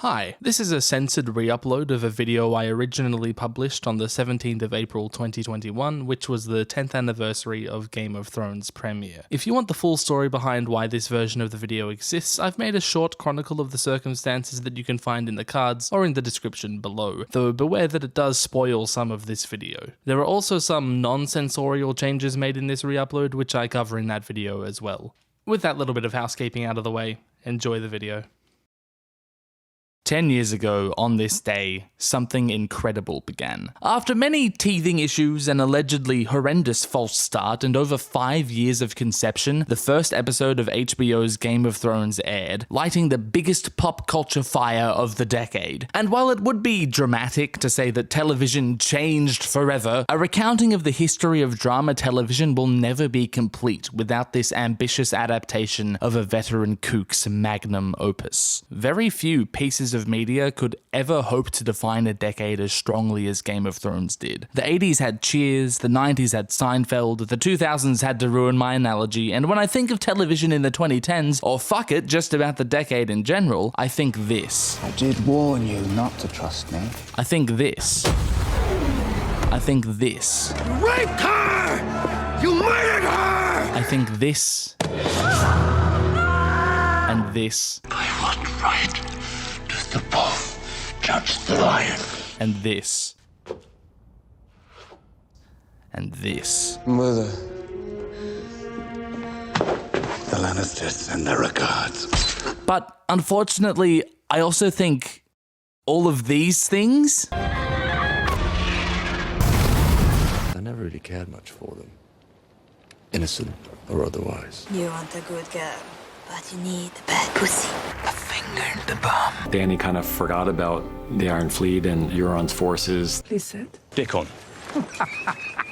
Hi, this is a censored re-upload of a video I originally published on the 17th of April 2021, which was the 10th anniversary of Game of Thrones premiere. If you want the full story behind why this version of the video exists, I've made a short chronicle of the circumstances that you can find in the cards or in the description below, though beware that it does spoil some of this video. There are also some non-censorial changes made in this re-upload, which I cover in that video as well. With that little bit of housekeeping out of the way, enjoy the video. 10 years ago, on this day, something incredible began. After many teething issues, an allegedly horrendous false start, and over 5 years of conception, the first episode of HBO's Game of Thrones aired, lighting the biggest pop culture fire of the decade. And while it would be dramatic to say that television changed forever, a recounting of the history of drama television will never be complete without this ambitious adaptation of a veteran kook's magnum opus. Very few pieces of media could ever hope to define a decade as strongly as Game of Thrones did. The 80s had Cheers, the 90s had Seinfeld, the 2000s had To Ruin My Analogy, and when I think of television in the 2010s, or fuck it, just about the decade in general, I think this. I did warn you not to trust me. I think this. I think this. You raped her! You murdered her! I think this. And this. By what right does the wolf judge the lion? And this. And this. Mother. The Lannisters send their regards. But unfortunately, I also think all of these things. I never really cared much for them. Innocent or otherwise. You want a good girl, but you need a bad pussy. A finger in the bum. Dany kind of forgot about the Iron Fleet and Euron's forces. Please sit. Dick on.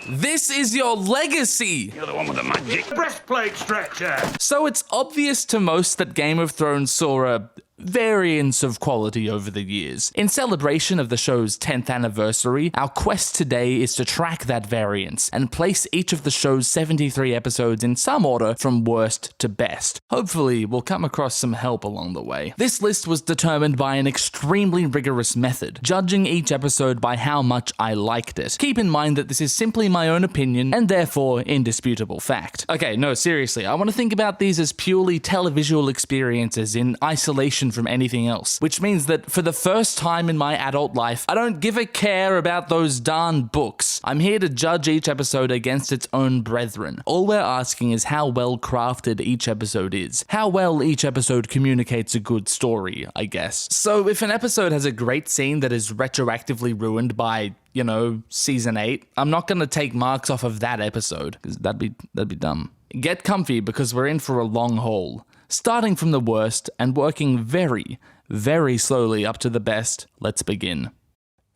This is your legacy! You're the one with the magic breastplate stretcher. So it's obvious to most that Game of Thrones saw a variance of quality over the years. In celebration of the show's 10th anniversary, our quest today is to track that variance and place each of the show's 73 episodes in some order from worst to best. Hopefully, we'll come across some help along the way. This list was determined by an extremely rigorous method, judging each episode by how much I liked it. Keep in mind that this is simply my own opinion and therefore indisputable fact. Okay, no, seriously, I want to think about these as purely televisual experiences in isolation from anything else, which means that for the first time in my adult life, I don't give a care about those darn books. I'm here to judge each episode against its own brethren. All we're asking is how well crafted each episode is, how well each episode communicates a good story, I guess. So if an episode has a great scene that is retroactively ruined by, you know, season 8, I'm not gonna take marks off of that episode, because that'd be dumb. Get comfy because we're in for a long haul. Starting from the worst and working very, very slowly up to the best, let's begin.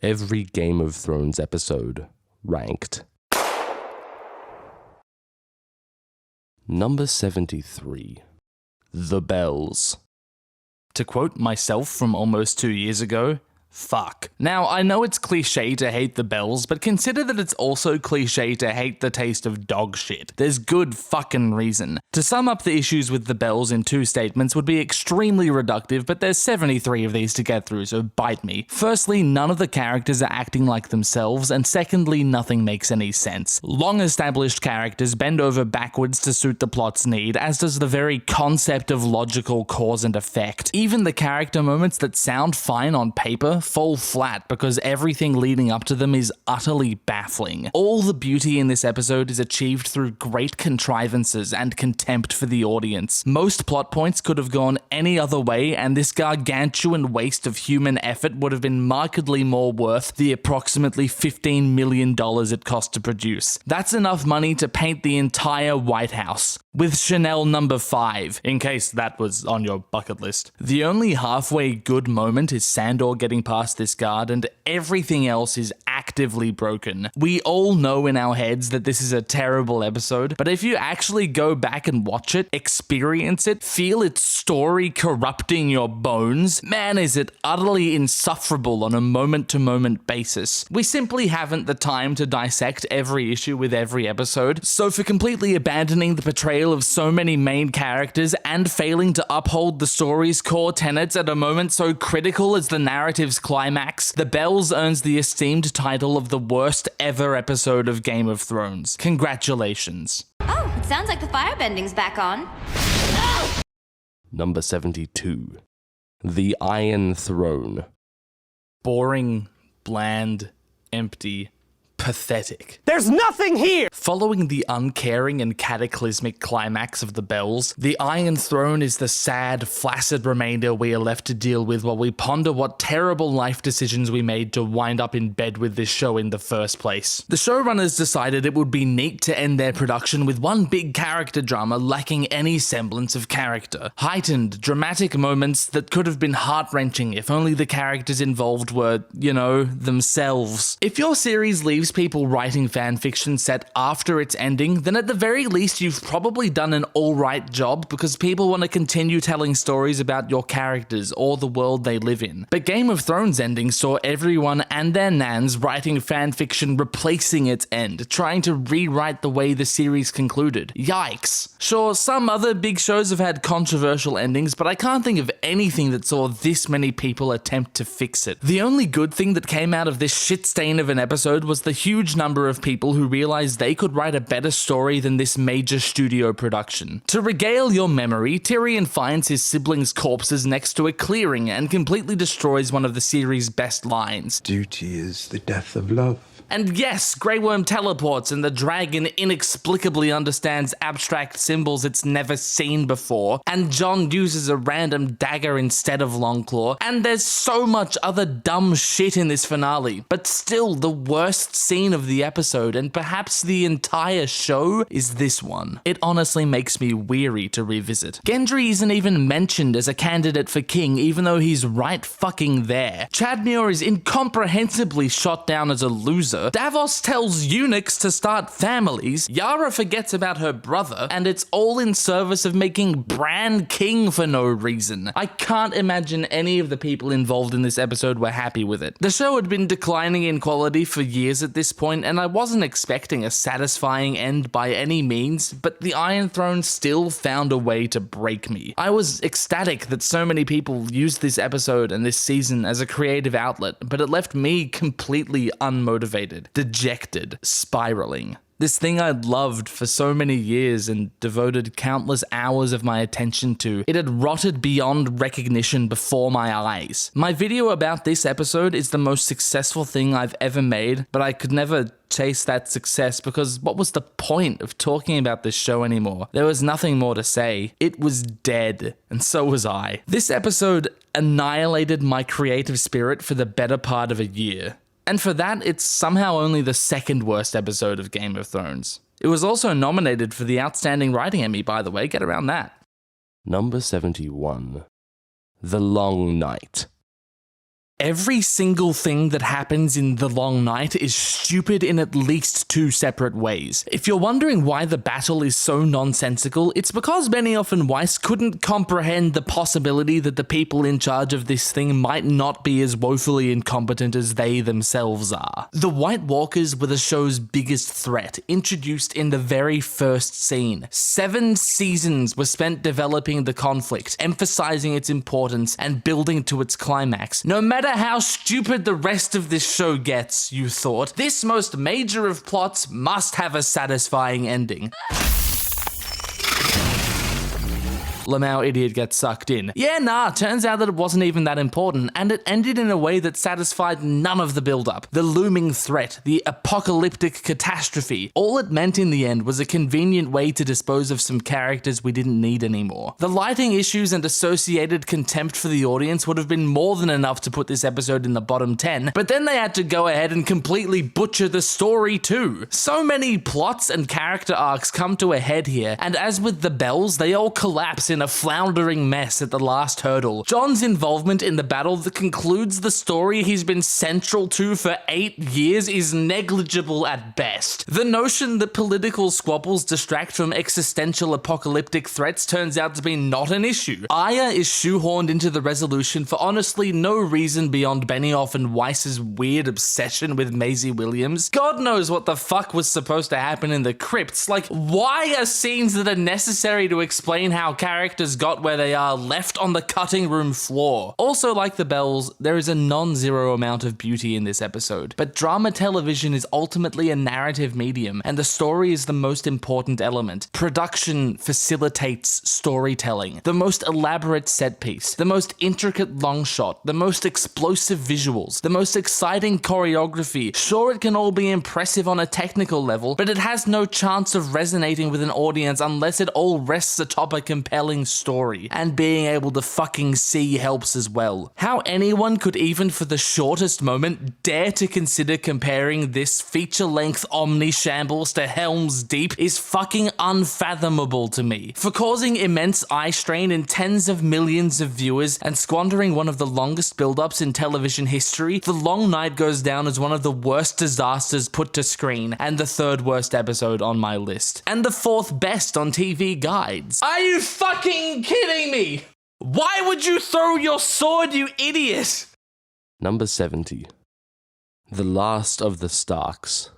Every Game of Thrones episode ranked. Number 73. The Bells. To quote myself from almost 2 years ago, fuck. Now, I know it's cliche to hate the bells, but consider that it's also cliche to hate the taste of dog shit. There's good fucking reason. To sum up the issues with the bells in 2 statements would be extremely reductive, but there's 73 of these to get through, so bite me. Firstly, none of the characters are acting like themselves, and secondly, nothing makes any sense. Long-established characters bend over backwards to suit the plot's need, as does the very concept of logical cause and effect. Even the character moments that sound fine on paper fall flat because everything leading up to them is utterly baffling. All the beauty in this episode is achieved through great contrivances and contempt for the audience. Most plot points could have gone any other way, and this gargantuan waste of human effort would have been markedly more worth the approximately $15 million it cost to produce. That's enough money to paint the entire White House with Chanel No. 5, in case that was on your bucket list. The only halfway good moment is Sandor getting past this guard, and everything else is act actively broken. We all know in our heads that this is a terrible episode, but if you actually go back and watch it, experience it, feel its story corrupting your bones, man, is it utterly insufferable on a moment-to-moment basis. We simply haven't the time to dissect every issue with every episode, so for completely abandoning the portrayal of so many main characters and failing to uphold the story's core tenets at a moment so critical as the narrative's climax, The Bells earns the esteemed title of the worst ever episode of Game of Thrones. Congratulations. Oh, it sounds like the firebending's back on. Number 72. The Iron Throne. Boring, bland, empty, pathetic. There's nothing here! Following the uncaring and cataclysmic climax of The Bells, the Iron Throne is the sad, flaccid remainder we are left to deal with while we ponder what terrible life decisions we made to wind up in bed with this show in the first place. The showrunners decided it would be neat to end their production with one big character drama lacking any semblance of character. Heightened, dramatic moments that could have been heart-wrenching if only the characters involved were, you know, themselves. If your series leaves people writing fanfiction set after its ending, then at the very least you've probably done an alright job because people want to continue telling stories about your characters or the world they live in. But Game of Thrones ending saw everyone and their nans writing fanfiction replacing its end, trying to rewrite the way the series concluded. Yikes. Sure, some other big shows have had controversial endings, but I can't think of anything that saw this many people attempt to fix it. The only good thing that came out of this shit stain of an episode was the huge number of people who realized they could write a better story than this major studio production. To regale your memory, Tyrion finds his siblings' corpses next to a clearing and completely destroys one of the series' best lines. Duty is the death of love. And yes, Grey Worm teleports and the dragon inexplicably understands abstract symbols it's never seen before, and Jon uses a random dagger instead of Longclaw, and there's so much other dumb shit in this finale, but still the worst scene of the episode, and perhaps the entire show, is this one. It honestly makes me weary to revisit. Gendry isn't even mentioned as a candidate for king, even though he's right fucking there. Chadmuir is incomprehensibly shot down as a loser. Davos tells eunuchs to start families, Yara forgets about her brother, and it's all in service of making Bran king for no reason. I can't imagine any of the people involved in this episode were happy with it. The show had been declining in quality for years at this point, and I wasn't expecting a satisfying end by any means, but the Iron Throne still found a way to break me. I was ecstatic that so many people used this episode and this season as a creative outlet, but it left me completely unmotivated, dejected, spiraling. This thing I'd loved for so many years and devoted countless hours of my attention to, it had rotted beyond recognition before my eyes. My video about this episode is the most successful thing I've ever made, but I could never chase that success because what was the point of talking about this show anymore? There was nothing more to say. It was dead, and so was I. This episode annihilated my creative spirit for the better part of a year. And for that, it's somehow only the second worst episode of Game of Thrones. It was also nominated for the Outstanding Writing Emmy, by the way, get around that. Number 71. The Long Night. Every single thing that happens in The Long Night is stupid in at least two separate ways. If you're wondering why the battle is so nonsensical, it's because Benioff and Weiss couldn't comprehend the possibility that the people in charge of this thing might not be as woefully incompetent as they themselves are. The White Walkers were the show's biggest threat, introduced in the very first scene. 7 seasons were spent developing the conflict, emphasizing its importance, and building to its climax. No matter how stupid the rest of this show gets, you thought, this most major of plots must have a satisfying ending. lmao idiot gets sucked in. Yeah, nah, turns out that it wasn't even that important, and it ended in a way that satisfied none of the build-up. The looming threat, the apocalyptic catastrophe, all it meant in the end was a convenient way to dispose of some characters we didn't need anymore. The lighting issues and associated contempt for the audience would have been more than enough to put this episode in the bottom 10, but then they had to go ahead and completely butcher the story too. So many plots and character arcs come to a head here, and as with The Bells, they all collapse in in a floundering mess at the last hurdle. Jon's involvement in the battle that concludes the story he's been central to for 8 years is negligible at best. The notion that political squabbles distract from existential apocalyptic threats turns out to be not an issue. Arya is shoehorned into the resolution for honestly no reason beyond Benioff and Weiss's weird obsession with Maisie Williams. God knows what the fuck was supposed to happen in the crypts. Like, why are scenes that are necessary to explain how characters got where they are left on the cutting room floor? Also, like the Bells, there is a non-zero amount of beauty in this episode, but drama television is ultimately a narrative medium, and the story is the most important element. Production facilitates storytelling. The most elaborate set piece, the most intricate long shot, the most explosive visuals, the most exciting choreography. Sure, it can all be impressive on a technical level, but it has no chance of resonating with an audience unless it all rests atop a compelling story, and being able to fucking see helps as well. How anyone could even for the shortest moment dare to consider comparing this feature-length omni-shambles to Helm's Deep is fucking unfathomable to me. For causing immense eye strain in tens of millions of viewers and squandering one of the longest build-ups in television history, The Long Night goes down as one of the worst disasters put to screen, and the third worst episode on my list, and the fourth best on TV guides. Are you fucking kidding me? Why would you throw your sword, you idiot? Number 70. The Last of the Starks.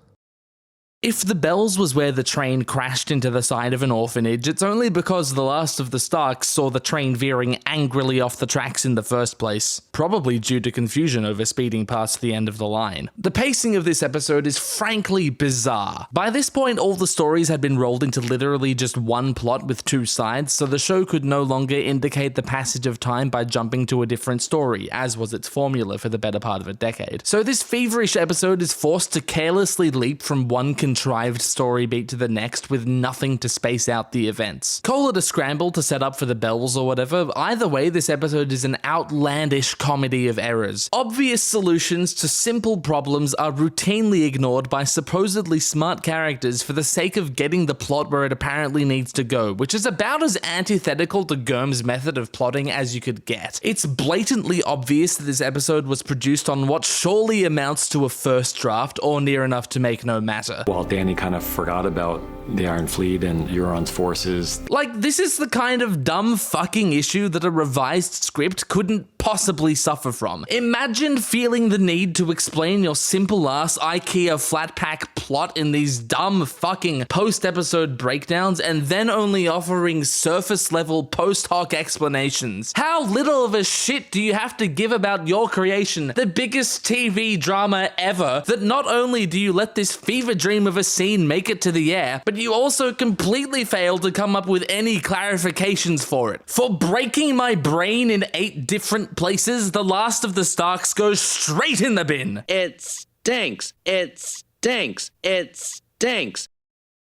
If The Bells was where the train crashed into the side of an orphanage, it's only because the last of the Starks saw the train veering angrily off the tracks in the first place, probably due to confusion over speeding past the end of the line. The pacing of this episode is frankly bizarre. By this point, all the stories had been rolled into literally just one plot with two sides, so the show could no longer indicate the passage of time by jumping to a different story, as was its formula for the better part of a decade. So this feverish episode is forced to carelessly leap from one contrived story beat to the next with nothing to space out the events. Call it a scramble to set up for the Bells or whatever, either way this episode is an outlandish comedy of errors. Obvious solutions to simple problems are routinely ignored by supposedly smart characters for the sake of getting the plot where it apparently needs to go, which is about as antithetical to Gurm's method of plotting as you could get. It's blatantly obvious that this episode was produced on what surely amounts to a first draft, or near enough to make no matter. While Dany kind of forgot about the Iron Fleet and Euron's forces. Like, this is the kind of dumb fucking issue that a revised script couldn't possibly suffer from. Imagine feeling the need to explain your simple-ass IKEA flat pack plot in these dumb fucking post-episode breakdowns and then only offering surface-level post-hoc explanations. How little of a shit do you have to give about your creation, the biggest TV drama ever, that not only do you let this fever dream of a scene make it to the air, but you also completely fail to come up with any clarifications for it. For breaking my brain in 8 different places, The Last of the Starks goes straight in the bin. It stinks. It stinks. It stinks.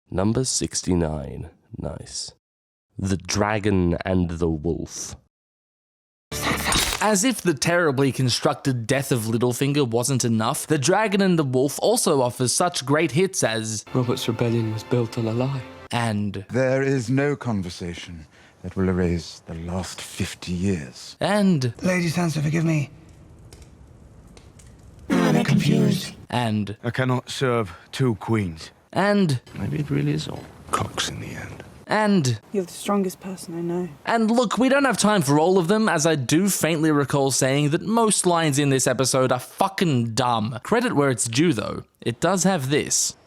Number 69. Nice. The Dragon and the Wolf. As if the terribly constructed death of Littlefinger wasn't enough, The Dragon and the Wolf also offers such great hits as Robert's rebellion was built on a lie. And There is no conversation that will erase the last 50 years. And Lady Sansa, forgive me. I'm confused. And I cannot serve 2 queens. And Maybe it really is all Cocks in the end. And You're the strongest person I know. And look, we don't have time for all of them, as I do faintly recall saying that most lines in this episode are fucking dumb. Credit where it's due though, it does have this.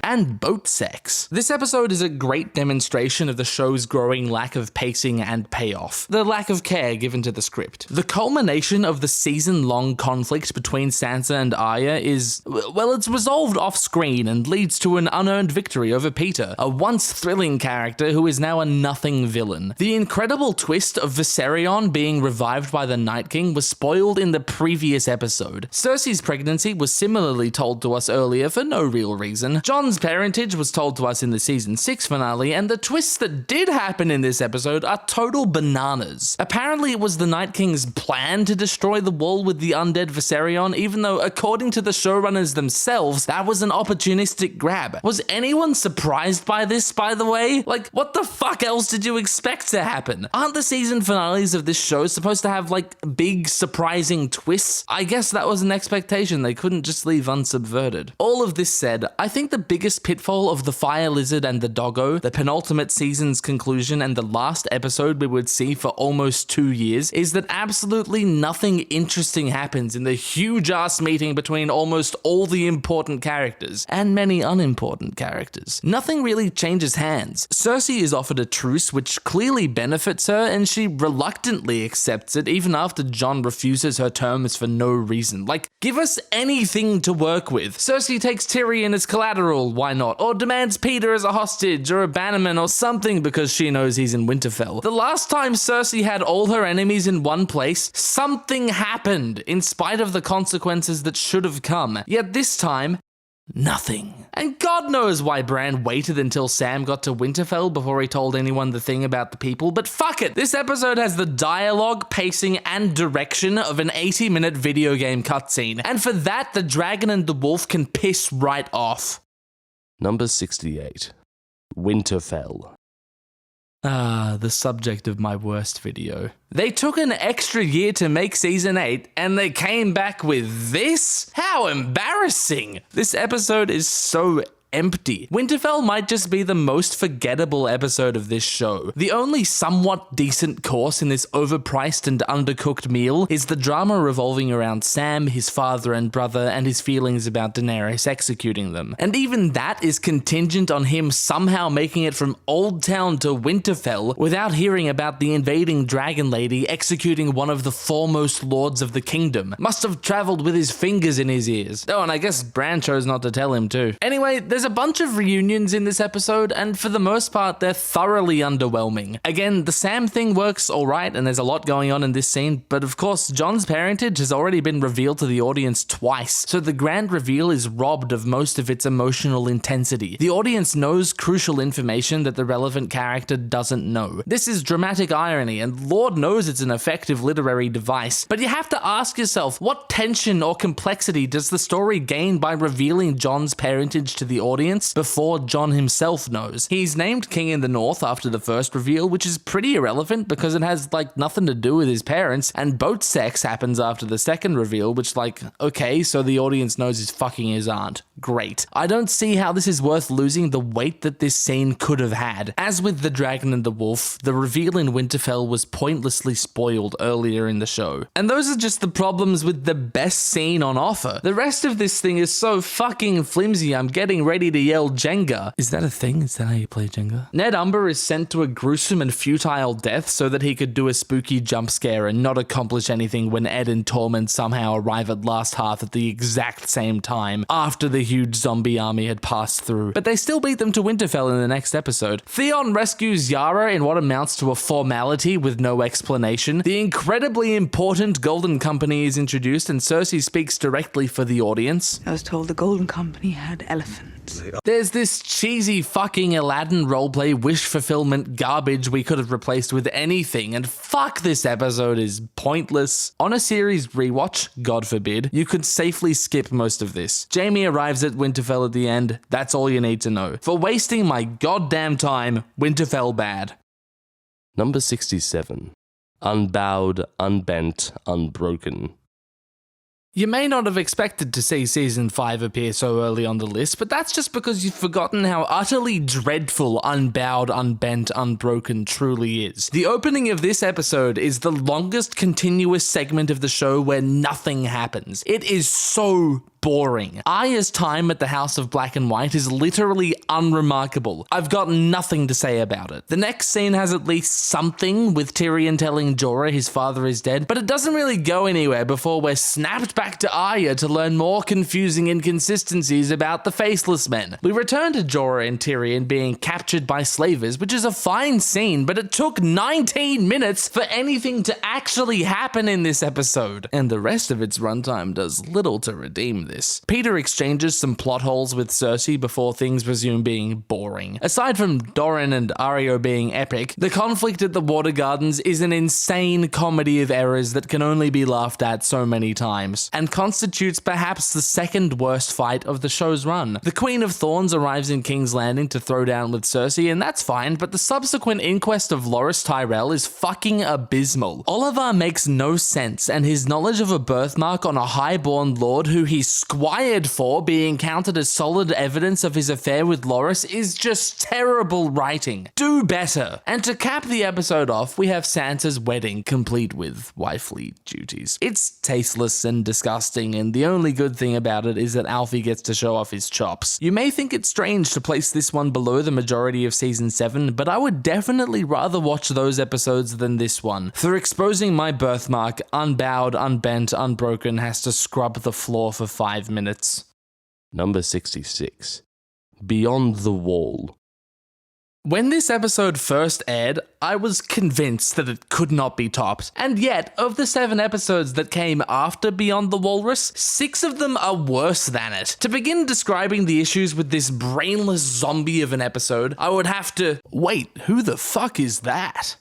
And boat sex. This episode is a great demonstration of the show's growing lack of pacing and payoff, the lack of care given to the script. The culmination of the season-long conflict between Sansa and Arya is, well, it's resolved off-screen and leads to an unearned victory over Peter, a once thrilling character who is now a nothing villain. The incredible twist of Viserion being revived by the Night King was spoiled in the previous episode. Cersei's pregnancy was similarly told to us earlier for no real reason. Jon's Jon's parentage was told to us in the season 6 finale, and the twists that did happen in this episode are total bananas. Apparently it was the Night King's plan to destroy the wall with the undead Viserion, even though according to the showrunners themselves, that was an opportunistic grab. Was anyone surprised by this, by the way? Like, what the fuck else did you expect to happen? Aren't the season finales of this show supposed to have, like, big surprising twists? I guess that was an expectation they couldn't just leave unsubverted. All of this said, I think the biggest pitfall of the Fire Lizard and the Doggo, the penultimate season's conclusion and the last episode we would see for almost 2 years, is that absolutely nothing interesting happens in the huge-ass meeting between almost all the important characters, and many unimportant characters. Nothing really changes hands. Cersei is offered a truce which clearly benefits her, and she reluctantly accepts it even after Jon refuses her terms for no reason. Like, give us anything to work with. Cersei takes Tyrion as collateral, why not? Or demands Peter as a hostage or a bannerman or something because she knows he's in Winterfell. The last time Cersei had all her enemies in one place, something happened in spite of the consequences that should have come. Yet this time, nothing. And God knows why Bran waited until Sam got to Winterfell before he told anyone the thing about the people, but fuck it! This episode has the dialogue, pacing, and direction of an 80-minute video game cutscene, and for that, the dragon and the wolf can piss right off. Number 68. Winterfell. Ah, the subject of my worst video. They took an extra year to make season 8, and they came back with this? How embarrassing! This episode is so empty. Winterfell might just be the most forgettable episode of this show. The only somewhat decent course in this overpriced and undercooked meal is the drama revolving around Sam, his father and brother, and his feelings about Daenerys executing them. And even that is contingent on him somehow making it from Old Town to Winterfell without hearing about the invading dragon lady executing one of the foremost lords of the kingdom. Must have traveled with his fingers in his ears. Oh, and I guess Bran chose not to tell him too. Anyway, there's a bunch of reunions in this episode, and for the most part, they're thoroughly underwhelming. Again, the Sam thing works alright, and there's a lot going on in this scene, but of course, Jon's parentage has already been revealed to the audience twice, so the grand reveal is robbed of most of its emotional intensity. The audience knows crucial information that the relevant character doesn't know. This is dramatic irony, and Lord knows it's an effective literary device, but you have to ask yourself, what tension or complexity does the story gain by revealing Jon's parentage to the audience before Jon himself knows? He's named King in the North after the first reveal, which is pretty irrelevant because it has like nothing to do with his parents, and boat sex happens after the second reveal, which like, okay, so the audience knows he's fucking his aunt. Great. I don't see how this is worth losing the weight that this scene could have had. As with the dragon and the wolf, the reveal in Winterfell was pointlessly spoiled earlier in the show. And those are just the problems with the best scene on offer. The rest of this thing is so fucking flimsy, I'm getting ready to yell Jenga. Is that a thing? Is that how you play Jenga? Ned Umber is sent to a gruesome and futile death so that he could do a spooky jump scare and not accomplish anything when Ed and Tormund somehow arrive at Last Hearth at the exact same time after the huge zombie army had passed through. But they still beat them to Winterfell in the next episode. Theon rescues Yara in what amounts to a formality with no explanation. The incredibly important Golden Company is introduced and Cersei speaks directly for the audience. I was told the Golden Company had elephants. There's this cheesy fucking Aladdin roleplay wish fulfillment garbage we could have replaced with anything, and fuck, this episode is pointless. On a series rewatch, God forbid, you could safely skip most of this. Jaime arrives at Winterfell at the end, that's all you need to know. For wasting my goddamn time, Winterfell bad. Number 67. Unbowed, unbent, unbroken. You may not have expected to see Season 5 appear so early on the list, but that's just because you've forgotten how utterly dreadful Unbowed, Unbent, Unbroken truly is. The opening of this episode is the longest continuous segment of the show where nothing happens. It is so boring. Arya's time at the House of Black and White is literally unremarkable. I've got nothing to say about it. The next scene has at least something, with Tyrion telling Jorah his father is dead, but it doesn't really go anywhere before we're snapped back to Arya to learn more confusing inconsistencies about the Faceless Men. We return to Jorah and Tyrion being captured by slavers, which is a fine scene, but it took 19 minutes for anything to actually happen in this episode, and the rest of its runtime does little to redeem this. this. Peter exchanges some plot holes with Cersei before things resume being boring. Aside from Doran and Arya being epic, the conflict at the Water Gardens is an insane comedy of errors that can only be laughed at so many times, and constitutes perhaps the second worst fight of the show's run. The Queen of Thorns arrives in King's Landing to throw down with Cersei, and that's fine, but the subsequent inquest of Loras Tyrell is fucking abysmal. Oliver makes no sense, and his knowledge of a birthmark on a highborn lord who he squired for being counted as solid evidence of his affair with Loras is just terrible writing. Do better. And to cap the episode off, we have Sansa's wedding, complete with wifely duties. It's tasteless and disgusting, and the only good thing about it is that Alfie gets to show off his chops. You may think it's strange to place this one below the majority of season 7, but I would definitely rather watch those episodes than this one. For exposing my birthmark, unbowed, unbent, unbroken has to scrub the floor for 5 minutes. Number 66. Beyond the Wall. When this episode first aired, I was convinced that it could not be topped. And yet, of the 7 episodes that came after Beyond the Walrus, 6 of them are worse than it. To begin describing the issues with this brainless zombie of an episode, I would have to... Wait, who the fuck is that?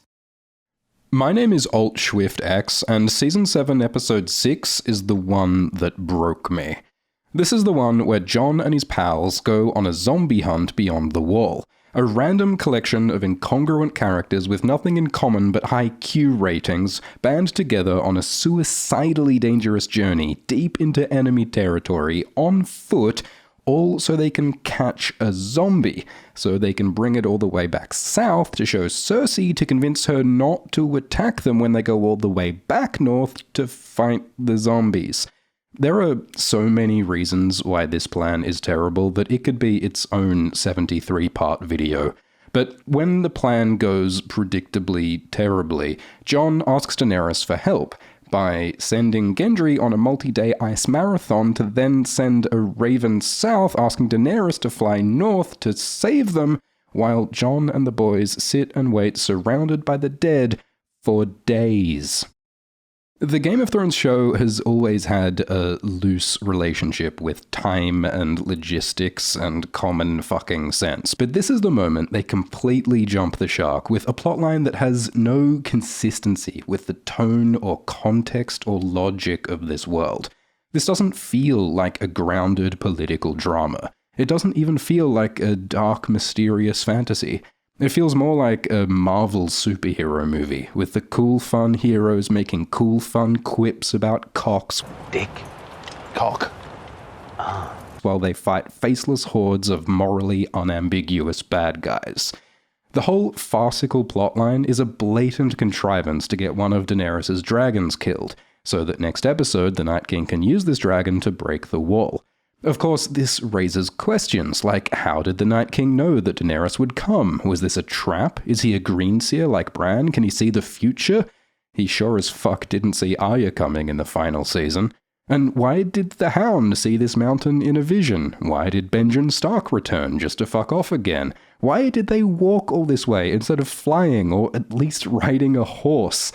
My name is Alt Schwift X, and Season 7 Episode 6 is the one that broke me. This is the one where Jon and his pals go on a zombie hunt beyond the wall. A random collection of incongruent characters with nothing in common but high Q ratings, band together on a suicidally dangerous journey deep into enemy territory, on foot, all so they can catch a zombie, so they can bring it all the way back south to show Cersei to convince her not to attack them when they go all the way back north to fight the zombies. There are so many reasons why this plan is terrible that it could be its own 73-part video. But when the plan goes predictably terribly, Jon asks Daenerys for help by sending Gendry on a multi-day ice marathon to then send a raven south asking Daenerys to fly north to save them, while Jon and the boys sit and wait surrounded by the dead for days. The Game of Thrones show has always had a loose relationship with time and logistics and common fucking sense, but this is the moment they completely jump the shark with a plotline that has no consistency with the tone or context or logic of this world. This doesn't feel like a grounded political drama. It doesn't even feel like a dark, mysterious fantasy. It feels more like a Marvel superhero movie, with the cool, fun heroes making cool, fun quips about cocks. Dick. Cock. While they fight faceless hordes of morally unambiguous bad guys. The whole farcical plotline is a blatant contrivance to get one of Daenerys' dragons killed, so that next episode the Night King can use this dragon to break the wall. Of course, this raises questions, like how did the Night King know that Daenerys would come? Was this a trap? Is he a greenseer like Bran? Can he see the future? He sure as fuck didn't see Arya coming in the final season. And why did the Hound see this mountain in a vision? Why did Benjen Stark return just to fuck off again? Why did they walk all this way instead of flying or at least riding a horse?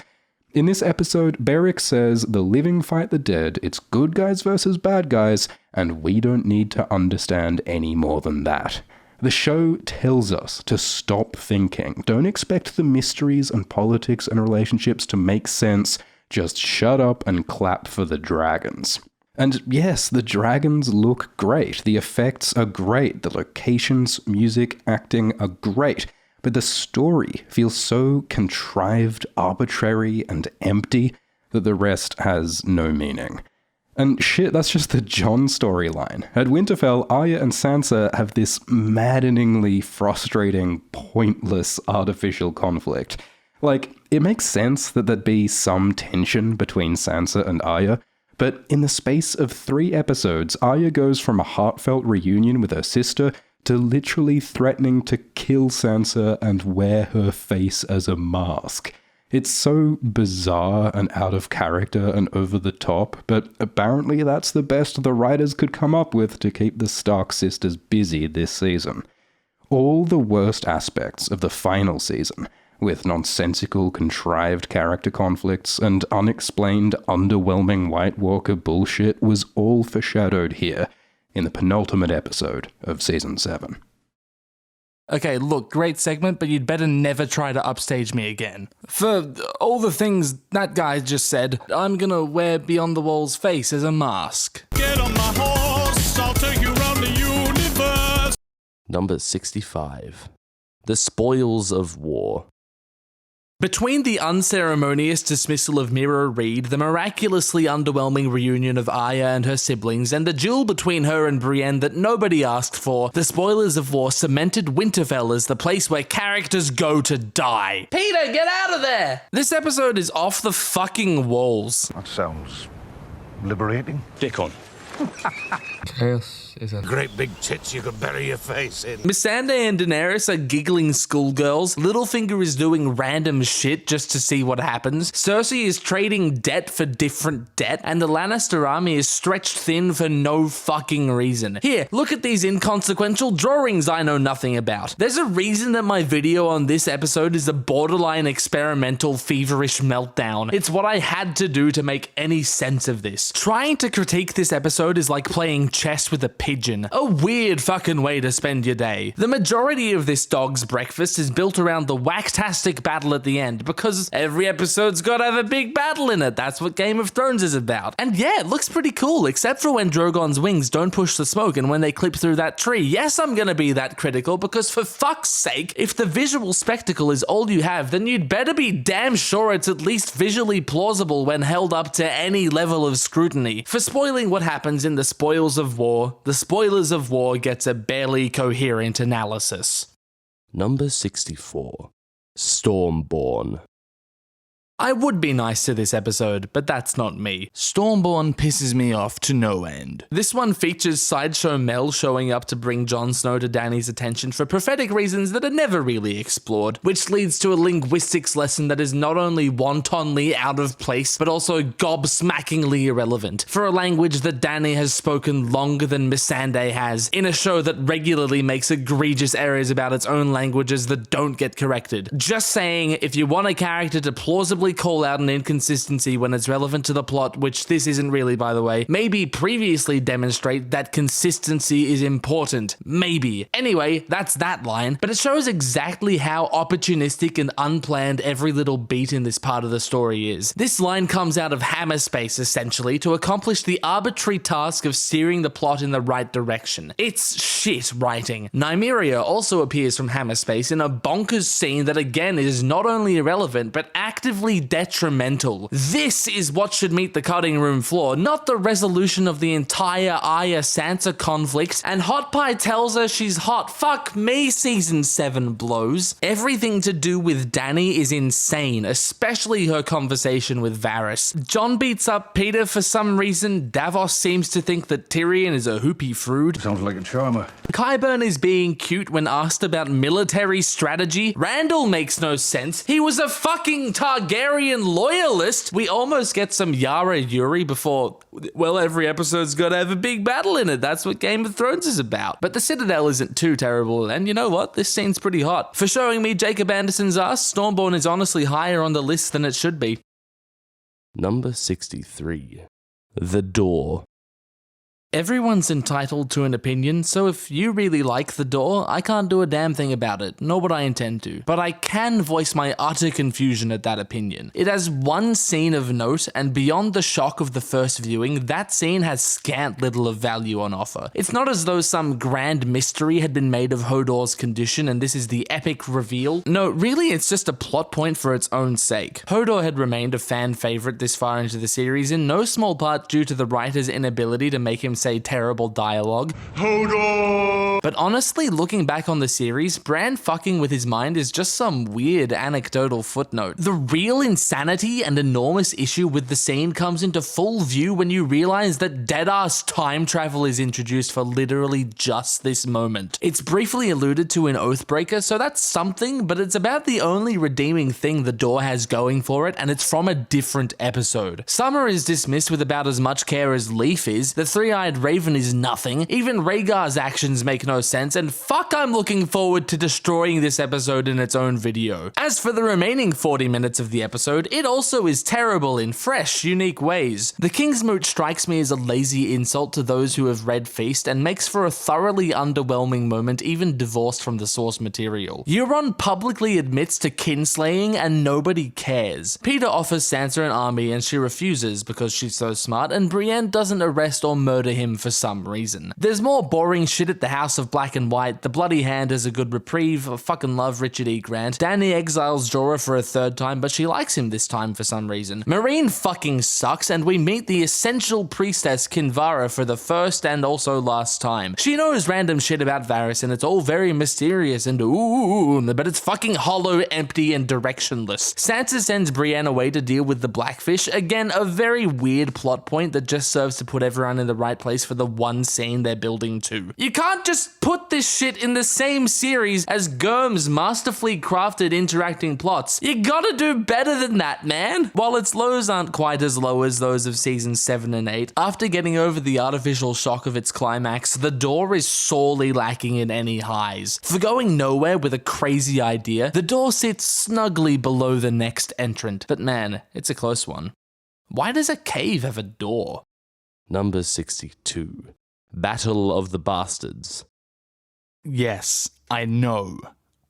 In this episode, Beric says the living fight the dead, it's good guys versus bad guys, and we don't need to understand any more than that. The show tells us to stop thinking. Don't expect the mysteries and politics and relationships to make sense. Just shut up and clap for the dragons. And yes, the dragons look great. The effects are great. The locations, music, acting are great. But the story feels so contrived, arbitrary, and empty that the rest has no meaning. And shit, that's just the Jon storyline. At Winterfell, Arya and Sansa have this maddeningly frustrating, pointless, artificial conflict. Like, it makes sense that there'd be some tension between Sansa and Arya, but in the space of 3 episodes, Arya goes from a heartfelt reunion with her sister to literally threatening to kill Sansa and wear her face as a mask. It's so bizarre and out of character and over the top, but apparently that's the best the writers could come up with to keep the Stark sisters busy this season. All the worst aspects of the final season, with nonsensical, contrived character conflicts and unexplained, underwhelming White Walker bullshit, was all foreshadowed here in the penultimate episode of Season 7. Okay, look, great segment, but you'd better never try to upstage me again. For all the things that guy just said, I'm gonna wear Beyond the Wall's face as a mask. Get on my horse, I'll take you around the universe. Number 65. The Spoils of War. Between the unceremonious dismissal of Mira Reed, the miraculously underwhelming reunion of Arya and her siblings, and the duel between her and Brienne that nobody asked for, the Spoilers of War cemented Winterfell as the place where characters go to die. Peter, get out of there! This episode is off the fucking walls. That sounds liberating. Dick on. Chaos is a great big tits you could bury your face in. Missandei and Daenerys are giggling schoolgirls. Littlefinger is doing random shit just to see what happens. Cersei is trading debt for different debt. And the Lannister army is stretched thin for no fucking reason. Here, look at these inconsequential drawings I know nothing about. There's a reason that my video on this episode is a borderline experimental feverish meltdown. It's what I had to do to make any sense of this. Trying to critique this episode is like playing chess with a pigeon. A weird fucking way to spend your day. The majority of this dog's breakfast is built around the whacktastic battle at the end, because every episode's gotta have a big battle in it. That's what Game of Thrones is about. And yeah, it looks pretty cool, except for when Drogon's wings don't push the smoke and when they clip through that tree. Yes, I'm gonna be that critical, because for fuck's sake, if the visual spectacle is all you have, then you'd better be damn sure it's at least visually plausible when held up to any level of scrutiny. For spoiling what happens in the Spoils of War, the Spoilers of War gets a barely coherent analysis. Number 64. Stormborn. I would be nice to this episode, but that's not me. Stormborn pisses me off to no end. This one features Sideshow Mel showing up to bring Jon Snow to Dany's attention for prophetic reasons that are never really explored, which leads to a linguistics lesson that is not only wantonly out of place, but also gobsmackingly irrelevant, for a language that Dany has spoken longer than Missandei has, in a show that regularly makes egregious errors about its own languages that don't get corrected. Just saying, if you want a character to plausibly call out an inconsistency when it's relevant to the plot, which this isn't really, by the way, maybe previously demonstrate that consistency is important. Maybe. Anyway, that's that line, but it shows exactly how opportunistic and unplanned every little beat in this part of the story is. This line comes out of Hammerspace, essentially, to accomplish the arbitrary task of steering the plot in the right direction. It's shit writing. Nymeria also appears from Hammerspace in a bonkers scene that again is not only irrelevant, but actively detrimental. This is what should meet the cutting room floor, not the resolution of the entire Arya-Sansa conflict, and Hot Pie tells her she's hot. Fuck me, Season 7 blows. Everything to do with Dany is insane, especially her conversation with Varys. Jon beats up Peter for some reason. Davos seems to think that Tyrion is a hoopy frood. Sounds like a charmer. Qyburn is being cute when asked about military strategy. Randall makes no sense. He was a fucking Targaryen loyalist. We almost get some Yara Yuri before, well, every episode's gotta have a big battle in it. That's what Game of Thrones is about. But the Citadel isn't too terrible, and you know what? This scene's pretty hot. For showing me Jacob Anderson's ass, Stormborn is honestly higher on the list than it should be. Number 63. The Door. Everyone's entitled to an opinion, so if you really like The Door, I can't do a damn thing about it, nor would I intend to. But I can voice my utter confusion at that opinion. It has one scene of note, and beyond the shock of the first viewing, that scene has scant little of value on offer. It's not as though some grand mystery had been made of Hodor's condition and this is the epic reveal. No, really it's just a plot point for its own sake. Hodor had remained a fan favorite this far into the series, in no small part due to the writer's inability to make him say terrible dialogue. Hodor! But honestly, looking back on the series, Bran fucking with his mind is just some weird anecdotal footnote. The real insanity and enormous issue with the scene comes into full view when you realize that dead-ass time travel is introduced for literally just this moment. It's briefly alluded to in Oathbreaker, so that's something, but it's about the only redeeming thing The Door has going for it, and it's from a different episode. Summer is dismissed with about as much care as Leaf is, the three-eyed Raven is nothing, even Rhaegar's actions make no sense, and fuck, I'm looking forward to destroying this episode in its own video. As for the remaining 40 minutes of the episode, it also is terrible in fresh, unique ways. The King's Moot strikes me as a lazy insult to those who have read Feast and makes for a thoroughly underwhelming moment even divorced from the source material. Euron publicly admits to kinslaying and nobody cares. Peter offers Sansa an army and she refuses because she's so smart, and Brienne doesn't arrest or murder him for some reason. There's more boring shit at the House of Black and White. The Bloody Hand is a good reprieve. I fucking love Richard E. Grant. Dany exiles Jorah for a third time, but she likes him this time for some reason. Meereen fucking sucks, and we meet the essential priestess Kinvara for the first and also last time. She knows random shit about Varys, and it's all very mysterious and ooh, but it's fucking hollow, empty, and directionless. Sansa sends Brienne away to deal with the Blackfish. Again, a very weird plot point that just serves to put everyone in the right place for the one scene they're building to. You can't just put this shit in the same series as Gurm's masterfully crafted interacting plots. You gotta do better than that, man. While its lows aren't quite as low as those of seasons 7 and 8, after getting over the artificial shock of its climax, The Door is sorely lacking in any highs. For going nowhere with a crazy idea, The Door sits snugly below the next entrant, but man, it's a close one. Why does a cave have a door? Number 62. Battle of the Bastards. Yes, I know.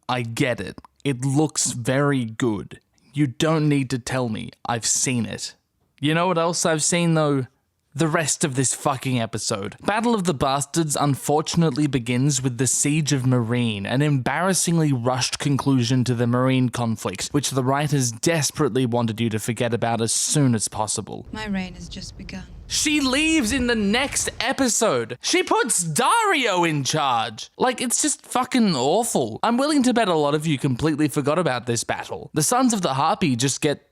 I get it. It looks very good. You don't need to tell me. I've seen it. You know what else I've seen though? The rest of this fucking episode. Battle of the Bastards unfortunately begins with the Siege of Meereen, an embarrassingly rushed conclusion to the Meereen conflict, which the writers desperately wanted you to forget about as soon as possible. My reign has just begun. She leaves in the next episode. She puts Dario in charge. Like, it's just fucking awful. I'm willing to bet a lot of you completely forgot about this battle. The Sons of the Harpy just get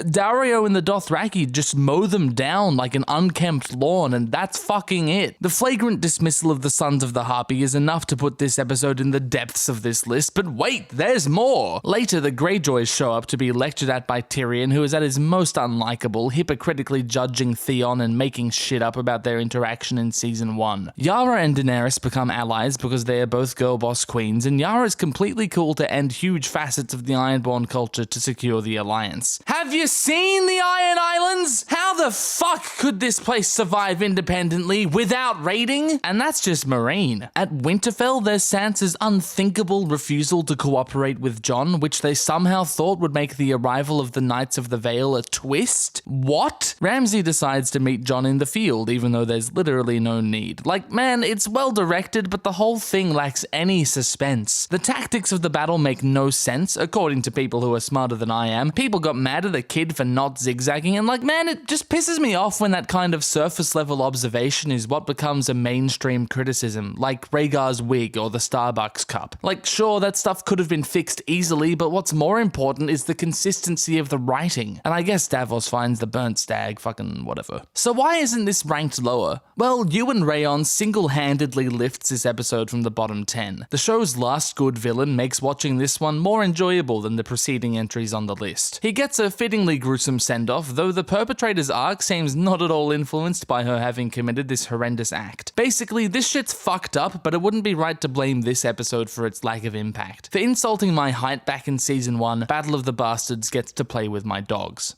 Dario and the Dothraki just mow them down like an unkempt lawn, and that's fucking it. The flagrant dismissal of the Sons of the Harpy is enough to put this episode in the depths of this list, but wait, there's more! Later, the Greyjoys show up to be lectured at by Tyrion, who is at his most unlikable, hypocritically judging Theon and making shit up about their interaction in Season 1. Yara and Daenerys become allies because they are both girl boss queens, and Yara's completely cool to end huge facets of the Ironborn culture to secure the alliance. Have you seen the Iron Islands? How the fuck could this place survive independently without raiding? And that's just Meereen. At Winterfell, there's Sansa's unthinkable refusal to cooperate with Jon, which they somehow thought would make the arrival of the Knights of the Vale a twist? What? Ramsay decides to meet Jon in the field, even though there's literally no need. Like, man, it's well directed, but the whole thing lacks any suspense. The tactics of the battle make no sense, according to people who are smarter than I am. People got mad at the kid for not zigzagging, and like, man, it just pisses me off when that kind of surface level observation is what becomes a mainstream criticism, like Rhaegar's wig or the Starbucks cup. Like, sure, that stuff could have been fixed easily, but what's more important is the consistency of the writing. And I guess Davos finds the burnt stag, fucking whatever. So why isn't this ranked lower? Well, Ewan Rayon single-handedly lifts this episode from the bottom 10. The show's last good villain makes watching this one more enjoyable than the preceding entries on the list. He gets a fittingly gruesome send-off, though the perpetrator's arc seems not at all influenced by her having committed this horrendous act. Basically, this shit's fucked up, but it wouldn't be right to blame this episode for its lack of impact. For insulting my height back in Season 1, Battle of the Bastards gets to play with my dogs.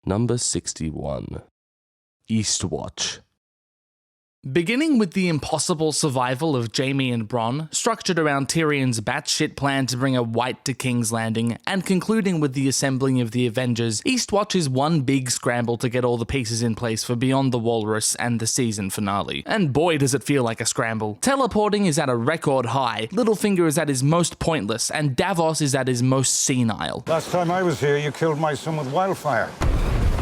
Number 61. Eastwatch. Beginning with the impossible survival of Jaime and Bronn, structured around Tyrion's batshit plan to bring a White to King's Landing, and concluding with the assembling of the Avengers, Eastwatch is one big scramble to get all the pieces in place for Beyond the Walrus and the season finale. And boy does it feel like a scramble. Teleporting is at a record high, Littlefinger is at his most pointless, and Davos is at his most senile. Last time I was here, you killed my son with wildfire.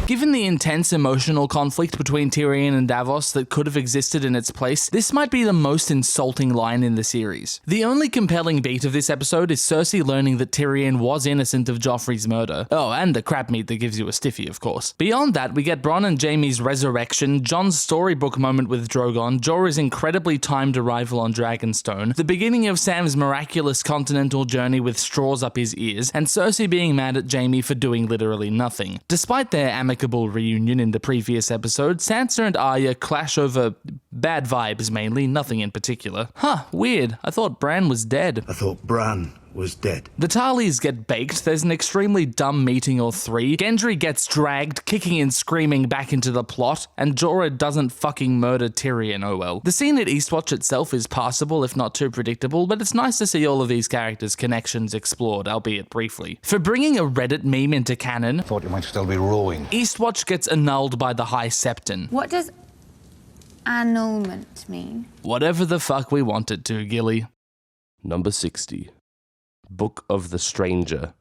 Given the intense emotional conflict between Tyrion and Davos that could have existed in its place, this might be the most insulting line in the series. The only compelling beat of this episode is Cersei learning that Tyrion was innocent of Joffrey's murder. Oh, and the crab meat that gives you a stiffy, of course. Beyond that, we get Bronn and Jaime's resurrection, Jon's storybook moment with Drogon, Jorah's incredibly timed arrival on Dragonstone, the beginning of Sam's miraculous continental journey with straws up his ears, and Cersei being mad at Jaime for doing literally nothing. Despite their amicable amicable reunion in the previous episode, Sansa and Arya clash over bad vibes mainly, nothing in particular. Huh, weird. I thought Bran was dead. I thought Bran was dead. The Tarleys get baked, there's an extremely dumb meeting or three, Gendry gets dragged, kicking and screaming back into the plot, and Jorah doesn't fucking murder Tyrion, oh well. The scene at Eastwatch itself is passable, if not too predictable, but it's nice to see all of these characters' connections explored, albeit briefly. For bringing a Reddit meme into canon, Thought you might still be rowing. Eastwatch gets annulled by the High Septon. What does annulment mean? Whatever the fuck we want it to, Gilly. Number 60. Book of the Stranger.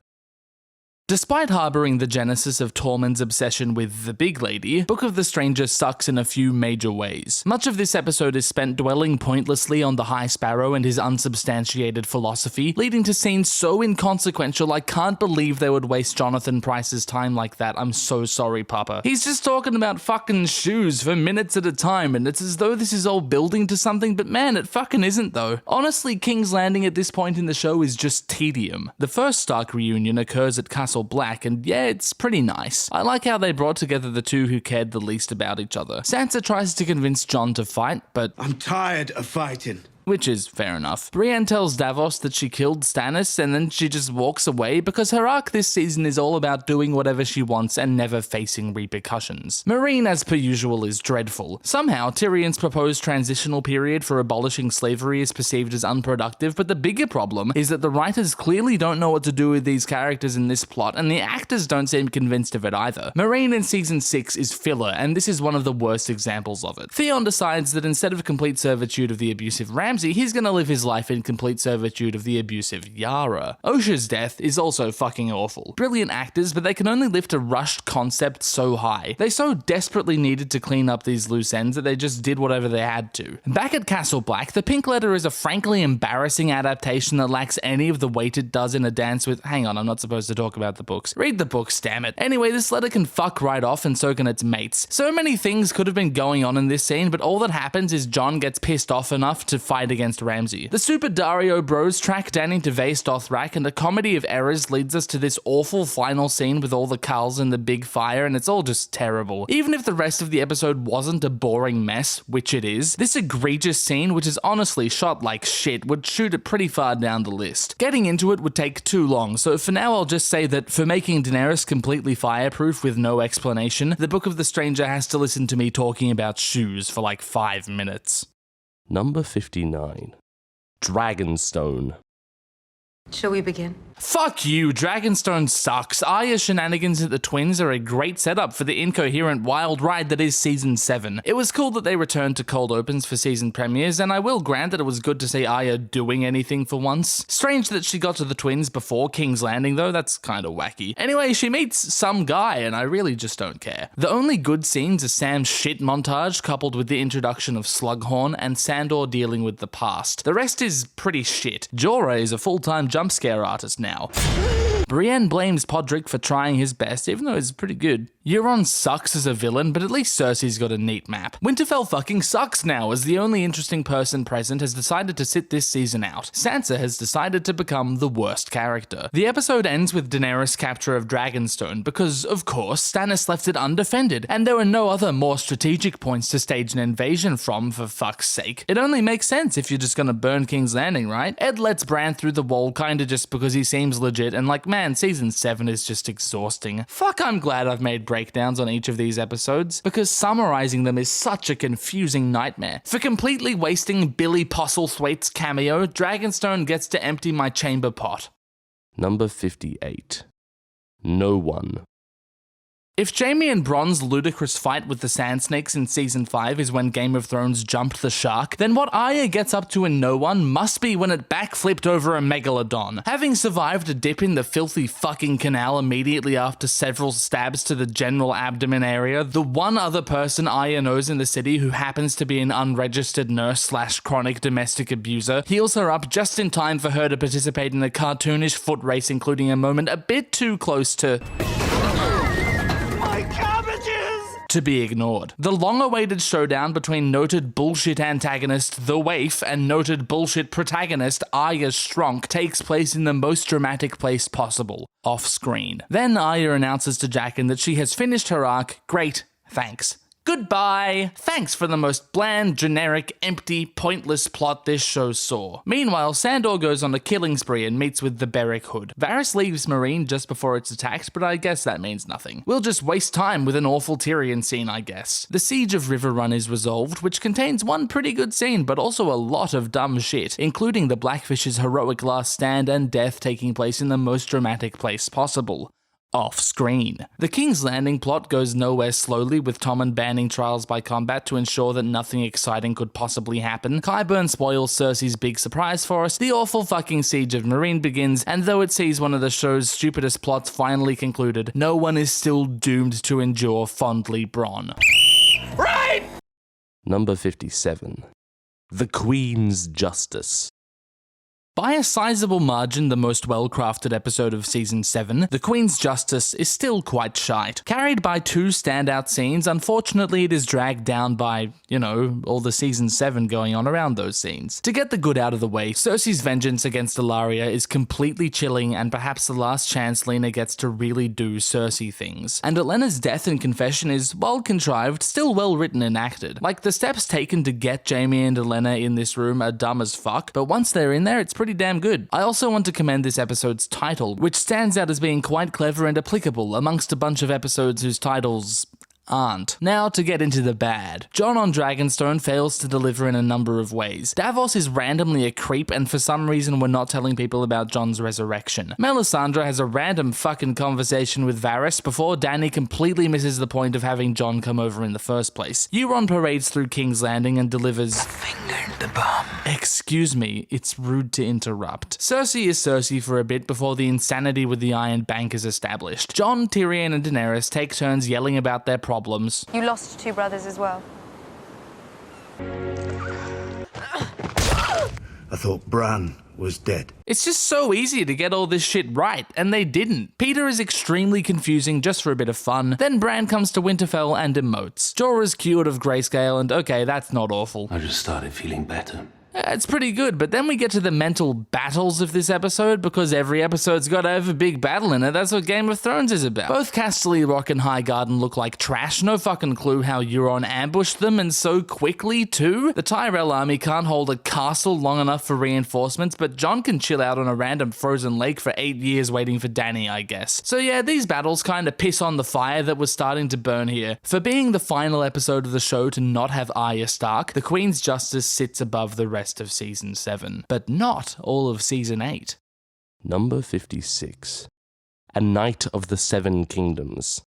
Despite harboring the genesis of Tormund's obsession with the big lady, Book of the Stranger sucks in a few major ways. Much of this episode is spent dwelling pointlessly on the High Sparrow and his unsubstantiated philosophy, leading to scenes so inconsequential I can't believe they would waste Jonathan Pryce's time like that. I'm so sorry, Papa. He's just talking about fucking shoes for minutes at a time, and it's as though this is all building to something, but man, it fucking isn't though. Honestly, King's Landing at this point in the show is just tedium. The first Stark reunion occurs at Castle Black, and yeah, it's pretty nice. I like how they brought together the two who cared the least about each other. Sansa tries to convince Jon to fight, but I'm tired of fighting. which is fair enough. Brienne tells Davos that she killed Stannis and then she just walks away because her arc this season is all about doing whatever she wants and never facing repercussions. Meereen, as per usual, is dreadful. Somehow, Tyrion's proposed transitional period for abolishing slavery is perceived as unproductive, but the bigger problem is that the writers clearly don't know what to do with these characters in this plot, and the actors don't seem convinced of it either. Meereen in Season 6 is filler, and this is one of the worst examples of it. Theon decides that instead of complete servitude of the abusive Ramsay, he's gonna live his life in complete servitude of the abusive Yara. Osha's death is also fucking awful. Brilliant actors, but they can only lift a rushed concept so high. They so desperately needed to clean up these loose ends that they just did whatever they had to. Back at Castle Black, The Pink Letter is a frankly embarrassing adaptation that lacks any of the weight it does in A Dance with— hang on, I'm not supposed to talk about the books. Read the books, damn it. Anyway, this letter can fuck right off, and so can its mates. So many things could have been going on in this scene, but all that happens is Jon gets pissed off enough to fight against Ramsay. The Super Dario bros track Dany to Vaes Dothrak, and a comedy of errors leads us to this awful final scene with all the culls and the big fire, and it's all just terrible. Even if the rest of the episode wasn't a boring mess, which it is, this egregious scene, which is honestly shot like shit, would shoot it pretty far down the list. Getting into it would take too long, so for now I'll just say that for making Daenerys completely fireproof with no explanation, the Book of the Stranger has to listen to me talking about shoes for like 5 minutes. Number 59. Dragonstone. Shall we begin? Fuck you, Dragonstone sucks. Arya's shenanigans at the Twins are a great setup for the incoherent wild ride that is Season 7. It was cool that they returned to cold opens for season premieres, and I will grant that it was good to see Arya doing anything for once. Strange that she got to the Twins before King's Landing though, that's kinda wacky. Anyway, she meets some guy, and I really just don't care. The only good scenes are Sam's shit montage coupled with the introduction of Slughorn and Sandor dealing with the past. The rest is pretty shit. Jorah is a full-time jump scare artist now. Brienne blames Podrick for trying his best, even though he's pretty good. Euron sucks as a villain, but at least Cersei's got a neat map. Winterfell fucking sucks now, as the only interesting person present has decided to sit this season out. Sansa has decided to become the worst character. The episode ends with Daenerys' capture of Dragonstone, because, of course, Stannis left it undefended, and there were no other more strategic points to stage an invasion from, for fuck's sake. It only makes sense if you're just gonna burn King's Landing, right? Ed lets Bran through the wall kinda just because he seems legit, and like, man, Season 7 is just exhausting. Fuck, I'm glad I've made breakdowns on each of these episodes, because summarizing them is such a confusing nightmare. For completely wasting Billy Postlethwaite's cameo, Dragonstone gets to empty my chamber pot. Number 58. No One. If Jaime and Bronn's ludicrous fight with the Sand Snakes in Season 5 is when Game of Thrones jumped the shark, then what Arya gets up to in No One must be when it backflipped over a megalodon. Having survived a dip in the filthy fucking canal immediately after several stabs to the general abdomen area, the one other person Arya knows in the city who happens to be an unregistered nurse/chronic domestic abuser heals her up just in time for her to participate in a cartoonish foot race, including a moment a bit too close to to be ignored. The long-awaited showdown between noted bullshit antagonist The Waif and noted bullshit protagonist Arya Strong takes place in the most dramatic place possible, off-screen. Then Arya announces to Jaqen that she has finished her arc. Great, thanks. Goodbye! Thanks for the most bland, generic, empty, pointless plot this show saw. Meanwhile, Sandor goes on a killing spree and meets with the Beric Hood. Varys leaves Meereen just before it's attacked, but I guess that means nothing. We'll just waste time with an awful Tyrion scene, I guess. The Siege of Riverrun is resolved, which contains one pretty good scene, but also a lot of dumb shit, including the Blackfish's heroic last stand and death taking place in the most dramatic place possible. Off-screen. The King's Landing plot goes nowhere slowly, with Tommen banning trials by combat to ensure that nothing exciting could possibly happen. Qyburn spoils Cersei's big surprise for us, the awful fucking Siege of Meereen begins, and though it sees one of the show's stupidest plots finally concluded, no one is still doomed to endure fondly Bronn. Right! Number 57. The Queen's Justice. By a sizable margin, the most well-crafted episode of Season 7, The Queen's Justice is still quite shite. Carried by two standout scenes, unfortunately it is dragged down by, all the Season 7 going on around those scenes. To get the good out of the way, Cersei's vengeance against Ilaria is completely chilling and perhaps the last chance Lena gets to really do Cersei things. And Olenna's death and confession is well-contrived, still well-written and acted. Like, the steps taken to get Jaime and Olenna in this room are dumb as fuck, but once they're in there, it's pretty damn good. I also want to commend this episode's title, which stands out as being quite clever and applicable amongst a bunch of episodes whose titles aren't. Now to get into the bad. Jon on Dragonstone fails to deliver in a number of ways. Davos is randomly a creep, and for some reason we're not telling people about Jon's resurrection. Melisandre has a random fucking conversation with Varys before Dany completely misses the point of having Jon come over in the first place. Euron parades through King's Landing and delivers Finger the bomb. Excuse me, it's rude to interrupt. Cersei is Cersei for a bit before the insanity with the Iron Bank is established. Jon, Tyrion, and Daenerys take turns yelling about their problems. You lost two brothers as well. I thought Bran was dead. It's just so easy to get all this shit right, and they didn't. Peter is extremely confusing just for a bit of fun, then Bran comes to Winterfell and emotes. Jorah's cured of grayscale, and okay, that's not awful. I just started feeling better. It's pretty good, but then we get to the mental battles of this episode, because every episode's got to have a big battle in it. That's what Game of Thrones is about. Both Casterly Rock and Highgarden look like trash. No fucking clue how Euron ambushed them, and so quickly too. The Tyrell army can't hold a castle long enough for reinforcements, but Jon can chill out on a random frozen lake for 8 years waiting for Dany, I guess. So yeah, these battles kind of piss on the fire that was starting to burn here. For being the final episode of the show to not have Arya Stark, The Queen's Justice sits above the rest of Season 7, but not all of Season 8. Number 56. A Knight of the Seven Kingdoms.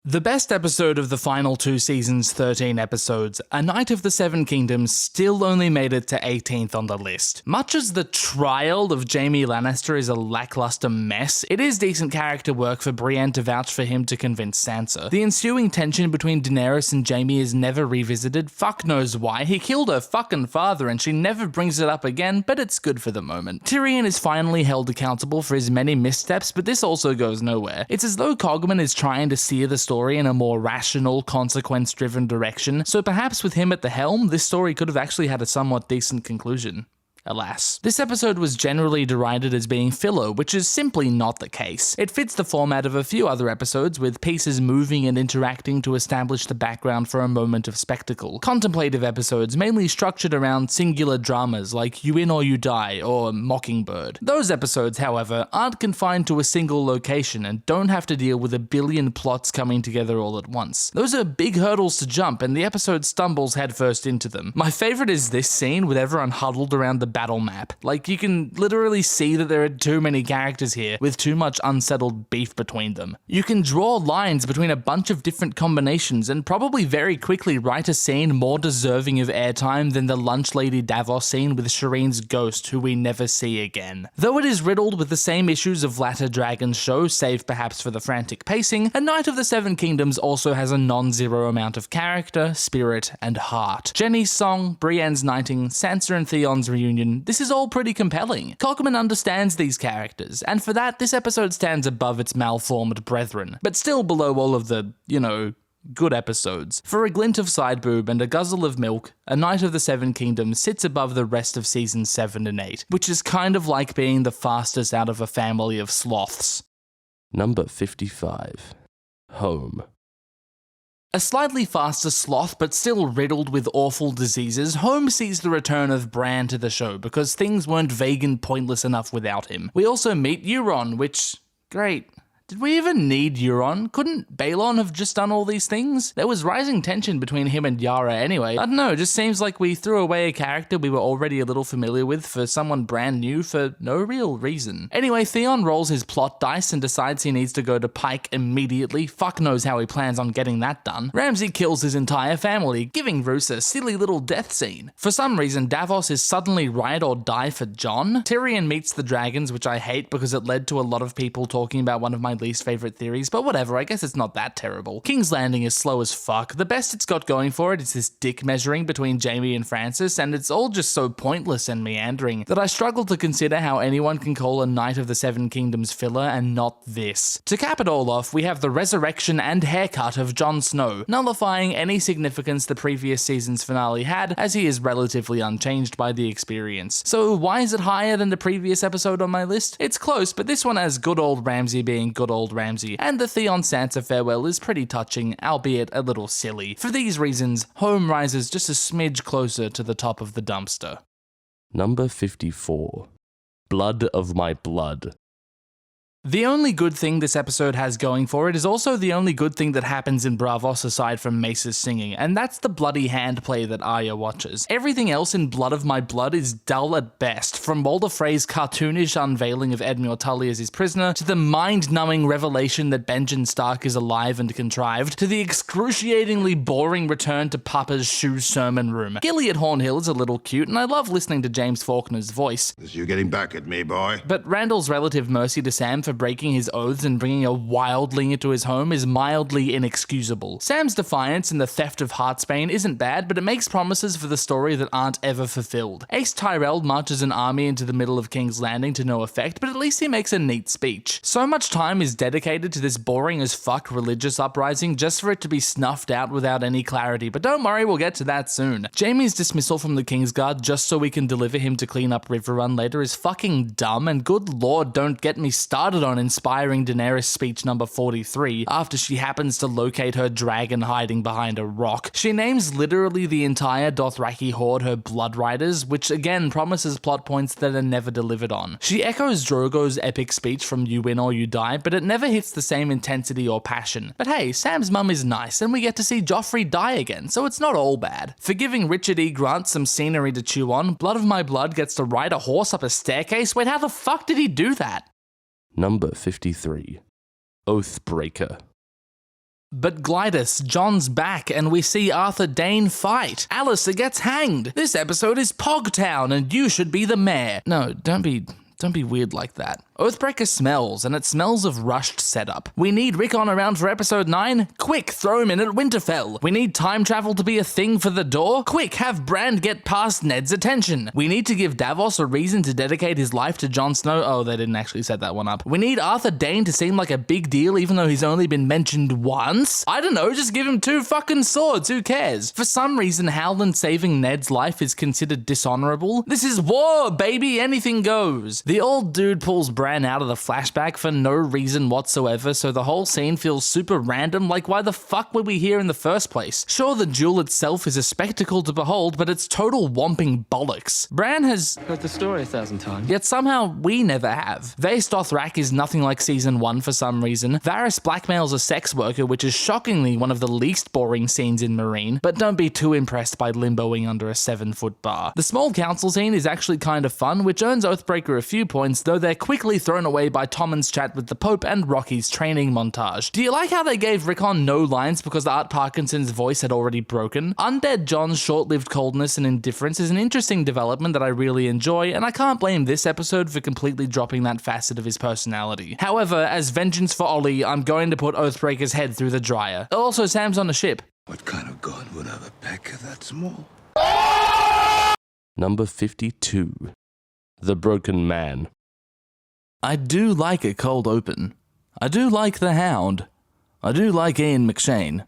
The best episode of the final 2 seasons' 13 episodes, A Knight of the Seven Kingdoms, still only made it to 18th on the list. Much as the trial of Jaime Lannister is a lackluster mess, it is decent character work for Brienne to vouch for him to convince Sansa. The ensuing tension between Daenerys and Jaime is never revisited. Fuck knows why. He killed her fucking father and she never brings it up again, but it's good for the moment. Tyrion is finally held accountable for his many missteps, but this also goes nowhere. It's as though Cogman is trying to steer the story in a more rational, consequence-driven direction, so perhaps with him at the helm, this story could have actually had a somewhat decent conclusion. Alas. This episode was generally derided as being filler, which is simply not the case. It fits the format of a few other episodes, with pieces moving and interacting to establish the background for a moment of spectacle. Contemplative episodes mainly structured around singular dramas like You Win or You Die or Mockingbird. Those episodes, however, aren't confined to a single location and don't have to deal with a billion plots coming together all at once. Those are big hurdles to jump, and the episode stumbles headfirst into them. My favorite is this scene with everyone huddled around the battle map. Like, you can literally see that there are too many characters here with too much unsettled beef between them. You can draw lines between a bunch of different combinations and probably very quickly write a scene more deserving of airtime than the Lunch Lady Davos scene with Shireen's ghost, who we never see again. Though it is riddled with the same issues of latter Dragon's show, save perhaps for the frantic pacing, A Knight of the Seven Kingdoms also has a non-zero amount of character, spirit, and heart. Jenny's song, Brienne's knighting, Sansa and Theon's reunion, this is all pretty compelling. Cogman understands these characters, and for that, this episode stands above its malformed brethren, but still below all of the, good episodes. For a glint of side boob and a guzzle of milk, A Knight of the Seven Kingdoms sits above the rest of seasons 7 and 8, which is kind of like being the fastest out of a family of sloths. Number 55. Home. A slightly faster sloth, but still riddled with awful diseases, Home sees the return of Bran to the show because things weren't vague and pointless enough without him. We also meet Euron, which... great. Did we even need Euron? Couldn't Balon have just done all these things? There was rising tension between him and Yara anyway. I don't know, it just seems like we threw away a character we were already a little familiar with for someone brand new for no real reason. Anyway, Theon rolls his plot dice and decides he needs to go to Pike immediately. Fuck knows how he plans on getting that done. Ramsay kills his entire family, giving Roose a silly little death scene. For some reason, Davos is suddenly ride or die for Jon. Tyrion meets the dragons, which I hate because it led to a lot of people talking about one of my least favorite theories, but whatever, I guess it's not that terrible. King's Landing is slow as fuck. The best it's got going for it is this dick measuring between Jaime and Francis, and it's all just so pointless and meandering that I struggle to consider how anyone can call a Knight of the Seven Kingdoms filler and not this. To cap it all off, we have the resurrection and haircut of Jon Snow, nullifying any significance the previous season's finale had, as he is relatively unchanged by the experience. So why is it higher than the previous episode on my list? It's close, but this one has good old Ramsay being good old Ramsay, and the Theon Sansa farewell is pretty touching, albeit a little silly. For these reasons, Home rises just a smidge closer to the top of the dumpster. Number 54. Blood of my blood. The only good thing this episode has going for it is also the only good thing that happens in Braavos aside from Mace's singing, and that's the bloody handplay that Arya watches. Everything else in Blood of My Blood is dull at best, from Walder Frey's cartoonish unveiling of Edmure Tully as his prisoner, to the mind-numbing revelation that Benjen Stark is alive and contrived, to the excruciatingly boring return to Papa's shoe sermon room. Gilly at Hornhill is a little cute, and I love listening to James Faulkner's voice. Is you getting back at me, boy? But Randall's relative mercy to Sam for breaking his oaths and bringing a wildling into his home is mildly inexcusable. Sam's defiance in the theft of Heartsbane isn't bad, but it makes promises for the story that aren't ever fulfilled. Ace Tyrell marches an army into the middle of King's Landing to no effect, but at least he makes a neat speech. So much time is dedicated to this boring as fuck religious uprising just for it to be snuffed out without any clarity, but don't worry, we'll get to that soon. Jaime's dismissal from the Kingsguard just so we can deliver him to clean up Riverrun later is fucking dumb, and good lord, don't get me started on inspiring Daenerys speech number 43 after she happens to locate her dragon hiding behind a rock. She names literally the entire Dothraki horde her Blood Riders, which again promises plot points that are never delivered on. She echoes Drogo's epic speech from You Win or You Die, but it never hits the same intensity or passion. But hey, Sam's mum is nice, and we get to see Joffrey die again, so it's not all bad. For giving Richard E. Grant some scenery to chew on, Blood of My Blood gets to ride a horse up a staircase? Wait, how the fuck did he do that? Number 53. Oathbreaker. But Glidus, Jon's back, and we see Arthur Dayne fight. Alistair gets hanged. This episode is Pogtown, and you should be the mayor. No, don't be weird like that. Oathbreaker smells, and it smells of rushed setup. We need Rickon around for episode 9? Quick, throw him in at Winterfell. We need time travel to be a thing for the door? Quick, have Brand get past Ned's attention. We need to give Davos a reason to dedicate his life to Jon Snow. Oh, they didn't actually set that one up. We need Arthur Dayne to seem like a big deal even though he's only been mentioned once? I don't know, just give him 2 fucking swords, who cares? For some reason, Howland saving Ned's life is considered dishonorable. This is war, baby, anything goes. The old dude pulls Bran out of the flashback for no reason whatsoever, so the whole scene feels super random, like why the fuck were we here in the first place? Sure, the duel itself is a spectacle to behold, but it's total whomping bollocks. Bran has heard the story 1,000 times, yet somehow we never have. Vaes Dothrak is nothing like season 1 for some reason. Varys blackmails a sex worker, which is shockingly one of the least boring scenes in Meereen, but don't be too impressed by limboing under a 7-foot bar. The small council scene is actually kind of fun, which earns Oathbreaker a few points, though they're quickly thrown away by Tommen's chat with the Pope and Rocky's training montage. Do you like how they gave Rickon no lines because Art Parkinson's voice had already broken? Undead Jon's short-lived coldness and indifference is an interesting development that I really enjoy, and I can't blame this episode for completely dropping that facet of his personality. However, as vengeance for Ollie, I'm going to put Oathbreaker's head through the dryer. Also, Sam's on a ship. What kind of god would have a pecker that small? Number 52. The Broken Man. I do like a cold open. I do like the Hound. I do like Ian McShane.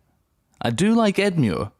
I do like Edmure.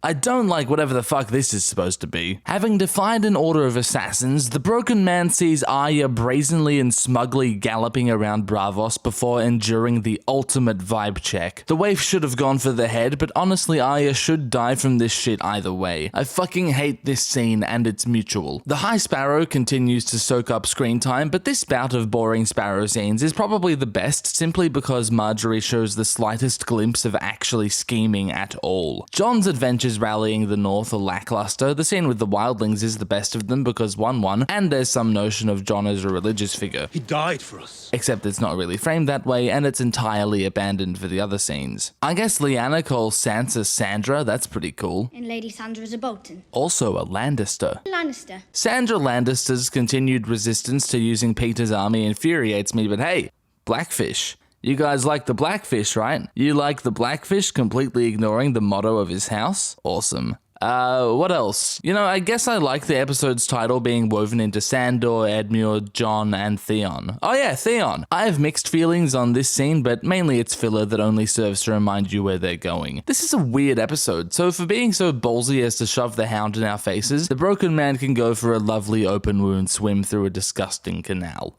I don't like whatever the fuck this is supposed to be. Having defied an order of assassins, the broken man sees Arya brazenly and smugly galloping around Braavos before enduring the ultimate vibe check. The waif should have gone for the head, but honestly Arya should die from this shit either way. I fucking hate this scene and it's mutual. The High Sparrow continues to soak up screen time, but this bout of boring Sparrow scenes is probably the best simply because Marjorie shows the slightest glimpse of actually scheming at all. Jon's adventures rallying the North are lackluster. The scene with the wildlings is the best of them because 1-1, and there's some notion of Jon as a religious figure. He died for us. Except it's not really framed that way, and it's entirely abandoned for the other scenes. I guess Lyanna calls Sansa Sandra, that's pretty cool. And Lady Sandra is a Bolton. Also a Lannister. Lannister. Sandra Lannister's continued resistance to using Peter's army infuriates me, but hey, Blackfish. You guys like the Blackfish, right? You like the Blackfish completely ignoring the motto of his house? Awesome. What else? You know, I guess I like the episode's title being woven into Sandor, Edmure, Jon, and Theon. Oh yeah, Theon. I have mixed feelings on this scene, but mainly it's filler that only serves to remind you where they're going. This is a weird episode, so for being so ballsy as to shove the Hound in our faces, the broken man can go for a lovely open wound swim through a disgusting canal.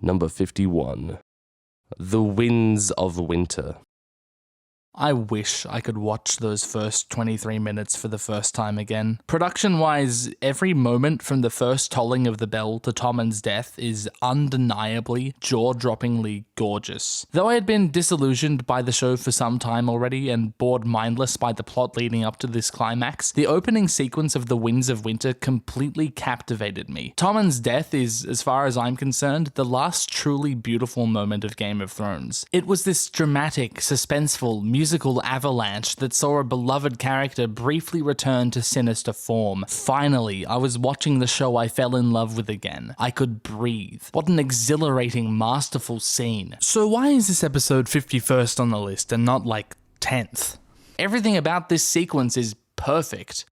Number 51. The Winds of Winter. I wish I could watch those first 23 minutes for the first time again. Production-wise, every moment from the first tolling of the bell to Tommen's death is undeniably, jaw-droppingly gorgeous. Though I had been disillusioned by the show for some time already and bored mindless by the plot leading up to this climax, the opening sequence of The Winds of Winter completely captivated me. Tommen's death is, as far as I'm concerned, the last truly beautiful moment of Game of Thrones. It was this dramatic, suspenseful, musical avalanche that saw a beloved character briefly return to sinister form. Finally, I was watching the show I fell in love with again. I could breathe. What an exhilarating, masterful scene. So why is this episode 51st on the list and not like 10th? Everything about this sequence is perfect.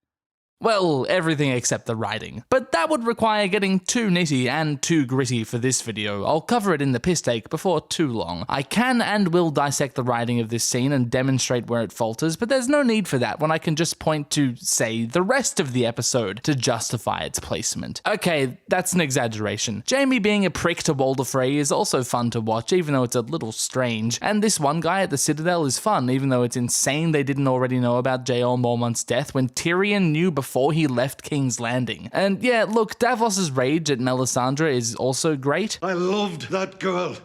Well, everything except the writing. But that would require getting too nitty and too gritty for this video. I'll cover it in the piss take before too long. I can and will dissect the writing of this scene and demonstrate where it falters, but there's no need for that when I can just point to, say, the rest of the episode to justify its placement. Okay, that's an exaggeration. Jaime being a prick to Walder Frey is also fun to watch, even though it's a little strange. And this one guy at the Citadel is fun, even though it's insane they didn't already know about J.R. Mormont's death when Tyrion knew before he left King's Landing. And yeah, look, Davos's rage at Melisandre is also great. I loved that girl.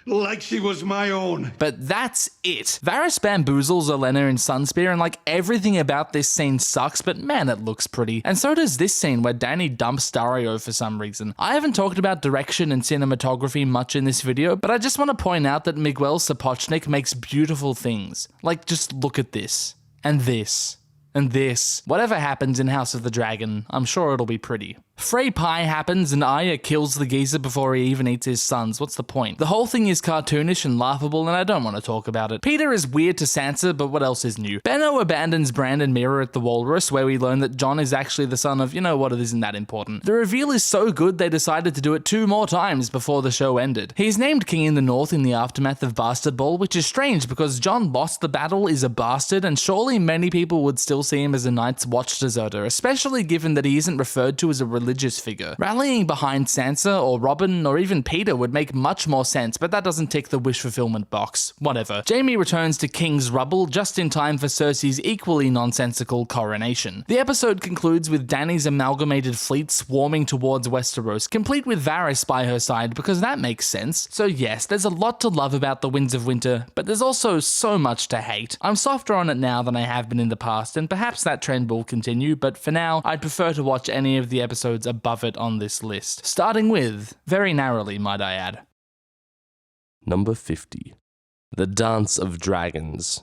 Like she was my own. But that's it. Varys bamboozles Olenna in Sunspear, and like everything about this scene sucks, but man, it looks pretty. And so does this scene where Dany dumps Dario for some reason. I haven't talked about direction and cinematography much in this video, but I just want to point out that Miguel Sapochnik makes beautiful things. Like, just look at this. And this. And this. Whatever happens in House of the Dragon, I'm sure it'll be pretty. Frey Pie happens and Arya kills the geezer before he even eats his sons. What's the point? The whole thing is cartoonish and laughable and I don't want to talk about it. Peter is weird to Sansa, but what else is new? Benno abandons Bran and Mira at the Walrus, where we learn that Jon is actually the son of, you know what, it isn't that important. The reveal is so good they decided to do it 2 more times before the show ended. He's named King in the North in the aftermath of Bastard Ball, which is strange because Jon lost the battle, is a bastard, and surely many people would still see him as a Night's Watch deserter, especially given that he isn't referred to as a religious figure. Rallying behind Sansa or Robin or even Peter would make much more sense, but that doesn't tick the wish fulfillment box. Whatever. Jaime returns to King's Rubble just in time for Cersei's equally nonsensical coronation. The episode concludes with Dany's amalgamated fleet swarming towards Westeros, complete with Varys by her side because that makes sense. So yes, there's a lot to love about the Winds of Winter, but there's also so much to hate. I'm softer on it now than I have been in the past, and perhaps that trend will continue, but for now, I'd prefer to watch any of the episodes above it on this list. Starting with, very narrowly might I add. Number 50. The Dance of Dragons.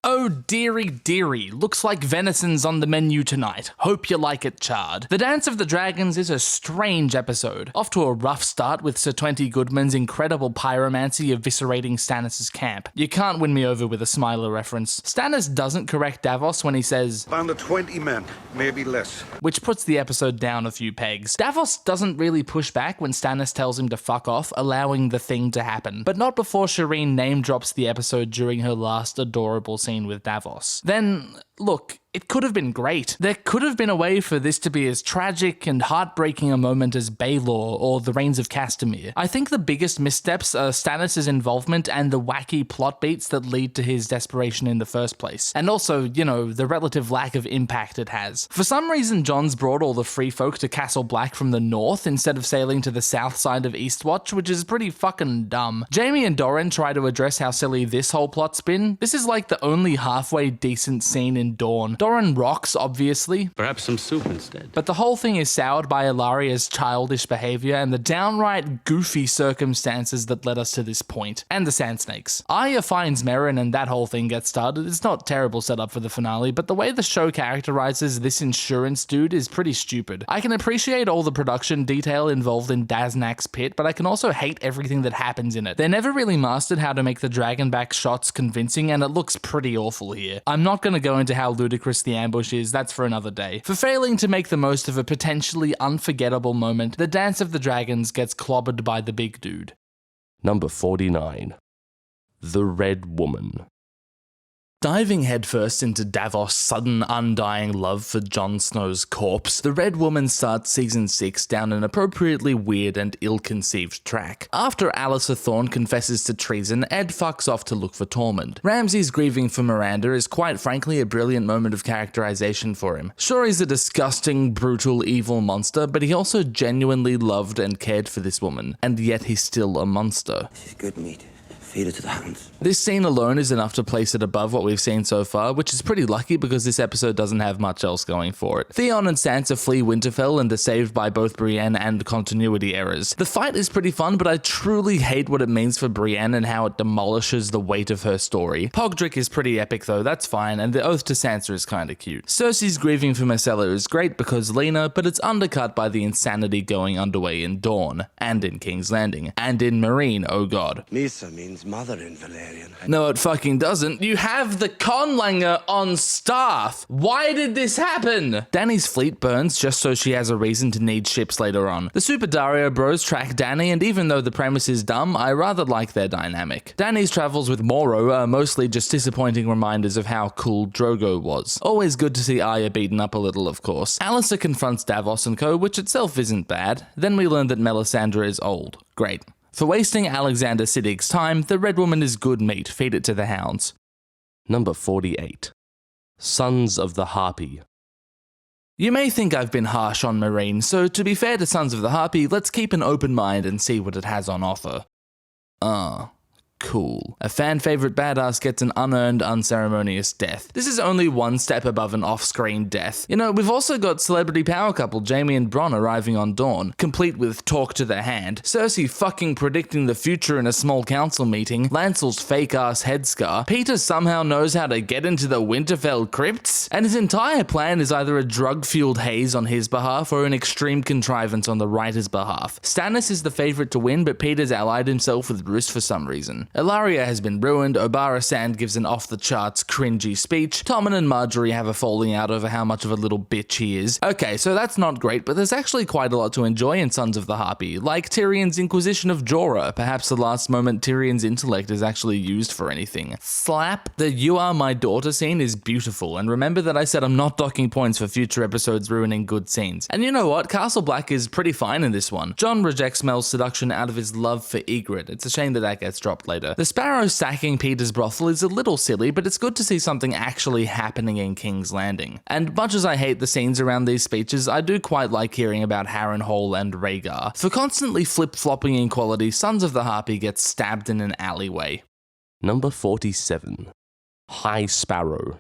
Oh dearie dearie, looks like venison's on the menu tonight. Hope you like it, Chard. The Dance of the Dragons is a strange episode. Off to a rough start with Sir 20 Goodman's incredible pyromancy eviscerating Stannis' camp. You can't win me over with a Smiler reference. Stannis doesn't correct Davos when he says, Found 20 men, maybe less. Which puts the episode down a few pegs. Davos doesn't really push back when Stannis tells him to fuck off, allowing the thing to happen. But not before Shireen name drops the episode during her last adorable scene scene with Davos, then look, it could have been great. There could have been a way for this to be as tragic and heartbreaking a moment as Baelor or the Reigns of Castamere. I think the biggest missteps are Stannis' involvement and the wacky plot beats that lead to his desperation in the first place. And also, you know, the relative lack of impact it has. For some reason, Jon's brought all the free folk to Castle Black from the north instead of sailing to the south side of Eastwatch, which is pretty fucking dumb. Jaime and Doran try to address how silly this whole plot's been. This is like the only halfway decent scene in Dawn. Doran rocks, obviously. Perhaps some soup instead. But the whole thing is soured by Illaria's childish behavior and the downright goofy circumstances that led us to this point. And the Sand Snakes. Arya finds Meryn and that whole thing gets started. It's not terrible setup for the finale, but the way the show characterizes this insurance dude is pretty stupid. I can appreciate all the production detail involved in Daznak's pit, but I can also hate everything that happens in it. They never really mastered how to make the dragonback shots convincing, and it looks pretty awful here. I'm not going to go into how ludicrous the ambush is, that's for another day. For failing to make the most of a potentially unforgettable moment, the Dance of the Dragons gets clobbered by the big dude. Number 49. The Red Woman. Diving headfirst into Davos' sudden undying love for Jon Snow's corpse, the Red Woman starts Season 6 down an appropriately weird and ill-conceived track. After Alyssa Thorne confesses to treason, Ed fucks off to look for Tormund. Ramsay's grieving for Miranda is quite frankly a brilliant moment of characterization for him. Sure, he's a disgusting, brutal, evil monster, but he also genuinely loved and cared for this woman, and yet he's still a monster. She's good meat. Feed it to the hounds. This scene alone is enough to place it above what we've seen so far, which is pretty lucky because this episode doesn't have much else going for it. Theon and Sansa flee Winterfell and are saved by both Brienne and continuity errors. The fight is pretty fun, but I truly hate what it means for Brienne and how it demolishes the weight of her story. Pogdrick is pretty epic though, that's fine, and the oath to Sansa is kinda cute. Cersei's grieving for Myrcella is great because Lena, but it's undercut by the insanity going underway in Dawn, and in King's Landing, and in Meereen, oh god. Misa means mother in Valerian. No, it fucking doesn't. You have the Conlanger on staff. Why did this happen? Dany's fleet burns just so she has a reason to need ships later on. The Super Dario bros track Dany, and even though the premise is dumb, I rather like their dynamic. Dany's travels with Moro are mostly just disappointing reminders of how cool Drogo was. Always good to see Arya beaten up a little, of course. Alyssa confronts Davos and co, which itself isn't bad. Then we learn that Melisandre is old. Great. For wasting Alexander Siddig's time, the Red Woman is good meat, feed it to the hounds. Number 48. Sons of the Harpy. You may think I've been harsh on Meereen, so to be fair to Sons of the Harpy, let's keep an open mind and see what it has on offer. Cool. A fan-favorite badass gets an unearned, unceremonious death. This is only one step above an off-screen death. You know, we've also got celebrity power couple Jaime and Bronn arriving on Dawn, complete with talk to the hand, Cersei fucking predicting the future in a small council meeting, Lancel's fake-ass headscar, Peter somehow knows how to get into the Winterfell crypts, and his entire plan is either a drug-fueled haze on his behalf or an extreme contrivance on the writer's behalf. Stannis is the favorite to win, but Peter's allied himself with Roose for some reason. Ilaria has been ruined, Obara Sand gives an off-the-charts cringy speech, Tommen and Marjorie have a falling out over how much of a little bitch he is. Okay, so that's not great, but there's actually quite a lot to enjoy in Sons of the Harpy, like Tyrion's Inquisition of Jorah, perhaps the last moment Tyrion's intellect is actually used for anything. Slap. The You Are My Daughter scene is beautiful, and remember that I said I'm not docking points for future episodes ruining good scenes. And you know what, Castle Black is pretty fine in this one. Jon rejects Mel's seduction out of his love for Ygritte. It's a shame that gets dropped later. The Sparrow sacking Peter's brothel is a little silly, but it's good to see something actually happening in King's Landing. And much as I hate the scenes around these speeches, I do quite like hearing about Harrenhal and Rhaegar. For constantly flip-flopping in quality, Sons of the Harpy gets stabbed in an alleyway. Number 47. High Sparrow.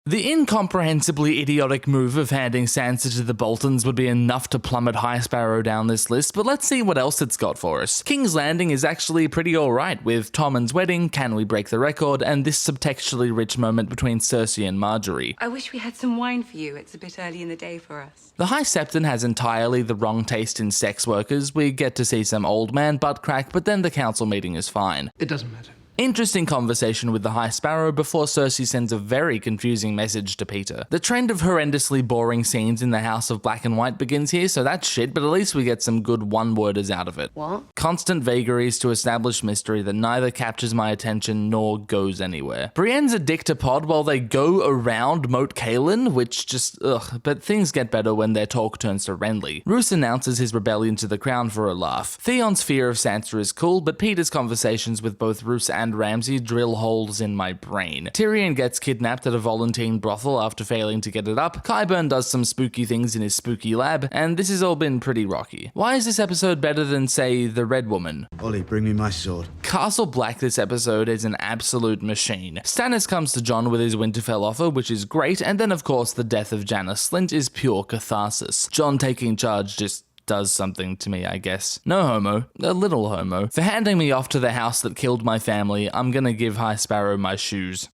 The incomprehensibly idiotic move of handing Sansa to the Boltons would be enough to plummet High Sparrow down this list, but let's see what else it's got for us. King's Landing is actually pretty alright, with Tommen's wedding, Can We Break the Record, and this subtextually rich moment between Cersei and Marjorie. I wish we had some wine for you. It's a bit early in the day for us. The High Septon has entirely the wrong taste in sex workers. We get to see some old man butt crack, but then the council meeting is fine. It doesn't matter. Interesting conversation with the High Sparrow before Cersei sends a very confusing message to Peter. The trend of horrendously boring scenes in the House of Black and White begins here, so that's shit, but at least we get some good one-worders out of it. What? Constant vagaries to establish mystery that neither captures my attention nor goes anywhere. Brienne's a dick to Pod while they go around Moat Cailin, which just, ugh, but things get better when their talk turns to Renly. Roose announces his rebellion to the crown for a laugh. Theon's fear of Sansa is cool, but Peter's conversations with both Roose and Ramsay drill holes in my brain. Tyrion gets kidnapped at a Volantene brothel after failing to get it up, Qyburn does some spooky things in his spooky lab, and this has all been pretty rocky. Why is this episode better than, say, The Red Woman? Ollie, bring me my sword. Castle Black this episode is an absolute machine. Stannis comes to Jon with his Winterfell offer, which is great, and then of course the death of Jaina Slint is pure catharsis. Jon taking charge just does something to me, I guess. No homo. A little homo. For handing me off to the house that killed my family, I'm gonna give High Sparrow my shoes.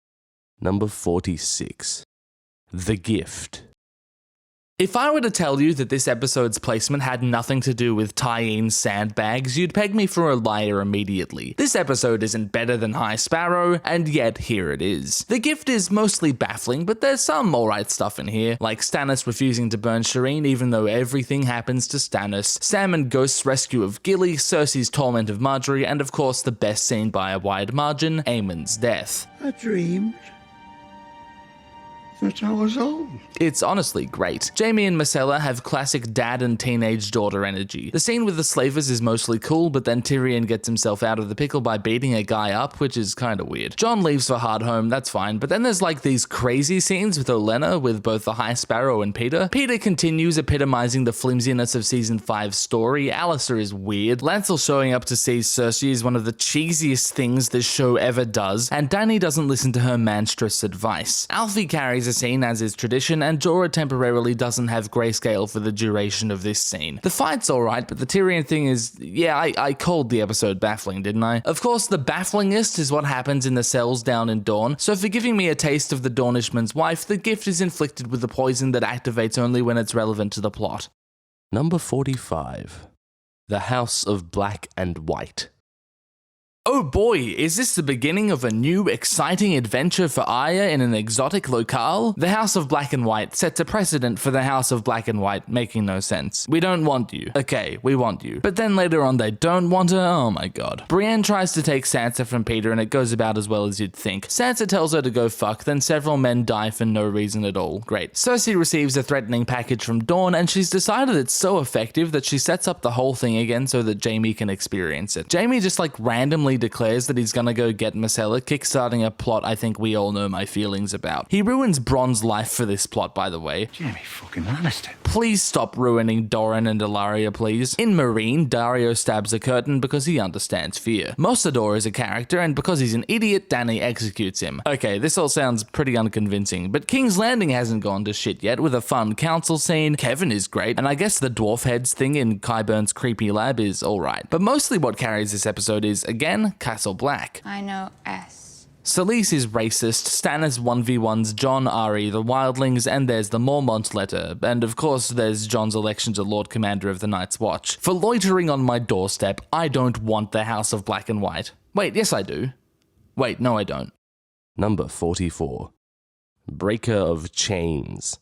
Number 46. The Gift. If I were to tell you that this episode's placement had nothing to do with Tyene sandbags, you'd peg me for a liar immediately. This episode isn't better than High Sparrow, and yet here it is. The Gift is mostly baffling, but there's some alright stuff in here, like Stannis refusing to burn Shireen even though everything happens to Stannis, Sam and Ghost's rescue of Gilly, Cersei's torment of Marjorie, and of course the best scene by a wide margin, Aemon's death. I dreamed that I was old. It's honestly great. Jaime and Myrcella have classic dad and teenage daughter energy. The scene with the slavers is mostly cool, but then Tyrion gets himself out of the pickle by beating a guy up, which is kinda weird. Jon leaves for Hardhome, that's fine, but then there's like these crazy scenes with Olenna with both the High Sparrow and Peter. Peter continues epitomizing the flimsiness of season 5's story, Alistair is weird, Lancel showing up to see Cersei is one of the cheesiest things this show ever does, and Dany doesn't listen to her manstress advice. Alfie carries a scene as is tradition, and Jorah temporarily doesn't have grayscale for the duration of this scene. The fight's alright, but the Tyrion thing is, yeah, I called the episode baffling, didn't I? Of course, the bafflingest is what happens in the cells down in Dorne, so for giving me a taste of the Dornishman's wife, the Gift is inflicted with a poison that activates only when it's relevant to the plot. Number 45. The House of Black and White. Oh boy, is this the beginning of a new, exciting adventure for Arya in an exotic locale? The House of Black and White sets a precedent for the House of Black and White making no sense. We don't want you. Okay, we want you. But then later on they don't want her? Oh my god. Brienne tries to take Sansa from Peter and it goes about as well as you'd think. Sansa tells her to go fuck, then several men die for no reason at all. Great. Cersei receives a threatening package from Dawn and she's decided it's so effective that she sets up the whole thing again so that Jaime can experience it. Jaime just like randomly declares that he's gonna go get Myrcella, kickstarting a plot I think we all know my feelings about. He ruins Bronn's life for this plot, by the way. Jaime fucking Lannister. Please stop ruining Doran and Ilaria, please. In Marine, Dario stabs a curtain because he understands fear. Mossador is a character, and because he's an idiot, Dany executes him. Okay, this all sounds pretty unconvincing, but King's Landing hasn't gone to shit yet with a fun council scene, Kevin is great, and I guess the dwarf heads thing in Qyburn's creepy lab is alright. But mostly what carries this episode is, again, Castle Black. I know S. Selyse is racist, Stannis 1v1s Jon, Arya, the Wildlings, and there's the Mormont letter, and of course there's Jon's election to Lord Commander of the Night's Watch. For loitering on my doorstep, I don't want the House of Black and White. Wait, yes I do. Wait, no I don't. Number 44. Breaker of Chains.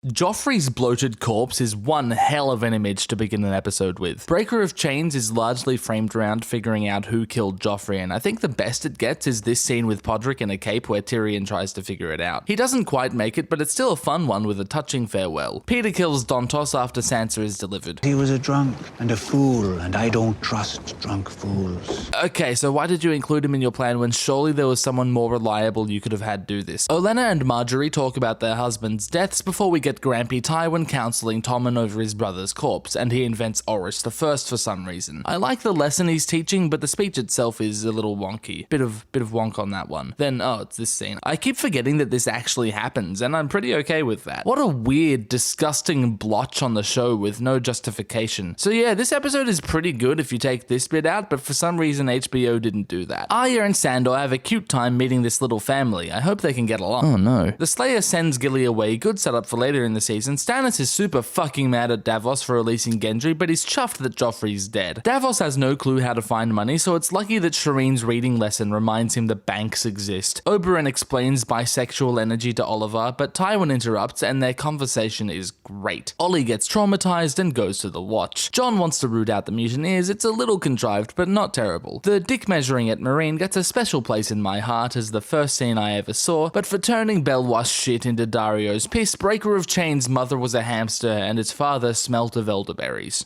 Joffrey's bloated corpse is one hell of an image to begin an episode with. Breaker of Chains is largely framed around figuring out who killed Joffrey, and I think the best it gets is this scene with Podrick in a cape where Tyrion tries to figure it out. He doesn't quite make it, but it's still a fun one with a touching farewell. Peter kills Dontos after Sansa is delivered. He was a drunk and a fool, and I don't trust drunk fools. Okay, so why did you include him in your plan when surely there was someone more reliable you could have had do this? Olenna and Marjorie talk about their husbands' deaths before we get Grampy Tywin counseling Tommen over his brother's corpse, and he invents Orys the First for some reason. I like the lesson he's teaching, but the speech itself is a little wonky. Bit of wonk on that one. Then, oh, it's this scene. I keep forgetting that this actually happens, and I'm pretty okay with that. What a weird, disgusting blotch on the show with no justification. So yeah, this episode is pretty good if you take this bit out, but for some reason HBO didn't do that. Arya and Sandor have a cute time meeting this little family. I hope they can get along. Oh no. The Slayer sends Gilly away, good setup for later Earlier in the season, Stannis is super fucking mad at Davos for releasing Gendry, but he's chuffed that Joffrey's dead. Davos has no clue how to find money, so it's lucky that Shireen's reading lesson reminds him that banks exist. Oberyn explains bisexual energy to Oliver, but Tywin interrupts and their conversation is great. Ollie gets traumatized and goes to the watch. Jon wants to root out the mutineers. It's a little contrived, but not terrible. The dick measuring at Meereen gets a special place in my heart as the first scene I ever saw, but for turning Belwas shit into Dario's piss, Breaker of Chain's mother was a hamster and its father smelt of elderberries.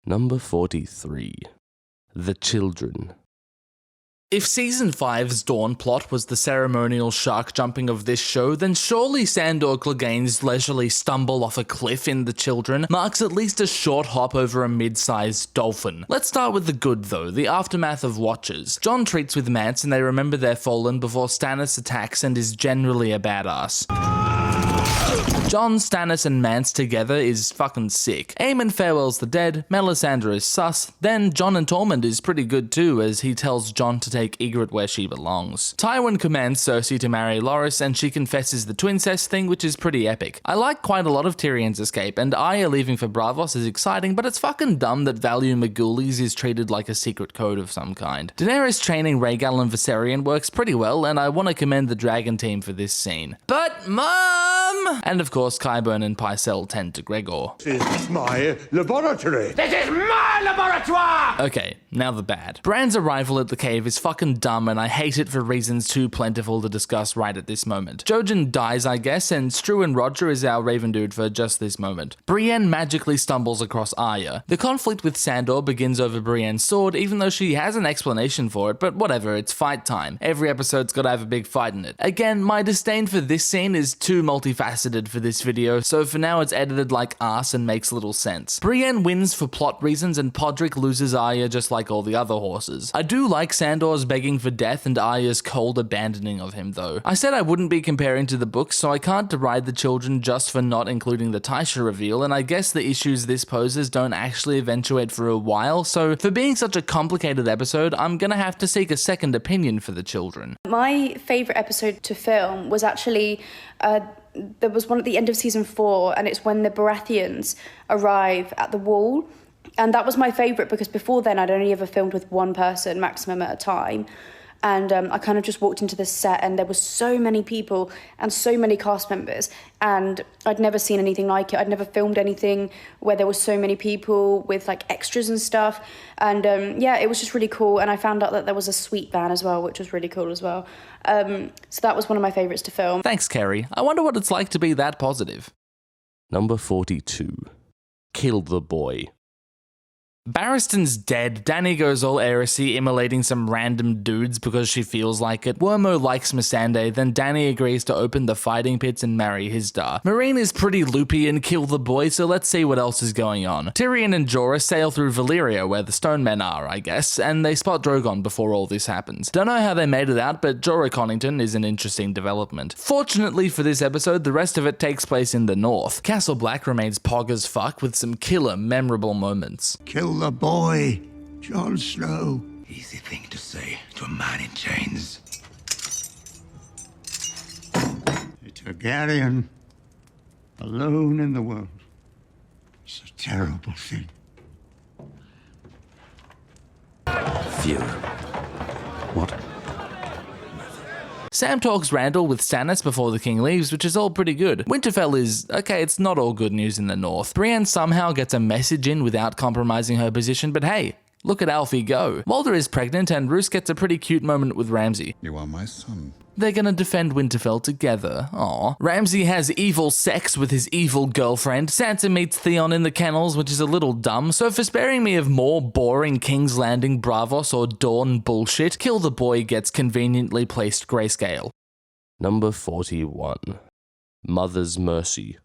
Number 43. The Children. If Season 5's Dawn plot was the ceremonial shark jumping of this show, then surely Sandor Clegane's leisurely stumble off a cliff in The Children marks at least a short hop over a mid-sized dolphin. Let's start with the good though, the aftermath of Watchers. Jon treats with Mance and they remember their fallen before Stannis attacks and is generally a badass. Jon, Stannis, and Mance together is fucking sick. Aemon farewells the dead, Melisandre is sus, then Jon and Tormund is pretty good too as he tells Jon to take Ygritte where she belongs. Tywin commands Cersei to marry Loras and she confesses the twincest thing, which is pretty epic. I like quite a lot of Tyrion's escape, and Arya leaving for Braavos is exciting, but it's fucking dumb that Value Magoulies is treated like a secret code of some kind. Daenerys training Rhaegal and Viserion works pretty well, and I want to commend the Dragon team for this scene. But Mom! And of course, Qyburn and Pycelle tend to Gregor. This is my laboratory. This is my laboratory! Okay, now the bad. Bran's arrival at the cave is fucking dumb and I hate it for reasons too plentiful to discuss right at this moment. Jojen dies, I guess, and Strew and Roger is our Raven dude for just this moment. Brienne magically stumbles across Arya. The conflict with Sandor begins over Brienne's sword, even though she has an explanation for it, but whatever, it's fight time. Every episode's gotta have a big fight in it. Again, my disdain for this scene is too multifaceted for this video, so for now it's edited like arse and makes little sense. Brienne wins for plot reasons and Podrick loses Arya just like all the other horses. I do like Sandor's begging for death and Arya's cold abandoning of him though. I said I wouldn't be comparing to the books, so I can't deride The Children just for not including the Tysha reveal, and I guess the issues this poses don't actually eventuate for a while, so for being such a complicated episode, I'm gonna have to seek a second opinion for The Children. My favourite episode to film was actually there was one at the end of season 4, and it's when the Baratheons arrive at the wall. And that was my favourite because before then I'd only ever filmed with one person maximum at a time. And I kind of just walked into the set and there were so many people and so many cast members and I'd never seen anything like it. I'd never filmed anything where there were so many people with like extras and stuff. And yeah, it was just really cool. And I found out that there was a sweet van as well, which was really cool as well. So that was one of my favourites to film. Thanks, Kerry. I wonder what it's like to be that positive. Number 42. Kill the Boy. Barristan's dead, Dany goes all heresy, immolating some random dudes because she feels like it. Wormo likes Missandei, then Dany agrees to open the fighting pits and marry Hisdar. Meereen is pretty loopy and kill the boy, so let's see what else is going on. Tyrion and Jorah sail through Valyria, where the stone men are, I guess, and they spot Drogon before all this happens. Don't know how they made it out, but Jorah Connington is an interesting development. Fortunately for this episode, the rest of it takes place in the north. Castle Black remains pog as fuck with some killer, memorable moments. Kill the boy, Jon Snow. Easy thing to say to a man in chains. A Targaryen, alone in the world. It's a terrible thing. Fear. What? Sam talks Randall with Stannis before the king leaves, which is all pretty good. Winterfell is, okay, it's not all good news in the north. Brienne somehow gets a message in without compromising her position, but hey, look at Alfie go. Walder is pregnant and Roose gets a pretty cute moment with Ramsay. You are my son. They're gonna defend Winterfell together. Aww. Ramsay has evil sex with his evil girlfriend. Sansa meets Theon in the kennels, which is a little dumb, so for sparing me of more boring King's Landing, Braavos, or Dawn bullshit, Kill the Boy gets conveniently placed grayscale. Number 41. Mother's Mercy.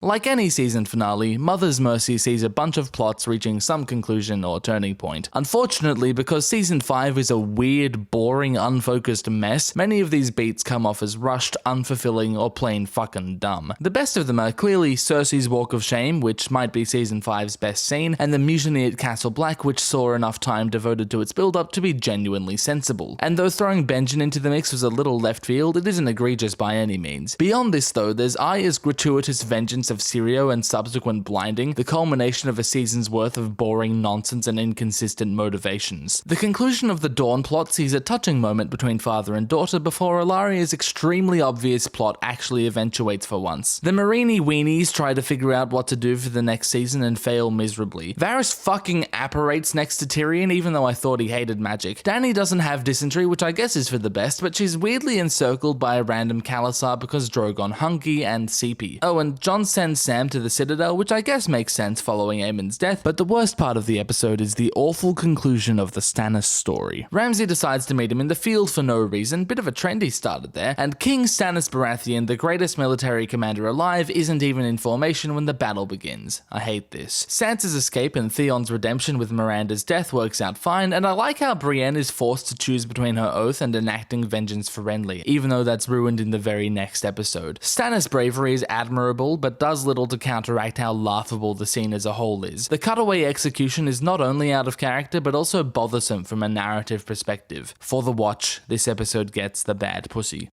Like any season finale, Mother's Mercy sees a bunch of plots reaching some conclusion or turning point. Unfortunately, because season 5 is a weird, boring, unfocused mess, many of these beats come off as rushed, unfulfilling, or plain fucking dumb. The best of them are clearly Cersei's Walk of Shame, which might be season 5's best scene, and the mutiny at Castle Black, which saw enough time devoted to its build-up to be genuinely sensible. And though throwing Benjen into the mix was a little left field, it isn't egregious by any means. Beyond this though, there's Arya's gratuitous vengeance of Syrio and subsequent blinding, the culmination of a season's worth of boring nonsense and inconsistent motivations. The conclusion of the Dawn plot sees a touching moment between father and daughter before Illaria's extremely obvious plot actually eventuates for once. The Meereen weenies try to figure out what to do for the next season and fail miserably. Varys fucking apparates next to Tyrion even though I thought he hated magic. Dany doesn't have dysentery, which I guess is for the best, but she's weirdly encircled by a random Khalasar because Drogon hunky and seepy. Oh, and Jon sends Sam to the Citadel, which I guess makes sense following Aemon's death, but the worst part of the episode is the awful conclusion of the Stannis story. Ramsay decides to meet him in the field for no reason, bit of a trend he started there, and King Stannis Baratheon, the greatest military commander alive, isn't even in formation when the battle begins. I hate this. Sansa's escape and Theon's redemption with Miranda's death works out fine, and I like how Brienne is forced to choose between her oath and enacting vengeance for Renly, even though that's ruined in the very next episode. Stannis' bravery is admirable, but does little to counteract how laughable the scene as a whole is. The cutaway execution is not only out of character, but also bothersome from a narrative perspective. For the watch, this episode gets the bad pussy.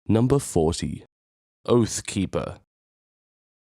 Number 40. Oathkeeper.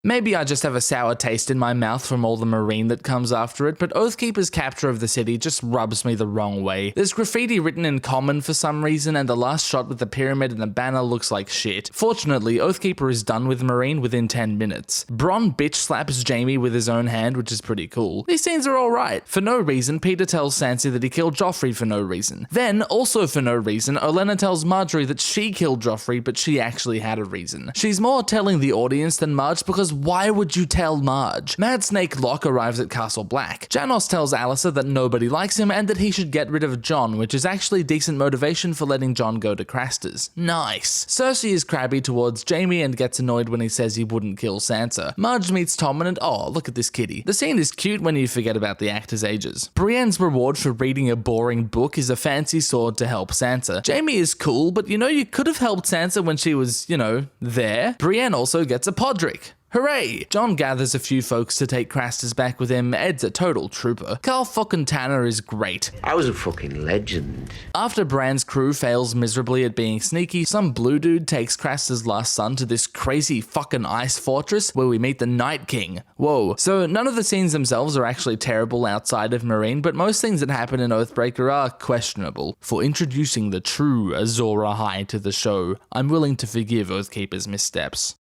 Maybe I just have a sour taste in my mouth from all the Meereen that comes after it, but Oathkeeper's capture of the city just rubs me the wrong way. There's graffiti written in common for some reason, and the last shot with the pyramid and the banner looks like shit. Fortunately, Oathkeeper is done with Meereen within 10 minutes. Bronn bitch slaps Jaime with his own hand, which is pretty cool. These scenes are alright. For no reason, Peter tells Sansa that he killed Joffrey for no reason. Then, also for no reason, Olenna tells Marjorie that she killed Joffrey, but she actually had a reason. She's more telling the audience than Marge because why would you tell Marge? Mad Snake Locke arrives at Castle Black. Janos tells Alliser that nobody likes him and that he should get rid of Jon, which is actually decent motivation for letting Jon go to Craster's. Nice. Cersei is crabby towards Jaime and gets annoyed when he says he wouldn't kill Sansa. Marge meets Tommen and oh, look at this kitty. The scene is cute when you forget about the actors' ages. Brienne's reward for reading a boring book is a fancy sword to help Sansa. Jaime is cool, but you could have helped Sansa when she was, there. Brienne also gets a Podrick. Hooray! Jon gathers a few folks to take Craster's back with him. Ed's a total trooper. Carl fucking Tanner is great. I was a fucking legend. After Bran's crew fails miserably at being sneaky, some blue dude takes Craster's last son to this crazy fucking ice fortress where we meet the Night King. Whoa. So none of the scenes themselves are actually terrible outside of Meereen, but most things that happen in Oathbreaker are questionable. For introducing the true Azor Ahai to the show, I'm willing to forgive Oathkeeper's missteps.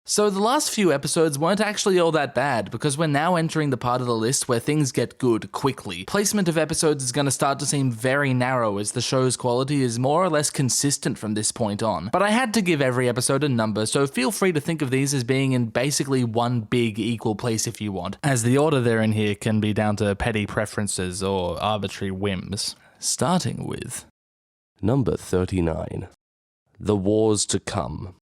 So the last few episodes weren't actually all that bad, because we're now entering the part of the list where things get good quickly. Placement of episodes is going to start to seem very narrow as the show's quality is more or less consistent from this point on. But I had to give every episode a number, so feel free to think of these as being in basically one big equal place if you want, as the order they're in here can be down to petty preferences or arbitrary whims. Starting with Number 39. The Wars to Come.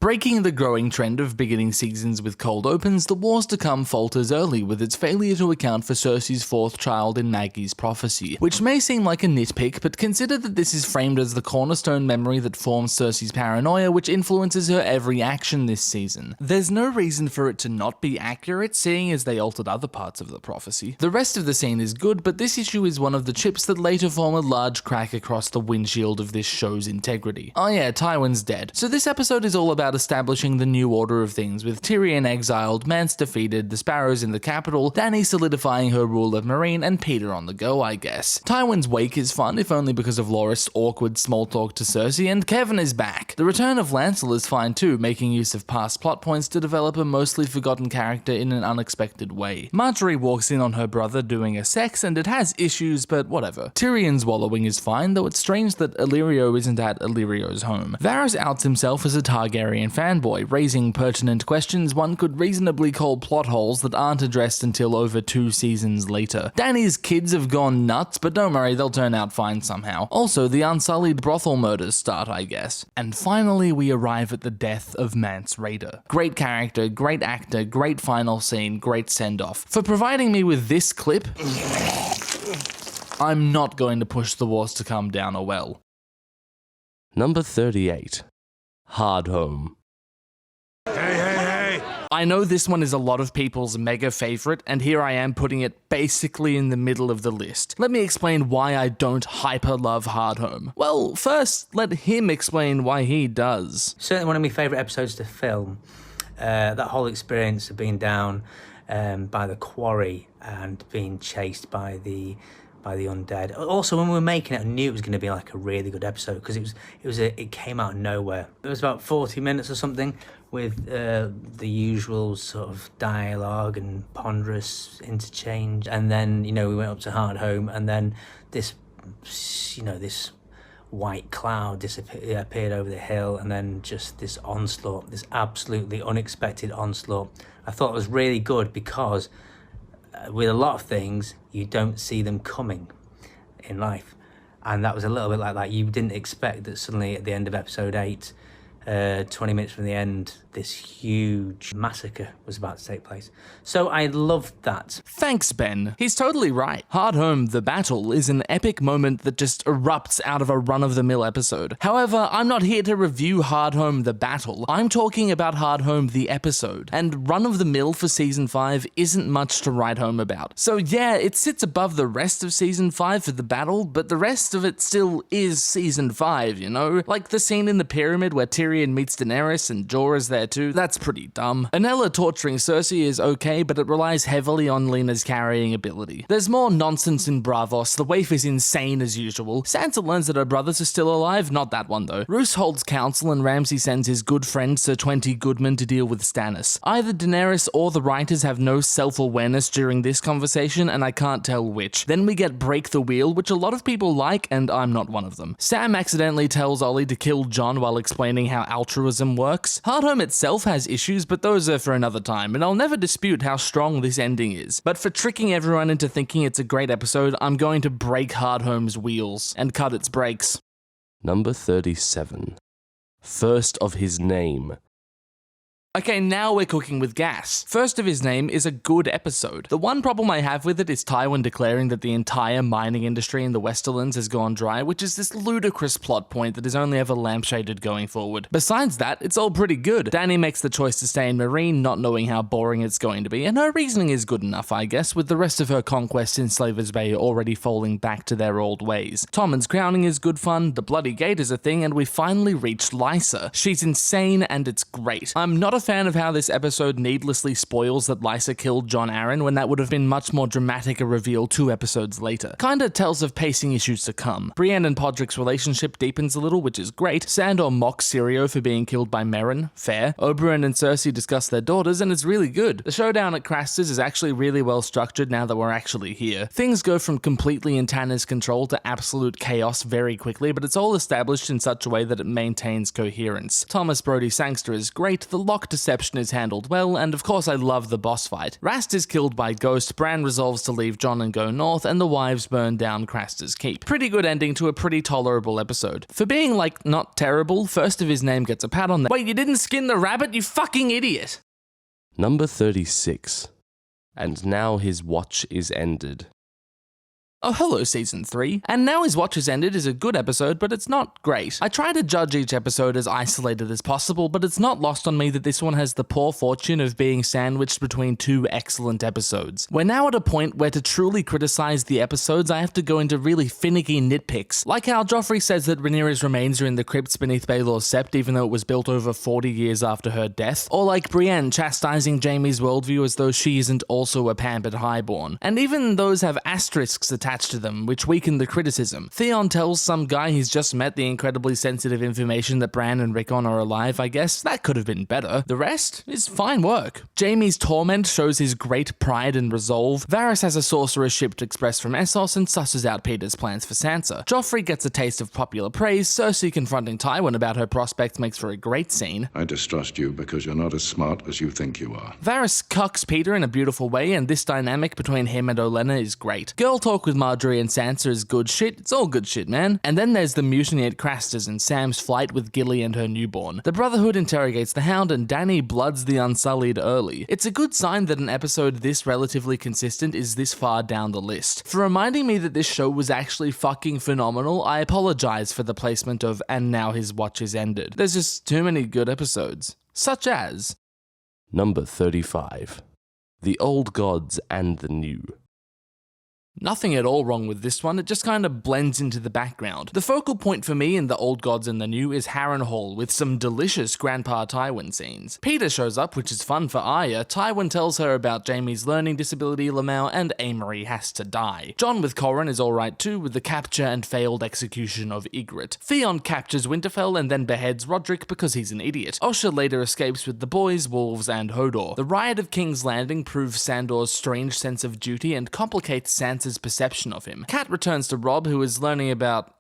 Breaking the growing trend of beginning seasons with cold opens, The Wars to Come falters early with its failure to account for Cersei's fourth child in Maggie's prophecy, which may seem like a nitpick, but consider that this is framed as the cornerstone memory that forms Cersei's paranoia, which influences her every action this season. There's no reason for it to not be accurate, seeing as they altered other parts of the prophecy. The rest of the scene is good, but this issue is one of the chips that later form a large crack across the windshield of this show's integrity. Oh yeah, Tywin's dead. So this episode is all about establishing the new order of things, with Tyrion exiled, Mance defeated, the Sparrows in the capital, Dany solidifying her rule of Meereen, and Peter on the go, I guess. Tywin's wake is fun, if only because of Loras' awkward small talk to Cersei, and Kevin is back. The return of Lancel is fine too, making use of past plot points to develop a mostly forgotten character in an unexpected way. Marjorie walks in on her brother doing a sex, and it has issues, but whatever. Tyrion's wallowing is fine, though it's strange that Illyrio isn't at Illyrio's home. Varys outs himself as a Targaryen Targaryen fanboy, raising pertinent questions one could reasonably call plot holes that aren't addressed until over 2 seasons later. Dany's kids have gone nuts, but don't worry, they'll turn out fine somehow. Also, the unsullied brothel murders start, I guess. And finally, we arrive at the death of Mance Rayder. Great character, great actor, great final scene, great send-off. For providing me with this clip, I'm not going to push the wars to come down a well. Number 38. Hardhome. I know this one is a lot of people's mega favorite, and here I am putting it basically in the middle of the list. Let me explain why I don't hyper love Hardhome. Well, first, let him explain why he does. Certainly one of my favourite episodes to film. That whole experience of being down by the quarry and being chased by the undead. Also, when we were making it, I knew it was going to be like a really good episode because it came out of nowhere. It was about 40 minutes or something with the usual sort of dialogue and ponderous interchange, and then we went up to Hardhome, and then this white cloud appeared over the hill, and then just this onslaught, this absolutely unexpected onslaught. I thought it was really good because with a lot of things, you don't see them coming in life. And that was a little bit like that. You didn't expect that suddenly at the end of episode 8, 20 minutes from the end, this huge massacre was about to take place. So I loved that. Thanks, Ben. He's totally right. Hardhome, the battle, is an epic moment that just erupts out of a run-of-the-mill episode. However, I'm not here to review Hardhome, the battle. I'm talking about Hardhome, the episode. And run-of-the-mill for Season 5 isn't much to write home about. So yeah, it sits above the rest of Season 5 for the battle, but the rest of it still is Season 5, you know? Like the scene in the pyramid where Tyrion meets Daenerys and Jorah's there too, that's pretty dumb. Anella torturing Cersei is okay, but it relies heavily on Lena's carrying ability. There's more nonsense in Braavos, the waif is insane as usual. Sansa learns that her brothers are still alive, not that one though. Roose holds council and Ramsay sends his good friend Sir 20 Goodman to deal with Stannis. Either Daenerys or the writers have no self-awareness during this conversation, and I can't tell which. Then we get Break the Wheel, which a lot of people like, and I'm not one of them. Sam accidentally tells Ollie to kill Jon while explaining how altruism works. Hardhome itself has issues, but those are for another time, and I'll never dispute how strong this ending is. But for tricking everyone into thinking it's a great episode, I'm going to break Hardhome's wheels and cut its brakes. Number 37. First of his name. Okay, now we're cooking with gas. First of his name is a good episode. The one problem I have with it is Tywin declaring that the entire mining industry in the Westerlands has gone dry, which is this ludicrous plot point that is only ever lampshaded going forward. Besides that, it's all pretty good. Dany makes the choice to stay in Meereen, not knowing how boring it's going to be, and her reasoning is good enough, I guess, with the rest of her conquests in Slaver's Bay already falling back to their old ways. Tommen's crowning is good fun, the Bloody Gate is a thing, and we finally reached Lysa. She's insane and it's great. I'm not a fan of how this episode needlessly spoils that Lysa killed Jon Arryn when that would have been much more dramatic a reveal 2 episodes later. Kinda tells of pacing issues to come. Brienne and Podrick's relationship deepens a little, which is great. Sandor mocks Syrio for being killed by Meryn, fair. Oberyn and Cersei discuss their daughters, and it's really good. The showdown at Craster's is actually really well structured now that we're actually here. Things go from completely in Tanner's control to absolute chaos very quickly, but it's all established in such a way that it maintains coherence. Thomas Brodie Sangster is great, the lock deception is handled well, and of course I love the boss fight. Rast is killed by Ghost, Bran resolves to leave Jon and go north, and the wives burn down Craster's Keep. Pretty good ending to a pretty tolerable episode. For being, like, not terrible, first of his name gets a pat on the— Wait, you didn't skin the rabbit, you fucking idiot! Number 36. And now his watch is ended. Oh, hello, Season 3. And Now His Watch Has Ended is a good episode, but it's not great. I try to judge each episode as isolated as possible, but it's not lost on me that this one has the poor fortune of being sandwiched between 2 excellent episodes. We're now at a point where to truly criticize the episodes, I have to go into really finicky nitpicks, like how Joffrey says that Rhaenyra's remains are in the crypts beneath Baelor's Sept even though it was built over 40 years after her death, or like Brienne chastising Jaime's worldview as though she isn't also a pampered highborn. And even those have asterisks attached attached to them, which weakened the criticism. Theon tells some guy he's just met the incredibly sensitive information that Bran and Rickon are alive, I guess. That could have been better. The rest is fine work. Jaime's torment shows his great pride and resolve. Varys has a sorcerer's ship express from Essos and susses out Peter's plans for Sansa. Joffrey gets a taste of popular praise. Cersei confronting Tywin about her prospects makes for a great scene. I distrust you because you're not as smart as you think you are. Varys cucks Peter in a beautiful way, and this dynamic between him and Olenna is great. Girl talk with Marjorie and Sansa is good shit. It's all good shit, man. And then there's the mutiny at Craster's and Sam's flight with Gilly and her newborn. The Brotherhood interrogates the Hound and Dany bloods the Unsullied early. It's a good sign that an episode this relatively consistent is this far down the list. For reminding me that this show was actually fucking phenomenal, I apologize for the placement of "and now his watch is ended." There's just too many good episodes. Such as... Number 35. The Old Gods and the New. Nothing at all wrong with this one, it just kind of blends into the background. The focal point for me in The Old Gods and the New is Harrenhal, with some delicious Grandpa Tywin scenes. Peter shows up, which is fun for Arya. Tywin tells her about Jaime's learning disability, lmao, and Amory has to die. Jon with Corran is alright too, with the capture and failed execution of Ygritte. Theon captures Winterfell and then beheads Roderick because he's an idiot. Osha later escapes with the boys, wolves, and Hodor. The riot of King's Landing proves Sandor's strange sense of duty and complicates Sansa's perception of him. Cat returns to Robb, who is learning about...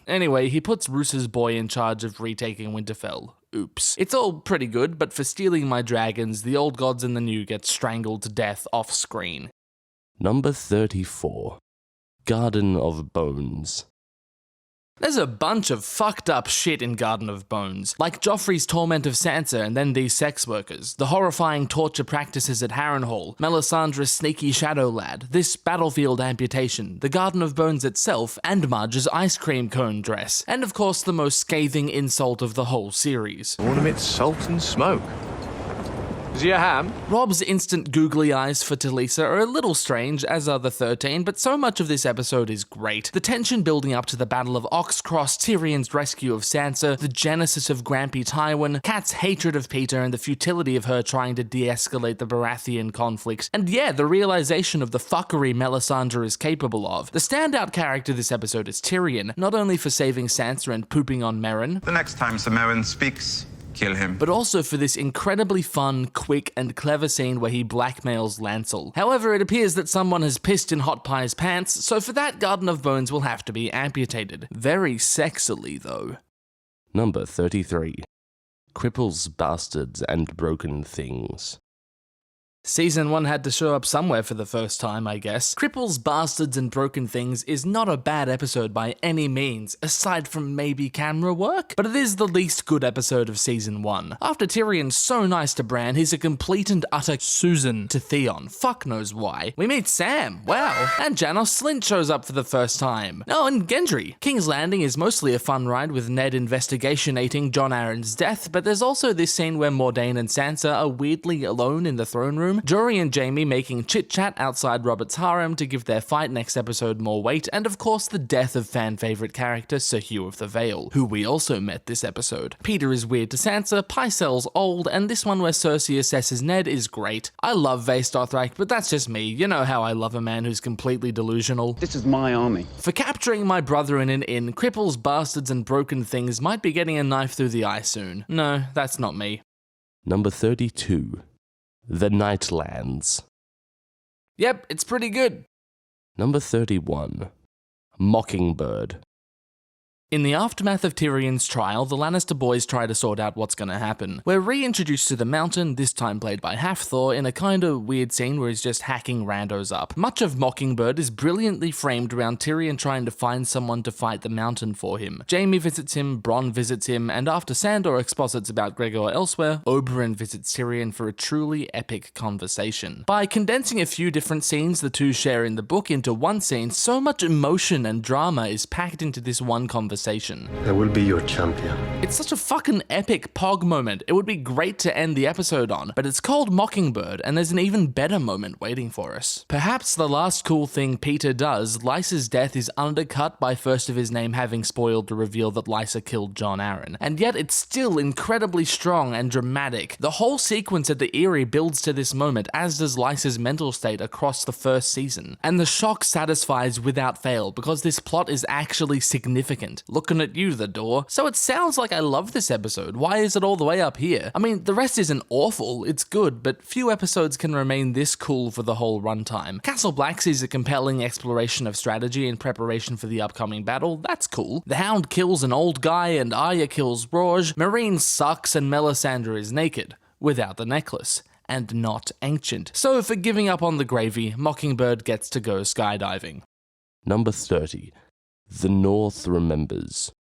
Anyway, he puts Roose's boy in charge of retaking Winterfell. Oops. It's all pretty good, but for stealing my dragons, the Old Gods and the New get strangled to death off screen. Number 34. Garden of Bones. There's a bunch of fucked up shit in Garden of Bones, like Joffrey's torment of Sansa and then these sex workers, the horrifying torture practices at Harrenhal, Melisandre's sneaky shadow lad, this battlefield amputation, the Garden of Bones itself, and Marge's ice cream cone dress, and of course the most scathing insult of the whole series. Ornament salt and smoke. Is he a ham? Robb's instant googly eyes for Talisa are a little strange, as are the 13, but so much of this episode is great. The tension building up to the Battle of Oxcross, Tyrion's rescue of Sansa, the genesis of Grampy Tywin, Kat's hatred of Peter and the futility of her trying to de-escalate the Baratheon conflict, and yeah, the realization of the fuckery Melisandre is capable of. The standout character this episode is Tyrion, not only for saving Sansa and pooping on Meryn, The next time Sir Meryn speaks, kill him. but also for this incredibly fun, quick, and clever scene where he blackmails Lancel. However, it appears that someone has pissed in Hot Pie's pants, so for that, Garden of Bones will have to be amputated. Very sexily, though. Number 33. Cripples, Bastards, and Broken Things. Season 1 had to show up somewhere for the first time, I guess. Cripples, Bastards, and Broken Things is not a bad episode by any means, aside from maybe camera work, but it is the least good episode of Season 1. After Tyrion's so nice to Bran, he's a complete and utter Susan to Theon. Fuck knows why. We meet Sam, wow, and Janos Slynt shows up for the first time. Oh, and Gendry. King's Landing is mostly a fun ride with Ned investigationating Jon Arryn's death, but there's also this scene where Mordain and Sansa are weirdly alone in the throne room, Jory and Jaime making chit-chat outside Robert's harem to give their fight next episode more weight, and of course the death of fan-favourite character Sir Hugh of the Vale, who we also met this episode. Peter is weird to Sansa, Pycelle's old, and this one where Cersei assesses Ned is great. I love Vaes Dothrak, but that's just me. You know how I love a man who's completely delusional. This is my army. For capturing my brother in an inn, Cripples, Bastards, and Broken Things might be getting a knife through the eye soon. No, that's not me. Number 32. The Nightlands. Yep, it's pretty good. Number 31. Mockingbird. In the aftermath of Tyrion's trial, the Lannister boys try to sort out what's gonna happen. We're reintroduced to the Mountain, this time played by Hafthor, in a kinda weird scene where he's just hacking randos up. Much of Mockingbird is brilliantly framed around Tyrion trying to find someone to fight the Mountain for him. Jaime visits him, Bronn visits him, and after Sandor exposits about Gregor elsewhere, Oberyn visits Tyrion for a truly epic conversation. By condensing a few different scenes the two share in the book into one scene, so much emotion and drama is packed into this one conversation conversation. I will be your champion. It's such a fucking epic Pog moment. It would be great to end the episode on, but it's called Mockingbird, and there's an even better moment waiting for us. Perhaps the last cool thing Peter does, Lysa's death is undercut by first of his name having spoiled the reveal that Lysa killed John Arryn, and yet it's still incredibly strong and dramatic. The whole sequence at the Eyrie builds to this moment, as does Lysa's mental state across the first season, and the shock satisfies without fail because this plot is actually significant. Looking at you, the door. So it sounds like I love this episode. Why is it all the way up here? I mean, the rest isn't awful, it's good, but few episodes can remain this cool for the whole runtime. Castle Black sees a compelling exploration of strategy in preparation for the upcoming battle. That's cool. The Hound kills an old guy and Arya kills Rouge. Marine sucks and Melisandre is naked, without the necklace, and not ancient. So for giving up on the gravy, Mockingbird gets to go skydiving. Number 30. The North Remembers.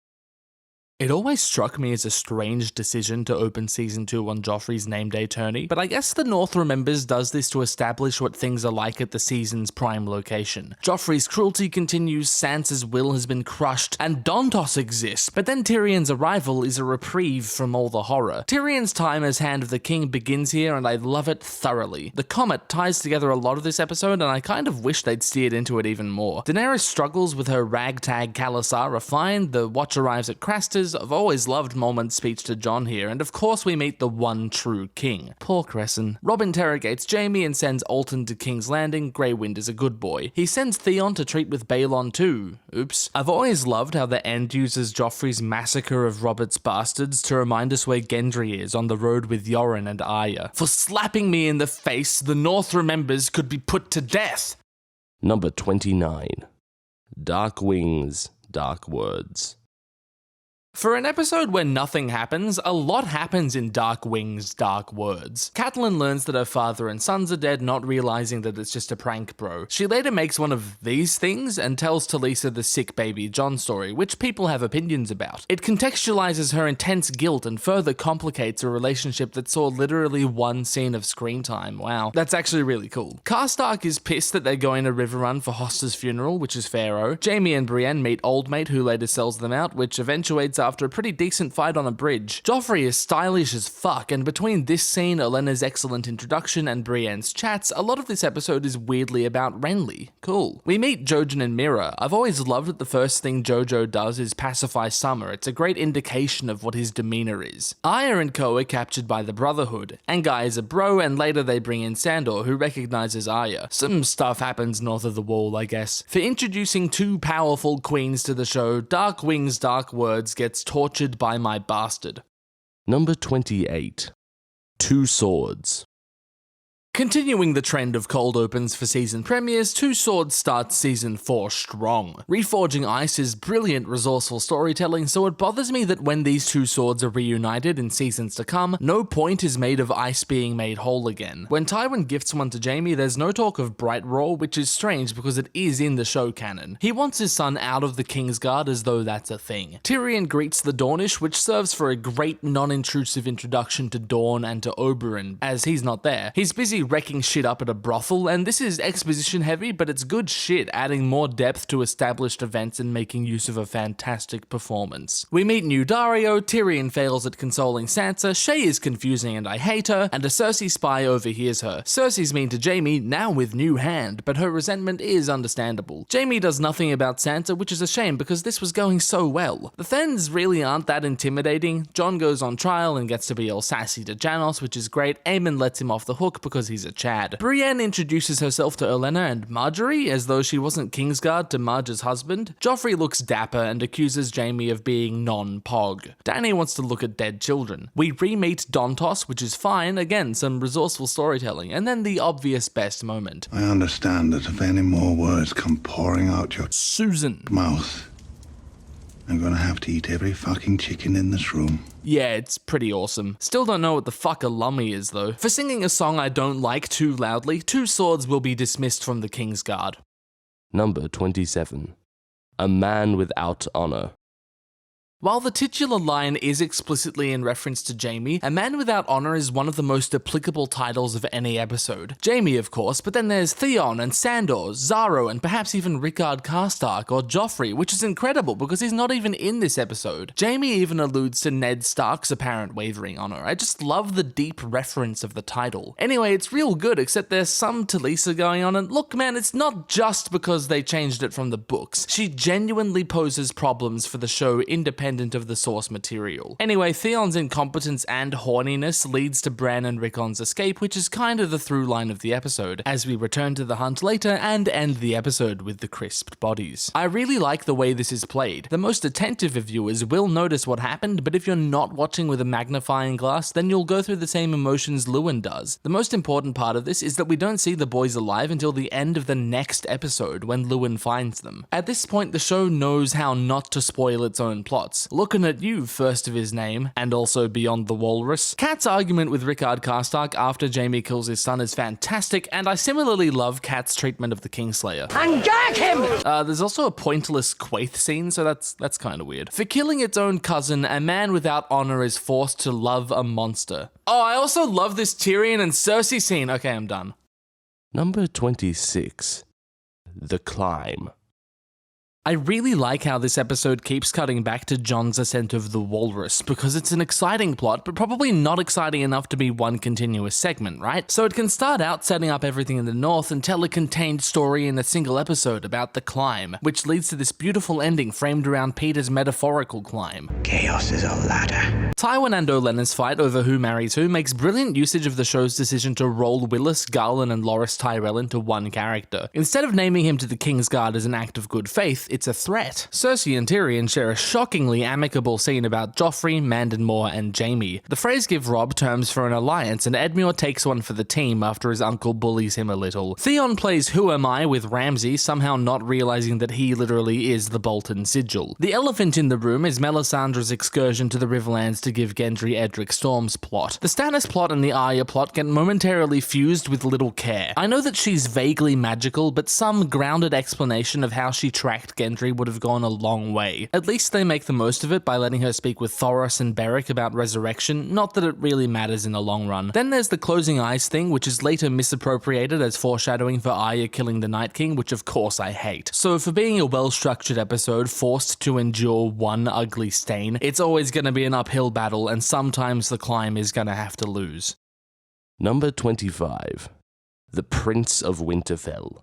It always struck me as a strange decision to open Season 2 on Joffrey's name day tourney, but I guess the North Remembers does this to establish what things are like at the season's prime location. Joffrey's cruelty continues, Sansa's will has been crushed, and Dontos exists, but then Tyrion's arrival is a reprieve from all the horror. Tyrion's time as Hand of the King begins here, and I love it thoroughly. The comet ties together a lot of this episode, and I kind of wish they'd steered into it even more. Daenerys struggles with her ragtag Khalasar fine, the Watch arrives at Craster's. I've always loved Mormont's speech to Jon here, and of course we meet the one true king. Poor Cresson. Robb interrogates Jaime and sends Alton to King's Landing. Grey Wind is a good boy. He sends Theon to treat with Balon too. Oops. I've always loved how the end uses Joffrey's massacre of Robert's bastards to remind us where Gendry is on the road with Yoren and Arya. For slapping me in the face, the North Remembers could be put to death. Number 29. Dark Wings, Dark Words. For an episode where nothing happens, a lot happens in Dark Wings, Dark Words. Catelyn learns that her father and sons are dead, not realizing that it's just a prank, bro. She later makes one of these things and tells Talisa the sick baby Jon story, which people have opinions about. It contextualizes her intense guilt and further complicates a relationship that saw literally one scene of screen time. Wow, that's actually really cool. Karstark is pissed that they're going to Riverrun for Hoster's funeral, which is Pharaoh. Jaime and Brienne meet Old Mate, who later sells them out, which eventuates after a pretty decent fight on a bridge. Joffrey is stylish as fuck, and between this scene, Olenna's excellent introduction, and Brienne's chats, a lot of this episode is weirdly about Renly. Cool. We meet Jojen and Mira. I've always loved that the first thing Jojo does is pacify Summer. It's a great indication of what his demeanor is. Arya and Co are captured by the Brotherhood. Angai is a bro, and later they bring in Sandor, who recognizes Arya. Some stuff happens north of the wall, I guess. For introducing two powerful queens to the show, Dark Wings, Dark Words gets tortured by my bastard. Number 28. Two Swords. Continuing the trend of cold opens for season premieres, Two Swords starts season 4 strong. Reforging Ice is brilliant, resourceful storytelling, so it bothers me that when these two swords are reunited in seasons to come, no point is made of Ice being made whole again. When Tywin gifts one to Jaime, there's no talk of Bright Roar, which is strange because it is in the show canon. He wants his son out of the Kingsguard as though that's a thing. Tyrion greets the Dornish, which serves for a great non-intrusive introduction to Dorne and to Oberyn, as he's not there. He's busy wrecking shit up at a brothel, and this is exposition heavy, but it's good shit, adding more depth to established events and making use of a fantastic performance. We meet new Daario, Tyrion fails at consoling Sansa, Shae is confusing and I hate her, and a Cersei spy overhears her. Cersei's mean to Jaime, now with new hand, but her resentment is understandable. Jaime does nothing about Sansa, which is a shame because this was going so well. The Thenns really aren't that intimidating. Jon goes on trial and gets to be all sassy to Janos, which is great. Aemon lets him off the hook because he's a Chad. Brienne introduces herself to Olenna and Marjorie as though she wasn't Kingsguard to Marge's husband. Joffrey looks dapper and accuses Jaime of being non-pog. Dany wants to look at dead children. We re-meet Dontos, which is fine, again some resourceful storytelling, and then the obvious best moment. I understand that if any more words come pouring out your Susan mouth, I'm gonna have to eat every fucking chicken in this room. Yeah, it's pretty awesome. Still don't know what the fuck a lummy is though. For singing a song I don't like too loudly, Two Swords will be dismissed from the Kingsguard. Number 27. A Man Without Honor. While the titular line is explicitly in reference to Jaime, A Man Without Honor is one of the most applicable titles of any episode. Jaime, of course, but then there's Theon and Sandor, Zaro, and perhaps even Rickard Karstark or Joffrey, which is incredible because he's not even in this episode. Jaime even alludes to Ned Stark's apparent wavering honor. I just love the deep reference of the title. Anyway, it's real good, except there's some Talisa going on, and look man, it's not just because they changed it from the books. She genuinely poses problems for the show independent of the source material. Anyway, Theon's incompetence and horniness leads to Bran and Rickon's escape, which is kind of the through line of the episode, as we return to the hunt later and end the episode with the crisped bodies. I really like the way this is played. The most attentive of viewers will notice what happened, but if you're not watching with a magnifying glass, then you'll go through the same emotions Luwin does. The most important part of this is that we don't see the boys alive until the end of the next episode when Luwin finds them. At this point, the show knows how not to spoil its own plots. Looking at you, first of his name, and also Beyond the Walrus. Kat's argument with Rickard Karstark after Jaime kills his son is fantastic, and I similarly love Kat's treatment of the Kingslayer. And gag him! There's also a pointless Quaithe scene, so that's kind of weird. For killing its own cousin, A Man Without Honor is forced to love a monster. Oh, I also love this Tyrion and Cersei scene. Okay, I'm done. Number 26. The Climb. I really like how this episode keeps cutting back to Jon's ascent of the Walrus, because it's an exciting plot, but probably not exciting enough to be one continuous segment, right? So it can start out setting up everything in the north and tell a contained story in a single episode about the climb, which leads to this beautiful ending framed around Peter's metaphorical climb. Chaos is a ladder. Tywin and Olenna's fight over who marries who makes brilliant usage of the show's decision to roll Willis, Garland, and Loras Tyrell into one character. Instead of naming him to the Kingsguard as an act of good faith, it's a threat. Cersei and Tyrion share a shockingly amicable scene about Joffrey, Mandon Moore, and Jaime. The phrase give Robb terms for an alliance, and Edmure takes one for the team after his uncle bullies him a little. Theon plays Who Am I with Ramsay, somehow not realizing that he literally is the Bolton Sigil. The elephant in the room is Melisandre's excursion to the Riverlands to give Gendry Edric Storm's plot. The Stannis plot and the Arya plot get momentarily fused with little care. I know that she's vaguely magical, but some grounded explanation of how she tracked Gendry would have gone a long way. At least they make the most of it by letting her speak with Thoros and Beric about resurrection, not that it really matters in the long run. Then there's the closing eyes thing, which is later misappropriated as foreshadowing for Arya killing the Night King, which of course I hate. So for being a well-structured episode forced to endure one ugly stain, it's always going to be an uphill battle, and sometimes the climb is going to have to lose. Number 25. The Prince of Winterfell.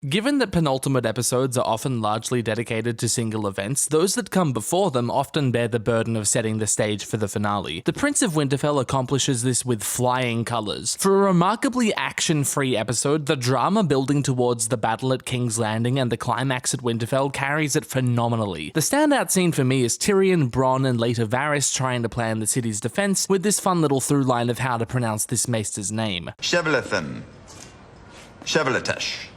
Given that penultimate episodes are often largely dedicated to single events, those that come before them often bear the burden of setting the stage for the finale. The Prince of Winterfell accomplishes this with flying colours. For a remarkably action-free episode, the drama building towards the battle at King's Landing and the climax at Winterfell carries it phenomenally. The standout scene for me is Tyrion, Bronn, and later Varys trying to plan the city's defense, with this fun little through line of how to pronounce this maester's name. Shevelethan. Sheveletesh.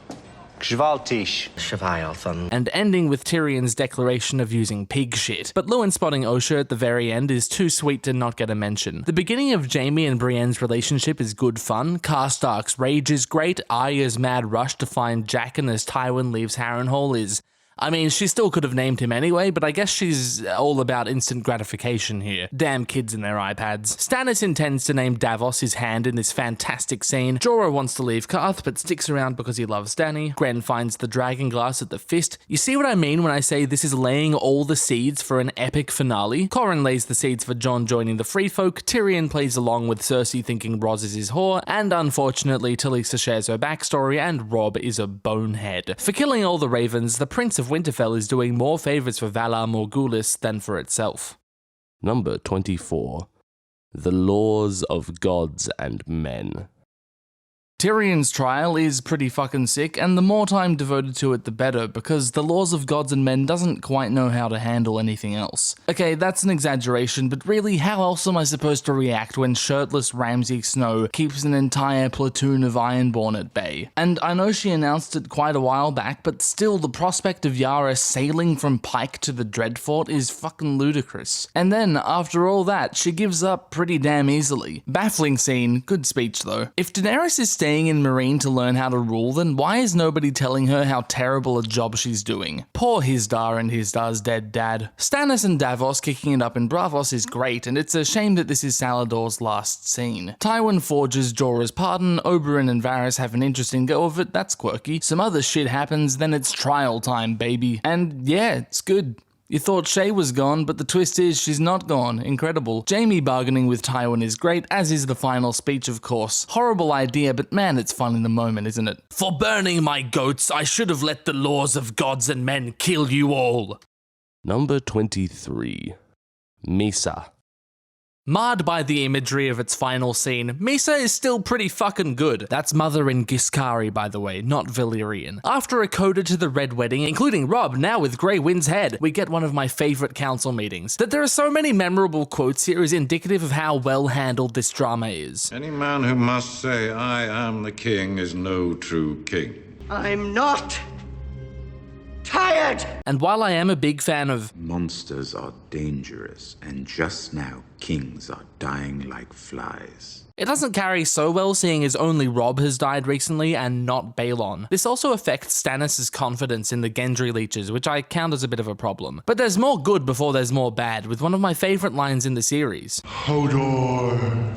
And ending with Tyrion's declaration of using pig shit. But Luwin spotting Osha at the very end is too sweet to not get a mention. The beginning of Jaime and Brienne's relationship is good fun, Karstark's rage is great, Arya's mad rush to find Jaqen as Tywin leaves Harrenhal is... I mean, she still could have named him anyway, but I guess she's all about instant gratification here. Damn kids and their iPads. Stannis intends to name Davos his hand in this fantastic scene. Jorah wants to leave Karth, but sticks around because he loves Dany. Gren finds the dragon glass at the Fist. You see what I mean when I say this is laying all the seeds for an epic finale? Corran lays the seeds for Jon joining the Free Folk, Tyrion plays along with Cersei thinking Ros is his whore, and unfortunately Talisa shares her backstory and Robb is a bonehead. For killing all the ravens, the Prince of Winterfell is doing more favours for Valar Morghulis than for itself. Number 24. The Laws of Gods and Men. Tyrion's trial is pretty fucking sick, and the more time devoted to it the better, because the Laws of Gods and Men doesn't quite know how to handle anything else. Okay, that's an exaggeration, but really, how else am I supposed to react when shirtless Ramsay Snow keeps an entire platoon of Ironborn at bay? And I know she announced it quite a while back, but still, the prospect of Yara sailing from Pike to the Dreadfort is fucking ludicrous. And then, after all that, she gives up pretty damn easily. Baffling scene, good speech though. If Daenerys is staying in Meereen to learn how to rule, then why is nobody telling her how terrible a job she's doing? Poor Hisdar and Hisdar's dead dad. Stannis and Davos kicking it up in Braavos is great, and it's a shame that this is Salador's last scene. Tywin forges Jorah's pardon, Oberyn and Varys have an interesting go of it, that's quirky. Some other shit happens, then it's trial time, baby. And yeah, it's good. You thought Shay was gone, but the twist is she's not gone. Incredible. Jaime bargaining with Tywin is great, as is the final speech, of course. Horrible idea, but man, it's fun in the moment, isn't it? For burning my goats, I should have let the laws of gods and men kill you all. Number 23. Misa. Marred by the imagery of its final scene, Misa is still pretty fucking good. That's Mother in Giscari, by the way, not Valyrian. After a coda to the Red Wedding, including Robb, now with Grey Wind's head, we get one of my favourite council meetings. That there are so many memorable quotes here is indicative of how well handled this drama is. Any man who must say, I am the king, is no true king. I'm not tired! And while I am a big fan of monsters are dangerous, and just now kings are dying like flies. It doesn't carry so well seeing as only Robb has died recently and not Balon. This also affects Stannis' confidence in the Gendry leeches, which I count as a bit of a problem. But there's more good before there's more bad, with one of my favourite lines in the series. Hodor.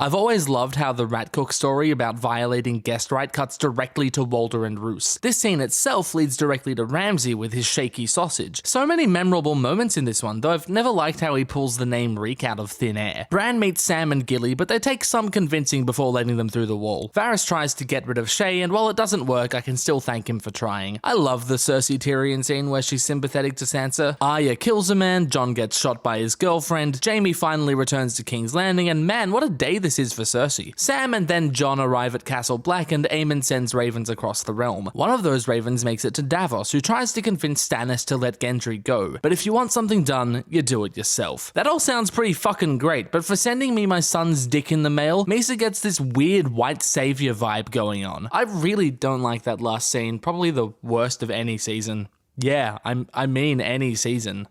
I've always loved how the Rat Cook story about violating guest right cuts directly to Walder and Roose. This scene itself leads directly to Ramsay with his shaky sausage. So many memorable moments in this one, though I've never liked how he pulls the name Reek out of thin air. Bran meets Sam and Gilly, but they take some convincing before letting them through the wall. Varys tries to get rid of Shay, and while it doesn't work, I can still thank him for trying. I love the Cersei Tyrion scene where she's sympathetic to Sansa. Arya kills a man, Jon gets shot by his girlfriend, Jaime finally returns to King's Landing, and man, what a day this is for Cersei. Sam and then Jon arrive at Castle Black and Aemon sends ravens across the realm. One of those ravens makes it to Davos, who tries to convince Stannis to let Gendry go. But if you want something done, you do it yourself. That all sounds pretty fucking great, but for sending me my son's dick in the mail, Misa gets this weird white savior vibe going on. I really don't like that last scene, probably the worst of any season. Yeah, I mean any season.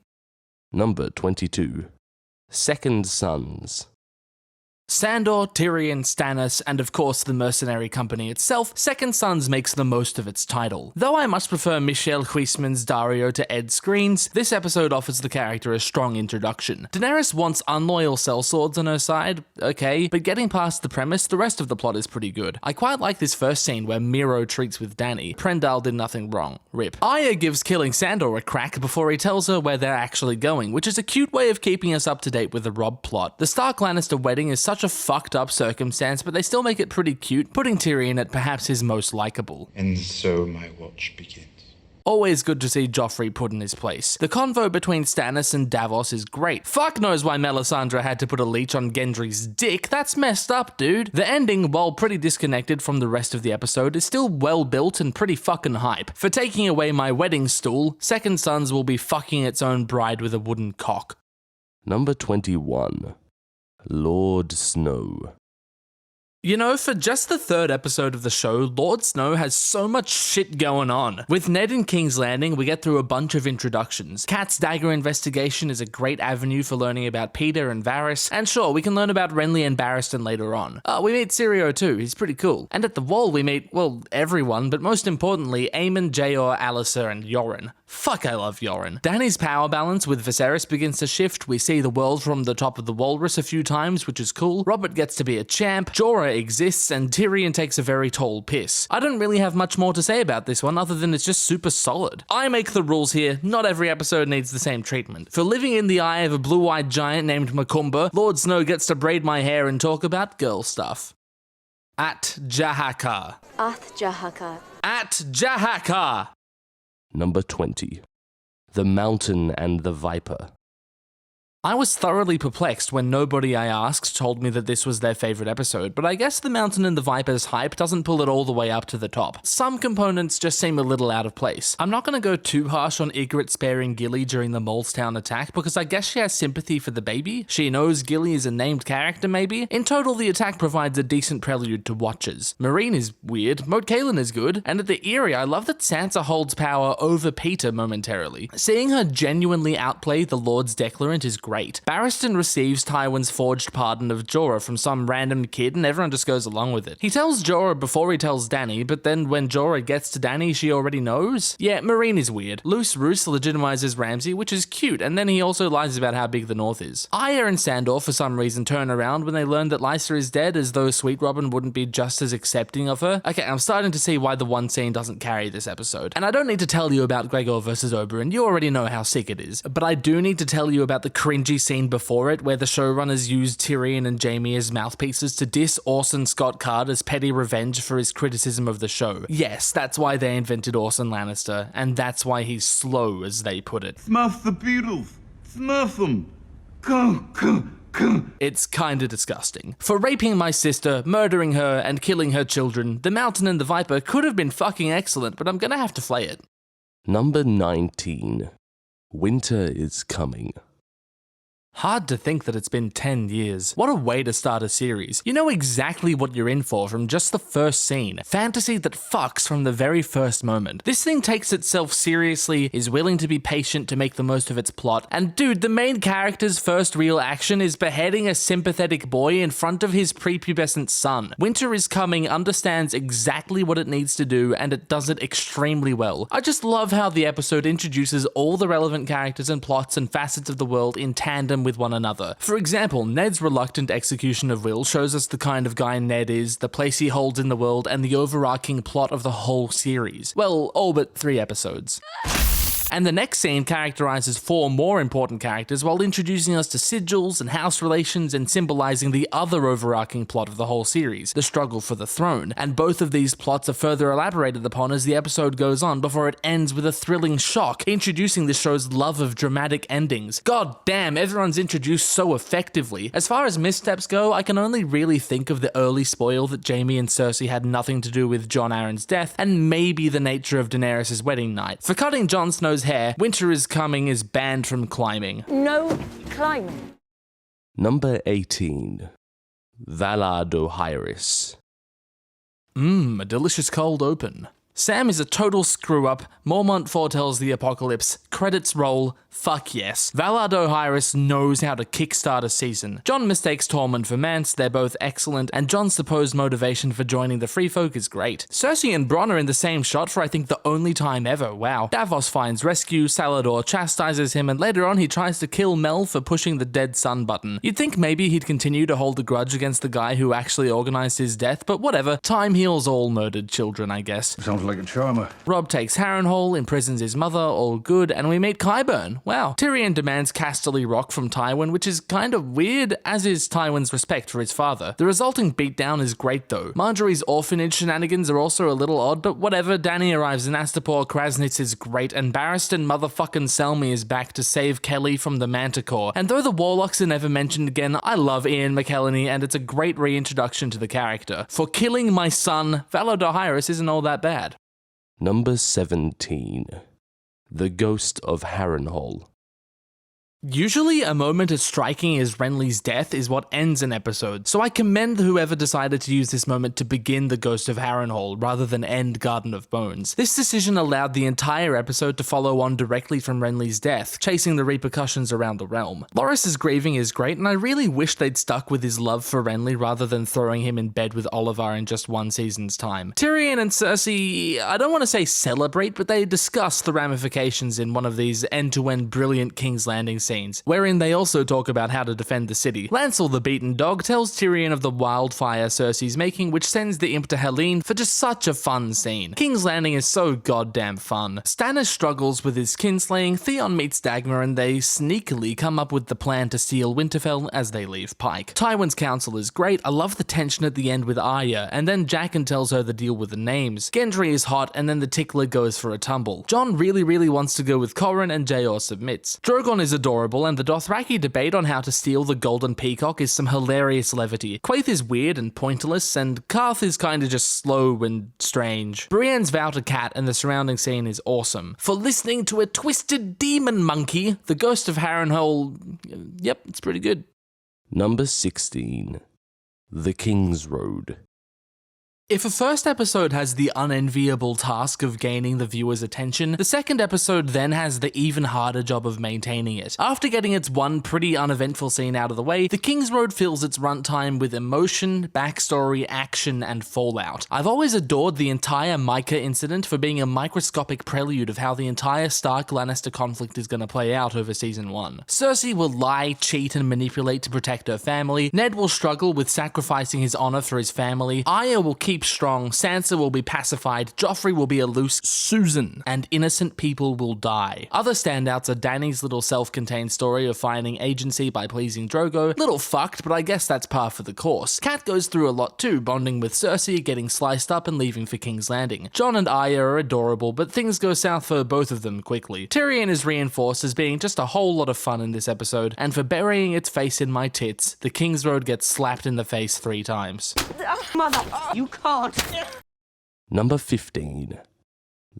Number 22. Second Sons. Sandor, Tyrion, Stannis, and of course the mercenary company itself, Second Sons makes the most of its title. Though I much prefer Michelle Huisman's Dario to Ed Skreens, this episode offers the character a strong introduction. Daenerys wants unloyal sellswords on her side, okay, but getting past the premise, the rest of the plot is pretty good. I quite like this first scene where Miro treats with Dany. Prendal did nothing wrong. Rip. Arya gives killing Sandor a crack before he tells her where they're actually going, which is a cute way of keeping us up to date with the Robb plot. The Stark-Lannister wedding is such a fucked up circumstance, but they still make it pretty cute, putting Tyrion at perhaps his most likable. And so my watch begins. Always good to see Joffrey put in his place. The convo between Stannis and Davos is great. Fuck knows why Melisandre had to put a leech on Gendry's dick. That's messed up, dude. The ending, while pretty disconnected from the rest of the episode, is still well built and pretty fucking hype. For taking away my wedding stool, Second Sons will be fucking its own bride with a wooden cock. Number 21. Lord Snow. You know, for just the third episode of the show, Lord Snow has so much shit going on. With Ned in King's Landing, we get through a bunch of introductions. Cat's dagger investigation is a great avenue for learning about Peter and Varys, and sure, we can learn about Renly and Barristan later on. We meet Syrio too, he's pretty cool. And at the Wall we meet, well, everyone, but most importantly, Aemon, Jaor, Alliser, and Yoren. Fuck, I love Yoren. Dany's power balance with Viserys begins to shift. We see the world from the top of the Walrus a few times, which is cool. Robert gets to be a champ. Jorah exists, and Tyrion takes a very tall piss. I don't really have much more to say about this one other than it's just super solid. I make the rules here. Not every episode needs the same treatment. For living in the eye of a blue-eyed giant named Macumba, Lord Snow gets to braid my hair and talk about girl stuff. At Jahaka. At Jahaka. At Jahaka. Number 20. The Mountain and the Viper. I was thoroughly perplexed when nobody I asked told me that this was their favourite episode, but I guess The Mountain and the Viper's hype doesn't pull it all the way up to the top. Some components just seem a little out of place. I'm not going to go too harsh on Ygritte sparing Gilly during the Molestown attack, because I guess she has sympathy for the baby. She knows Gilly is a named character, maybe. In total, the attack provides a decent prelude to watchers. Meereen is weird, Moat Cailin is good, and at the Eyrie, I love that Sansa holds power over Peter momentarily. Seeing her genuinely outplay the Lord's Declarant is great. great. Barristan receives Tywin's forged pardon of Jorah from some random kid and everyone just goes along with it. He tells Jorah before he tells Dany, but then when Jorah gets to Dany, she already knows? Yeah, Meereen is weird. Luce Roose legitimizes Ramsay, which is cute, and then he also lies about how big the North is. Arya and Sandor, for some reason, turn around when they learn that Lysa is dead, as though Sweet Robin wouldn't be just as accepting of her. Okay, I'm starting to see why the one scene doesn't carry this episode. And I don't need to tell you about Gregor versus Oberyn, you already know how sick it is. But I do need to tell you about the cringy scene before it, where the showrunners used Tyrion and Jaime as mouthpieces to diss Orson Scott Card as petty revenge for his criticism of the show. Yes, that's why they invented Orson Lannister, and that's why he's slow, as they put it. Smurf the Beatles! Smurf them! Go! It's kinda disgusting. For raping my sister, murdering her, and killing her children, The Mountain and the Viper could have been fucking excellent, but I'm gonna have to flay it. Number 19. Winter is coming. Hard to think that it's been 10 years. What a way to start a series. You know exactly what you're in for from just the first scene. Fantasy that fucks from the very first moment. This thing takes itself seriously, is willing to be patient to make the most of its plot, and dude, the main character's first real action is beheading a sympathetic boy in front of his prepubescent son. Winter is Coming understands exactly what it needs to do, and it does it extremely well. I just love how the episode introduces all the relevant characters and plots and facets of the world in tandem with one another. For example, Ned's reluctant execution of Will shows us the kind of guy Ned is, the place he holds in the world, and the overarching plot of the whole series. Well, all but 3 episodes. And the next scene characterizes 4 more important characters while introducing us to sigils and house relations and symbolizing the other overarching plot of the whole series, the struggle for the throne. And both of these plots are further elaborated upon as the episode goes on before it ends with a thrilling shock, introducing the show's love of dramatic endings. God damn, everyone's introduced so effectively. As far as missteps go, I can only really think of the early spoil that Jaime and Cersei had nothing to do with Jon Arryn's death, and maybe the nature of Daenerys' wedding night. For cutting Jon Snow's hair, Winter is Coming is banned from climbing. No climbing. Number 18. Valar Dohaeris. A delicious cold open. Sam is a total screw-up, Mormont foretells the apocalypse, credits roll, fuck yes. Valar Dohaeris knows how to kickstart a season. Jon mistakes Tormund for Mance, they're both excellent, and Jon's supposed motivation for joining the Free Folk is great. Cersei and Bronn are in the same shot for I think the only time ever, wow. Davos finds rescue, Salador chastises him, and later on he tries to kill Mel for pushing the dead sun button. You'd think maybe he'd continue to hold a grudge against the guy who actually organized his death, but whatever, time heals all murdered children, I guess. Sounds like a charmer. Robb takes Harrenhal, imprisons his mother, all good, and we meet Qyburn. Wow. Tyrion demands Casterly Rock from Tywin, which is kind of weird, as is Tywin's respect for his father. The resulting beatdown is great though. Marjorie's orphanage shenanigans are also a little odd, but whatever. Dany arrives in Astapor, Krasnitz is great, and Barristan motherfucking Selmy is back to save Kelly from the Manticore. And though the Warlocks are never mentioned again, I love Ian McElhinney, and it's a great reintroduction to the character. For killing my son, Valar Dohaeris isn't all that bad. Number 17. The Ghost of Harrenhal. Usually, a moment as striking as Renly's death is what ends an episode, so I commend whoever decided to use this moment to begin the Ghost of Harrenhal rather than end Garden of Bones. This decision allowed the entire episode to follow on directly from Renly's death, chasing the repercussions around the realm. Loris's grieving is great, and I really wish they'd stuck with his love for Renly rather than throwing him in bed with Olyvar in just 1 season's time. Tyrion and Cersei, I don't want to say celebrate, but they discuss the ramifications in one of these end-to-end brilliant King's Landing scenes, wherein they also talk about how to defend the city. Lancel the beaten dog tells Tyrion of the wildfire Cersei's making, which sends the imp to Helene for just such a fun scene. King's Landing is so goddamn fun. Stannis struggles with his kinslaying, Theon meets Dagmar, and they sneakily come up with the plan to steal Winterfell as they leave Pike. Tywin's counsel is great, I love the tension at the end with Arya, and then Jaqen tells her the deal with the names. Gendry is hot, and then the tickler goes for a tumble. Jon really wants to go with Corran, and Jayor submits. Drogon is adorable, and the Dothraki debate on how to steal the Golden Peacock is some hilarious levity. Quaithe is weird and pointless, and Karth is kinda just slow and strange. Brienne's vow to Cat and the surrounding scene is awesome. For listening to a twisted demon monkey, the Ghost of Harrenhal, yep, it's pretty good. Number 16. The King's Road. If a first episode has the unenviable task of gaining the viewer's attention, the second episode then has the even harder job of maintaining it. After getting its one pretty uneventful scene out of the way, The King's Road fills its runtime with emotion, backstory, action, and fallout. I've always adored the entire Micah incident for being a microscopic prelude of how the entire Stark-Lannister conflict is going to play out over Season 1. Cersei will lie, cheat, and manipulate to protect her family, Ned will struggle with sacrificing his honor for his family, Arya will keep strong, Sansa will be pacified, Joffrey will be a loose Susan, and innocent people will die. Other standouts are Dany's little self-contained story of finding agency by pleasing Drogo. Little fucked, but I guess that's par for the course. Cat goes through a lot too, bonding with Cersei, getting sliced up and leaving for King's Landing. Jon and Arya are adorable, but things go south for both of them quickly. Tyrion is reinforced as being just a whole lot of fun in this episode, and for burying its face in my tits, the King's Road gets slapped in the face 3 times. Mother, you can't. Number 15.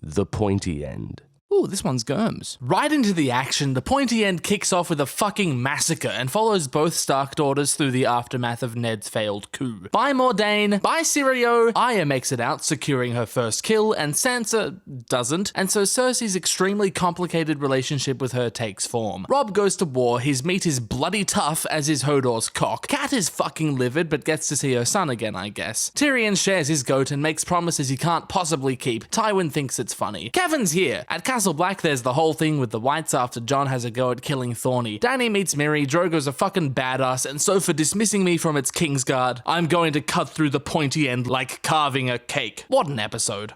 The Pointy End. Ooh, this one's Germs. Right into the action, the Pointy End kicks off with a fucking massacre and follows both Stark daughters through the aftermath of Ned's failed coup. Bye Mordain, bye Syrio, Arya makes it out, securing her first kill, and Sansa doesn't, and so Cersei's extremely complicated relationship with her takes form. Robb goes to war, his meat is bloody tough as is Hodor's cock. Cat is fucking livid but gets to see her son again, I guess. Tyrion shares his goat and makes promises he can't possibly keep. Tywin thinks it's funny. Kevin's here. At Castle Black, there's the whole thing with the Whites after Jon has a go at killing Thorny. Dany meets Miri, Drogo's a fucking badass, and so for dismissing me from its Kingsguard, I'm going to cut through the Pointy End like carving a cake. What an episode.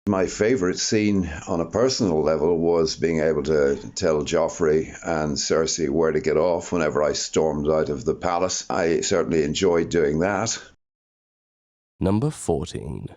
My favourite scene on a personal level was being able to tell Joffrey and Cersei where to get off whenever I stormed out of the palace. I certainly enjoyed doing that. Number 14.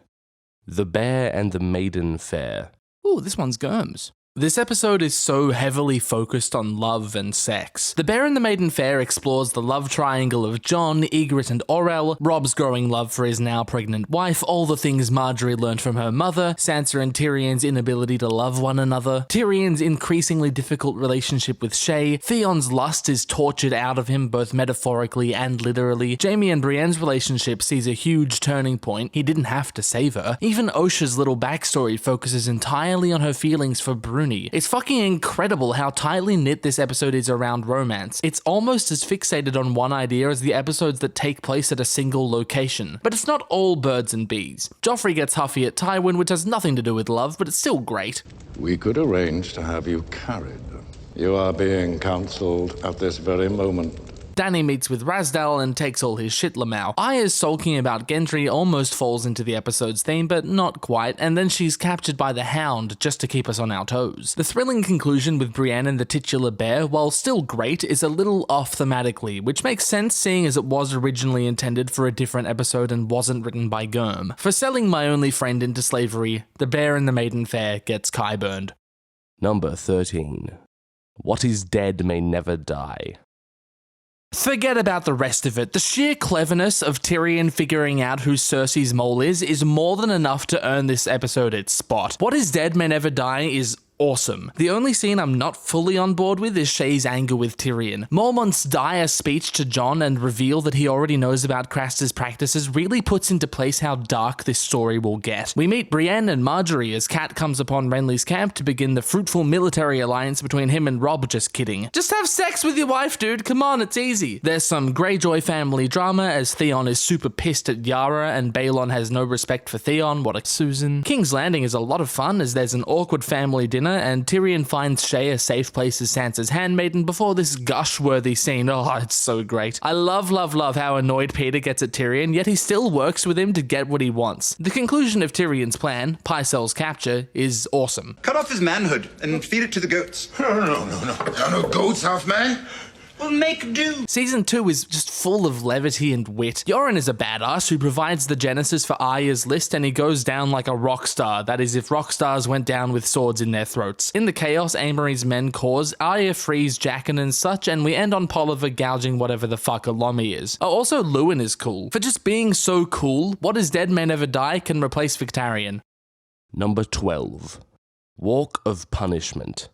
The Bear and the Maiden Fair. Ooh, this one's Germs. This episode is so heavily focused on love and sex. The Bear and the Maiden Fair explores the love triangle of Jon, Ygritte, and Orell, Robb's growing love for his now pregnant wife, all the things Marjorie learned from her mother, Sansa and Tyrion's inability to love one another, Tyrion's increasingly difficult relationship with Shae, Theon's lust is tortured out of him both metaphorically and literally, Jaime and Brienne's relationship sees a huge turning point, he didn't have to save her, even Osha's little backstory focuses entirely on her feelings for Bruni. It's fucking incredible how tightly knit this episode is around romance. It's almost as fixated on one idea as the episodes that take place at a single location. But it's not all birds and bees. Joffrey gets huffy at Tywin, which has nothing to do with love, but it's still great. We could arrange to have you carried. You are being counselled at this very moment. Dany meets with Razdal and takes all his shit lmao. Arya's sulking about Gendry almost falls into the episode's theme, but not quite, and then she's captured by the Hound just to keep us on our toes. The thrilling conclusion with Brienne and the titular bear, while still great, is a little off thematically, which makes sense seeing as it was originally intended for a different episode and wasn't written by Germ. For selling my only friend into slavery, The Bear and the Maiden Fair gets Kai-burned. Number 13. What is dead may never die. Forget about the rest of it. The sheer cleverness of Tyrion figuring out who Cersei's mole is more than enough to earn this episode its spot. What is dead may never die is awesome. The only scene I'm not fully on board with is Shae's anger with Tyrion. Mormont's dire speech to Jon and reveal that he already knows about Craster's practices really puts into place how dark this story will get. We meet Brienne and Marjorie as Cat comes upon Renly's camp to begin the fruitful military alliance between him and Robb. Just kidding. Just have sex with your wife, dude. Come on, it's easy. There's some Greyjoy family drama as Theon is super pissed at Yara and Balon has no respect for Theon. What a Susan. King's Landing is a lot of fun as there's an awkward family dinner and Tyrion finds Shae a safe place as Sansa's handmaiden before this gush-worthy scene. Oh, it's so great. I love how annoyed Peter gets at Tyrion, yet he still works with him to get what he wants. The conclusion of Tyrion's plan, Pycelle's capture, is awesome. Cut off his manhood and feed it to the goats. No. There are no goats, half man. We'll make do. Season 2 is just full of levity and wit. Yoren is a badass who provides the genesis for Arya's list and he goes down like a rock star, that is if rock stars went down with swords in their throats. In the chaos Amory's men cause, Arya frees Jaqen and such, and we end on Polliver gouging whatever the fuck a Lomi is. Oh, also Luwin is cool. For just being so cool, What is Dead May Never Die can replace Victarion. Number 12. Walk of Punishment.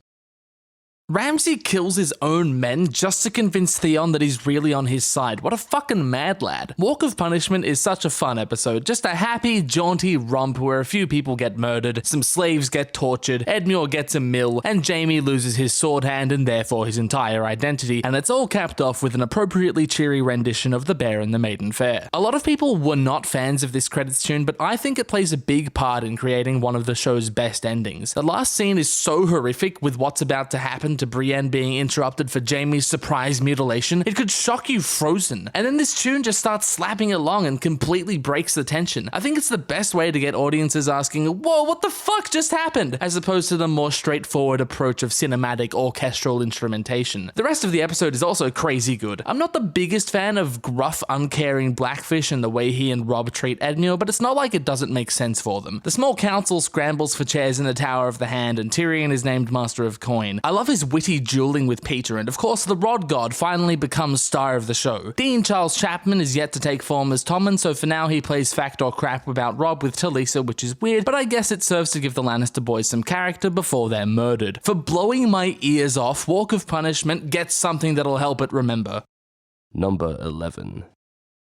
Ramsay kills his own men just to convince Theon that he's really on his side. What a fucking mad lad. Walk of Punishment is such a fun episode. Just a happy, jaunty romp where a few people get murdered, some slaves get tortured, Edmure gets a mill, and Jaime loses his sword hand and therefore his entire identity, and it's all capped off with an appropriately cheery rendition of The Bear and the Maiden Fair. A lot of people were not fans of this credits tune, but I think it plays a big part in creating one of the show's best endings. The last scene is so horrific with what's about to happen to Brienne being interrupted for Jaime's surprise mutilation, it could shock you frozen. And then this tune just starts slapping along and completely breaks the tension. I think it's the best way to get audiences asking, whoa, what the fuck just happened? As opposed to the more straightforward approach of cinematic orchestral instrumentation. The rest of the episode is also crazy good. I'm not the biggest fan of gruff, uncaring Blackfish and the way he and Robb treat Edmure, but it's not like it doesn't make sense for them. The small council scrambles for chairs in the Tower of the Hand, and Tyrion is named Master of Coin. I love his witty dueling with Peter, and of course the Rod God finally becomes star of the show. Dean Charles Chapman is yet to take form as Tommen, so for now he plays fact or crap about Robb with Talisa, which is weird, but I guess it serves to give the Lannister boys some character before they're murdered. For blowing my ears off, Walk of Punishment gets something that'll help it remember. Number 11.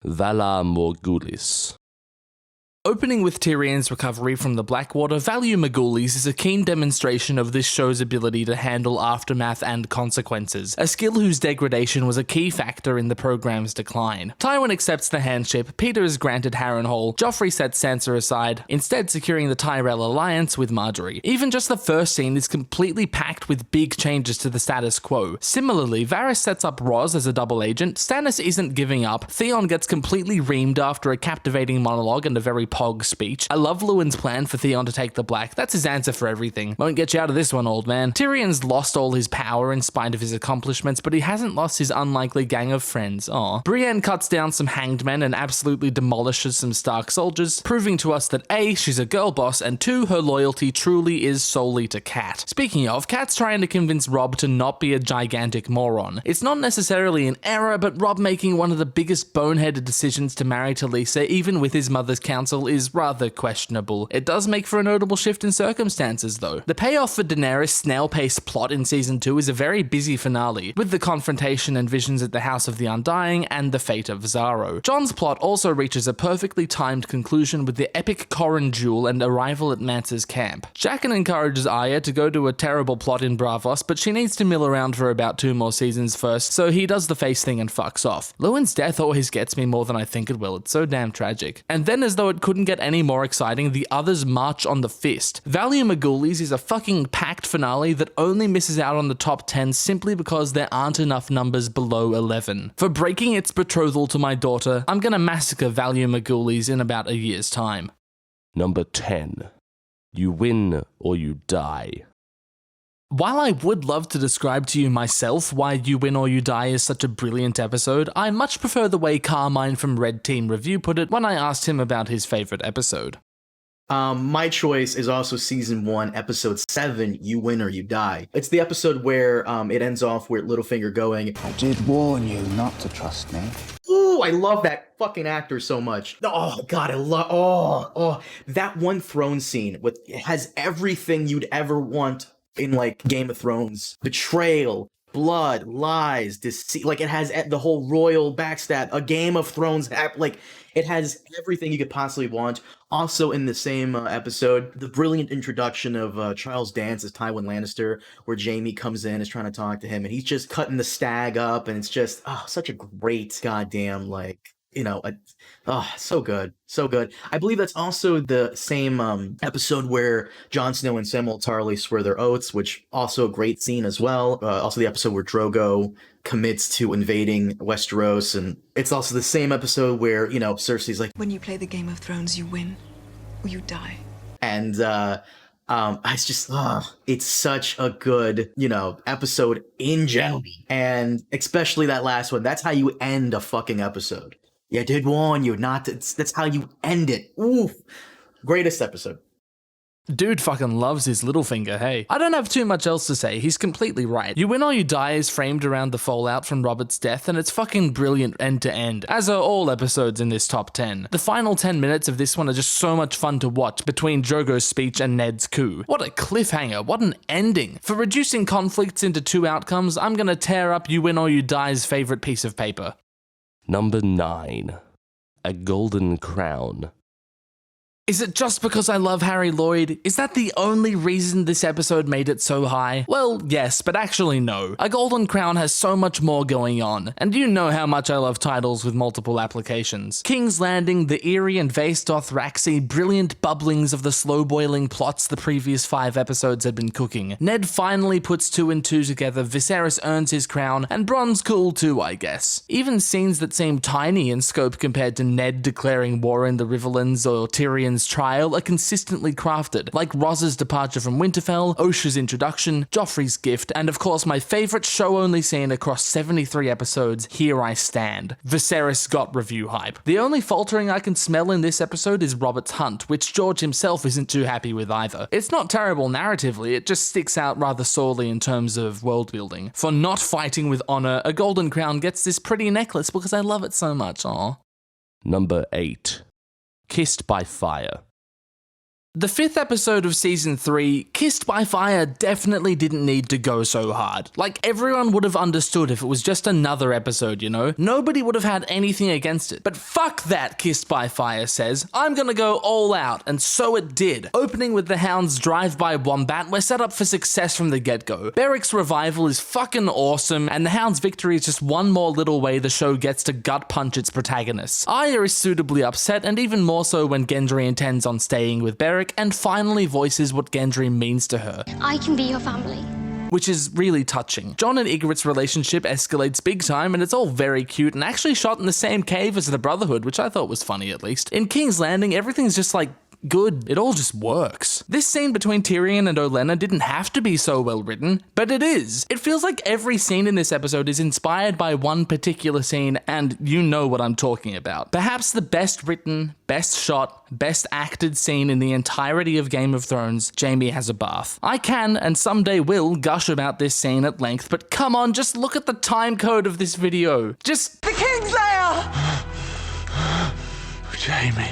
Valar Morghulis. Opening with Tyrion's recovery from the Blackwater, Valar Morghulis is a keen demonstration of this show's ability to handle aftermath and consequences, a skill whose degradation was a key factor in the program's decline. Tywin accepts the handship, Peter is granted Harrenhal, Joffrey sets Sansa aside, instead securing the Tyrell alliance with Marjorie. Even just the first scene is completely packed with big changes to the status quo. Similarly, Varys sets up Ros as a double agent, Stannis isn't giving up, Theon gets completely reamed after a captivating monologue and a very Pog speech. I love Lewin's plan for Theon to take the Black. That's his answer for everything. Won't get you out of this one, old man. Tyrion's lost all his power in spite of his accomplishments, but he hasn't lost his unlikely gang of friends. Aw. Brienne cuts down some hanged men and absolutely demolishes some Stark soldiers, proving to us that A, she's a girl boss, and 2, her loyalty truly is solely to Cat. Speaking of, Cat's trying to convince Robb to not be a gigantic moron. It's not necessarily an error, but Robb making one of the biggest boneheaded decisions to marry Talisa, even with his mother's counsel, is rather questionable. It does make for a notable shift in circumstances though. The payoff for Daenerys' snail-paced plot in season 2 is a very busy finale, with the confrontation and visions at the House of the Undying and the fate of Xaro. Jon's plot also reaches a perfectly timed conclusion with the epic Corran duel and arrival at Mance's camp. Jaqen encourages Arya to go to a terrible plot in Braavos, but she needs to mill around for about 2 more seasons first, so he does the face thing and fucks off. Lewin's death always gets me more than I think it will. It's so damn tragic. And then, as though it couldn't get any more exciting, the others march on the fist. Valar Morghulis is a fucking packed finale that only misses out on the top 10 simply because there aren't enough numbers below 11. For breaking its betrothal to my daughter, I'm gonna massacre Valar Morghulis in about a year's time. Number 10. You win or you die. While I would love to describe to you myself why You Win or You Die is such a brilliant episode, I much prefer the way Carmine from RedTeamReview put it when I asked him about his favourite episode. My choice is also season 1, episode 7, You Win or You Die. It's the episode where it ends off with Littlefinger going, I did warn you not to trust me. Ooh, I love that fucking actor so much. Oh god, I love that one throne scene with it has everything you'd ever want in like Game of Thrones. Betrayal, blood, lies, deceit. Like it has the whole royal backstab, a Game of Thrones like it has everything you could possibly want. Also in the same episode, the brilliant introduction of Charles Dance as Tywin Lannister, where Jaime comes in, is trying to talk to him, and he's just cutting the stag up, and it's just such a great goddamn so good, so good. I believe that's also the same episode where Jon Snow and Samwell Tarly swear their oaths, which also a great scene as well. Also the episode where Drogo commits to invading Westeros, and it's also the same episode where, Cersei's like, when you play the Game of Thrones, you win or you die. And it's just, it's such a good, episode in general. And especially that last one, that's how you end a fucking episode. Yeah, I did warn you not to, that's how you end it. Oof. Greatest episode. Dude fucking loves his little finger, hey. I don't have too much else to say, he's completely right. You Win or You Die is framed around the fallout from Robert's death, and it's fucking brilliant end to end, as are all episodes in this top 10. The final 10 minutes of this one are just so much fun to watch between Drogo's speech and Ned's coup. What a cliffhanger, what an ending. For reducing conflicts into two outcomes, I'm gonna tear up You Win or You Die's favourite piece of paper. Number 9. A Golden Crown. Is it just because I love Harry Lloyd? Is that the only reason this episode made it so high? Well, yes, but actually no. A Golden Crown has so much more going on, and you know how much I love titles with multiple applications. King's Landing, the Eerie and Vaes Dothraki, brilliant bubblings of the slow-boiling plots the previous 5 episodes had been cooking. Ned finally puts 2 and 2 together, Viserys earns his crown, and Bron's cool too, I guess. Even scenes that seem tiny in scope compared to Ned declaring war in the Riverlands or Tyrion's trial are consistently crafted, like Roz's departure from Winterfell, Osha's introduction, Joffrey's gift, and of course my favourite show-only scene across 73 episodes, Here I Stand. Viserys got review hype. The only faltering I can smell in this episode is Robert's hunt, which George himself isn't too happy with either. It's not terrible narratively, it just sticks out rather sorely in terms of world building. For not fighting with honour, a Golden Crown gets this pretty necklace because I love it so much, aww. Number 8. Kissed by Fire. The 5th episode of Season 3, Kissed by Fire, definitely didn't need to go so hard. Like, everyone would have understood if it was just another episode, you know? Nobody would have had anything against it. But fuck that, Kissed by Fire says. I'm gonna go all out, and so it did. Opening with the Hound's drive-by wombat, we're set up for success from the get-go. Beric's revival is fucking awesome, and the Hound's victory is just one more little way the show gets to gut-punch its protagonists. Arya is suitably upset, and even more so when Gendry intends on staying with Beric, and finally voices what Gendry means to her. I can be your family. Which is really touching. Jon and Ygritte's relationship escalates big time, and it's all very cute and actually shot in the same cave as the Brotherhood, which I thought was funny at least. In King's Landing, everything's just like good. It all just works. This scene between Tyrion and Olenna didn't have to be so well written, but it is. It feels like every scene in this episode is inspired by one particular scene, and you know what I'm talking about. Perhaps the best written, best shot, best acted scene in the entirety of Game of Thrones, Jaime has a bath. I can, and someday will, gush about this scene at length, but come on, just look at the time code of this video. Just... The Kingslayer! Jaime.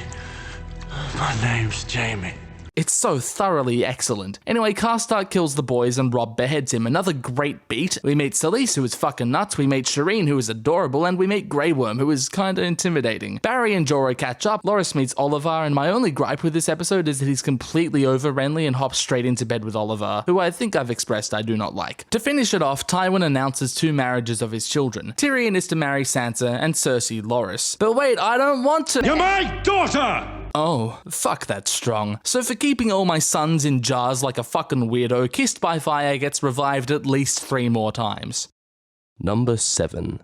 My name's Jaime. It's so thoroughly excellent. Anyway, Karstark kills the boys and Robb beheads him. Another great beat. We meet Selyse, who is fucking nuts. We meet Shireen, who is adorable. And we meet Grey Worm, who is kinda intimidating. Barry and Jorah catch up. Loras meets Oliver. And my only gripe with this episode is that he's completely over Renly and hops straight into bed with Oliver, who I think I've expressed I do not like. To finish it off, Tywin announces 2 marriages of his children. Tyrion is to marry Sansa and Cersei Loras. But wait, I don't want to- You're my daughter! Oh, fuck that's strong. So for keeping all my sons in jars like a fucking weirdo, Kissed by Fire gets revived at least 3 more times. Number 7.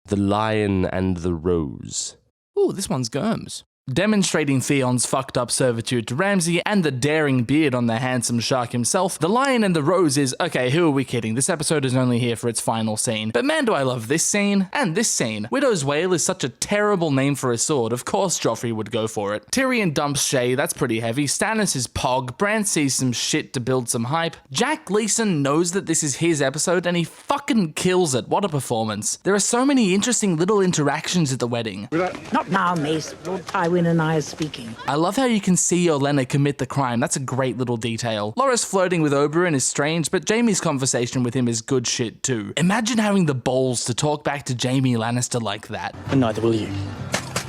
The Lion and the Rose. Ooh, this one's Germs. Demonstrating Theon's fucked up servitude to Ramsay and the daring beard on the handsome shark himself, The Lion and the Rose is, okay, who are we kidding? This episode is only here for its final scene. But man, do I love this scene, and this scene. Widow's Wail is such a terrible name for a sword, of course Joffrey would go for it. Tyrion dumps Shay, that's pretty heavy. Stannis is Pog, Bran sees some shit to build some hype. Jack Gleeson knows that this is his episode, and he fucking kills it. What a performance. There are so many interesting little interactions at the wedding. Not now, Mace. Lord Tywin and I are speaking. I love how you can see Olenna commit the crime. That's a great little detail. Loras flirting with Oberyn is strange, but Jaime's conversation with him is good shit too. Imagine having the balls to talk back to Jaime Lannister like that. And neither will you.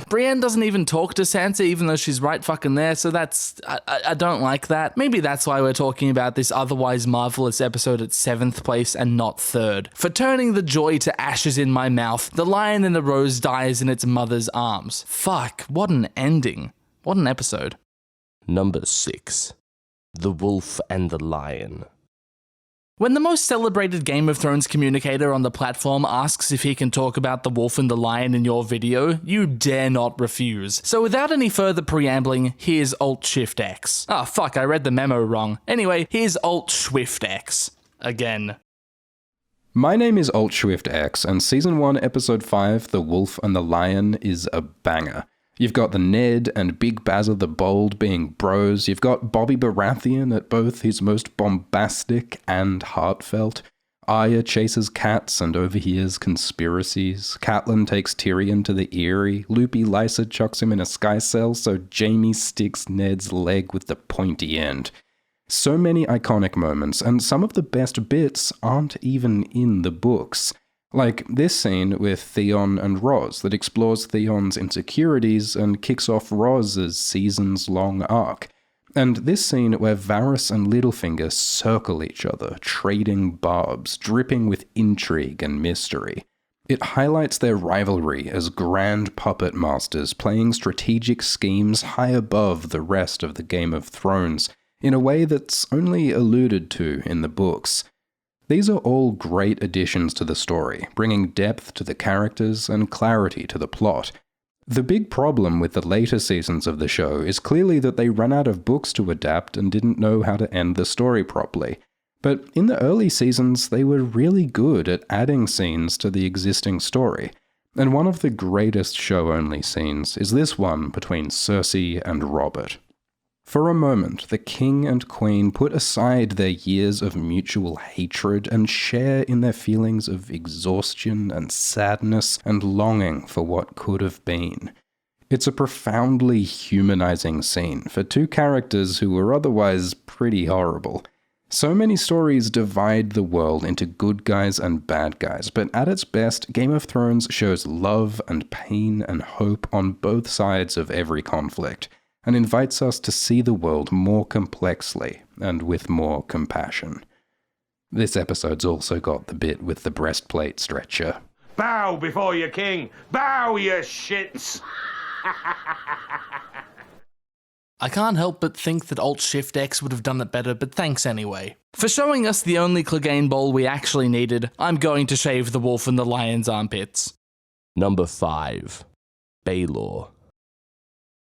Brienne doesn't even talk to Sansa even though she's right fucking there, so that's... I don't like that. Maybe that's why we're talking about this otherwise marvelous episode at 7th place and not 3rd. For turning the joy to ashes in my mouth, the Lion and the Rose dies in its mother's arms. Fuck, what an ending. What an episode. Number 6. The Wolf and the Lion. When the most celebrated Game of Thrones communicator on the platform asks if he can talk about the wolf and the lion in your video, you dare not refuse. So without any further preambling, here's Alt-Shift-X. Ah, fuck, I read the memo wrong. Anyway, here's Alt-Schwift-X. Again. My name is Alt-Schwift-X, and Season 1, Episode 5, The Wolf and the Lion, is a banger. You've got the Ned and Big Basil the Bold being bros. You've got Bobby Baratheon at both his most bombastic and heartfelt. Arya chases cats and overhears conspiracies. Catelyn takes Tyrion to the Eyrie. Loopy Lysa chucks him in a sky cell so Jaime sticks Ned's leg with the pointy end. So many iconic moments, and some of the best bits aren't even in the books. Like this scene with Theon and Ros that explores Theon's insecurities and kicks off Ros's seasons-long arc. And this scene where Varys and Littlefinger circle each other, trading barbs, dripping with intrigue and mystery. It highlights their rivalry as grand puppet masters playing strategic schemes high above the rest of the Game of Thrones, in a way that's only alluded to in the books. These are all great additions to the story, bringing depth to the characters and clarity to the plot. The big problem with the later seasons of the show is clearly that they ran out of books to adapt and didn't know how to end the story properly. But in the early seasons, they were really good at adding scenes to the existing story. And one of the greatest show-only scenes is this one between Cersei and Robert. For a moment, the king and queen put aside their years of mutual hatred and share in their feelings of exhaustion and sadness and longing for what could have been. It's a profoundly humanizing scene for two characters who were otherwise pretty horrible. So many stories divide the world into good guys and bad guys, but at its best, Game of Thrones shows love and pain and hope on both sides of every conflict, and invites us to see the world more complexly and with more compassion. This episode's also got the bit with the breastplate stretcher. Bow before your king! Bow, you shits! I can't help but think that Alt-Shift-X would have done it better, but thanks anyway. For showing us the only Clegane bowl we actually needed, I'm going to shave the wolf and the lion's armpits. Number 5. Baelor.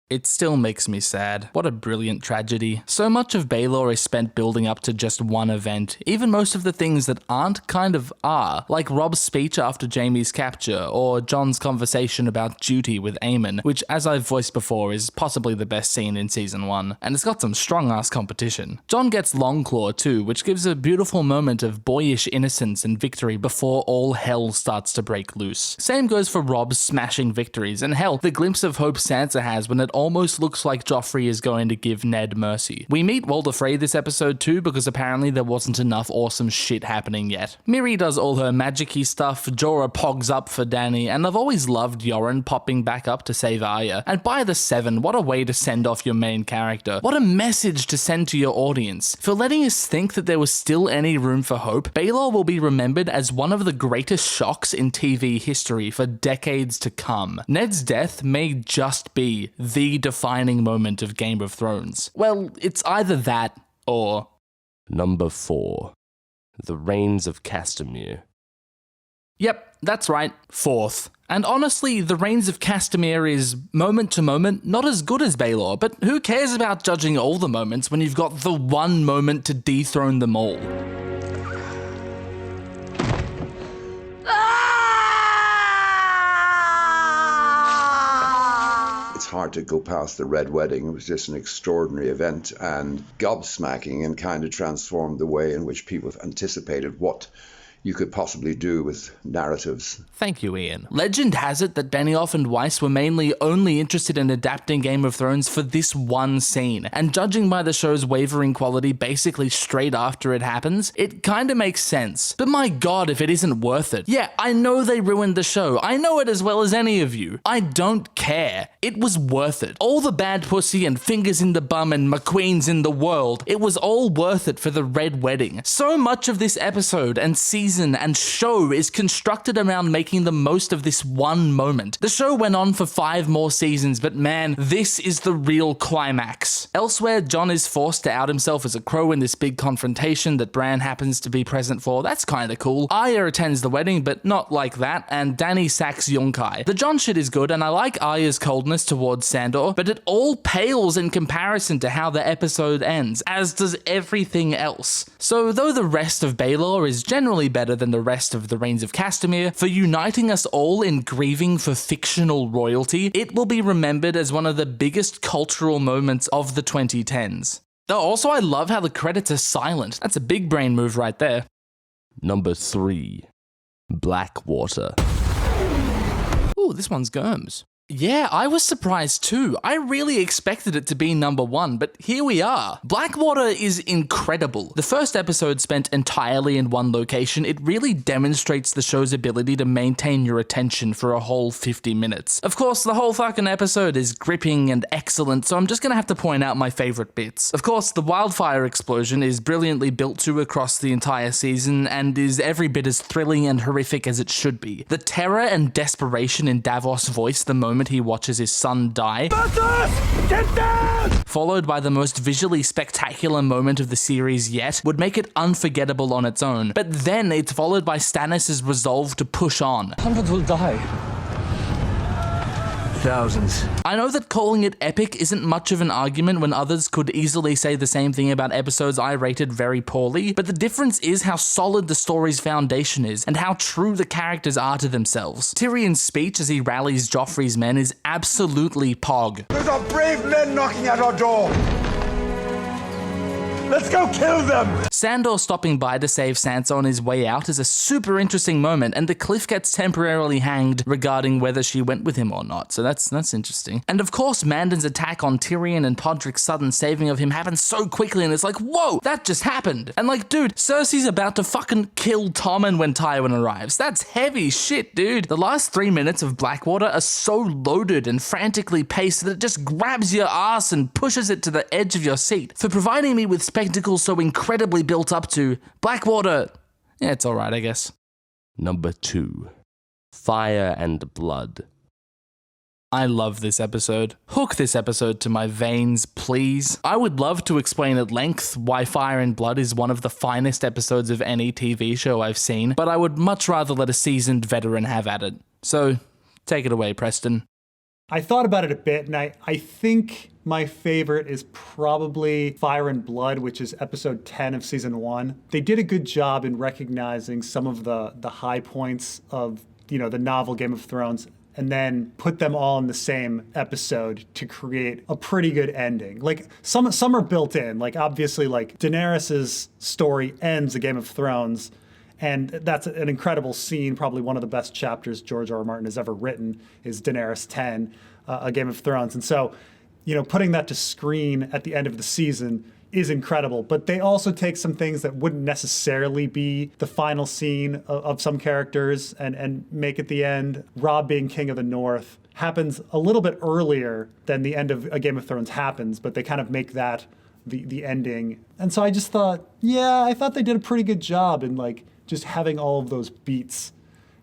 It still makes me sad. What a brilliant tragedy. So much of Baelor is spent building up to just one event. Even most of the things that aren't kind of are, like Rob's speech after Jaime's capture, or Jon's conversation about duty with Aemon, which, as I've voiced before, is possibly the best scene in Season 1, and it's got some strong-ass competition. Jon gets Longclaw too, which gives a beautiful moment of boyish innocence and victory before all hell starts to break loose. Same goes for Rob's smashing victories, and hell, the glimpse of hope Sansa has when it almost looks like Joffrey is going to give Ned mercy. We meet Walder Frey this episode too, because apparently there wasn't enough awesome shit happening yet. Miri does all her magic-y stuff, Jorah pogs up for Dany, and I've always loved Yoren popping back up to save Arya. And by the 7, what a way to send off your main character. What a message to send to your audience. For letting us think that there was still any room for hope, Baelor will be remembered as one of the greatest shocks in TV history for decades to come. Ned's death may just be the defining moment of Game of Thrones. Well, it's either that or... Number 4. The Reigns of Castamere. Yep, that's right, 4th. And honestly, the Reigns of Castamere is, moment to moment, not as good as Baelor, but who cares about judging all the moments when you've got the one moment to dethrone them all? It's hard to go past the Red Wedding. It was just an extraordinary event and gobsmacking, and kind of transformed the way in which people anticipated what you could possibly do with narratives. Thank you, Ian. Legend has it that Benioff and Weiss were mainly only interested in adapting Game of Thrones for this one scene, and judging by the show's wavering quality basically straight after it happens, it kinda makes sense. But my god, if it isn't worth it. Yeah, I know they ruined the show. I know it as well as any of you. I don't care. It was worth it. All the bad pussy and fingers in the bum and McQueens in the world, it was all worth it for the Red Wedding. So much of this episode and season and show is constructed around making the most of this one moment. The show went on for 5 more seasons, but man, this is the real climax. Elsewhere, Jon is forced to out himself as a crow in this big confrontation that Bran happens to be present for. That's kinda cool. Arya attends the wedding, but not like that, and Dany sacks Yunkai. The Jon shit is good, and I like Arya's coldness towards Sandor, but it all pales in comparison to how the episode ends, as does everything else. So though the rest of Baelor is generally better better than the rest of the Reigns of Castamere for uniting us all in grieving for fictional royalty. It will be remembered as one of the biggest cultural moments of the 2010s. Also, I love how the credits are silent. That's a big brain move right there. Number 3. Blackwater. Ooh, this one's Germs. Yeah, I was surprised too. I really expected it to be number 1, but here we are. Blackwater is incredible. The first episode spent entirely in one location. It really demonstrates the show's ability to maintain your attention for a whole 50 minutes. Of course, the whole fucking episode is gripping and excellent, so I'm just gonna have to point out my favorite bits. Of course, the wildfire explosion is brilliantly built to across the entire season and is every bit as thrilling and horrific as it should be. The terror and desperation in Davos' voice the moment he watches his son die, get down! Followed by the most visually spectacular moment of the series yet, would make it unforgettable on its own. But then it's followed by Stannis' resolve to push on. Hundreds will die. Thousands. I know that calling it epic isn't much of an argument when others could easily say the same thing about episodes I rated very poorly, but the difference is how solid the story's foundation is and how true the characters are to themselves. Tyrion's speech as he rallies Joffrey's men is absolutely pog. There's our brave men knocking at our door. Let's go kill them! Sandor stopping by to save Sansa on his way out is a super interesting moment, and the cliff gets temporarily hanged regarding whether she went with him or not, so that's interesting. And of course, Mandan's attack on Tyrion and Podrick's sudden saving of him happens so quickly, and it's like, whoa, that just happened! And like, dude, Cersei's about to fucking kill Tommen when Tywin arrives. That's heavy shit, dude. The last 3 minutes of Blackwater are so loaded and frantically paced that it just grabs your ass and pushes it to the edge of your seat. For providing me with spectacle so incredibly built up to, Blackwater, yeah, it's alright, I guess. Number 2. Fire and Blood. I love this episode. Hook this episode to my veins, please. I would love to explain at length why Fire and Blood is one of the finest episodes of any TV show I've seen, but I would much rather let a seasoned veteran have at it. So, take it away, Preston. I thought about it a bit, and I think my favorite is probably Fire and Blood, which is episode 10 of season 1. They did a good job in recognizing some of the high points of, the novel Game of Thrones, and then put them all in the same episode to create a pretty good ending. Like, some are built in. Like, obviously, like, Daenerys' story ends a Game of Thrones, and that's an incredible scene. Probably one of the best chapters George R.R. Martin has ever written is Daenerys 10, a Game of Thrones. And so, putting that to screen at the end of the season is incredible. But they also take some things that wouldn't necessarily be the final scene of some characters and make it the end. Robb being King of the North happens a little bit earlier than the end of a Game of Thrones happens, but they kind of make that the ending. And so I just thought, I thought they did a pretty good job in like just having all of those beats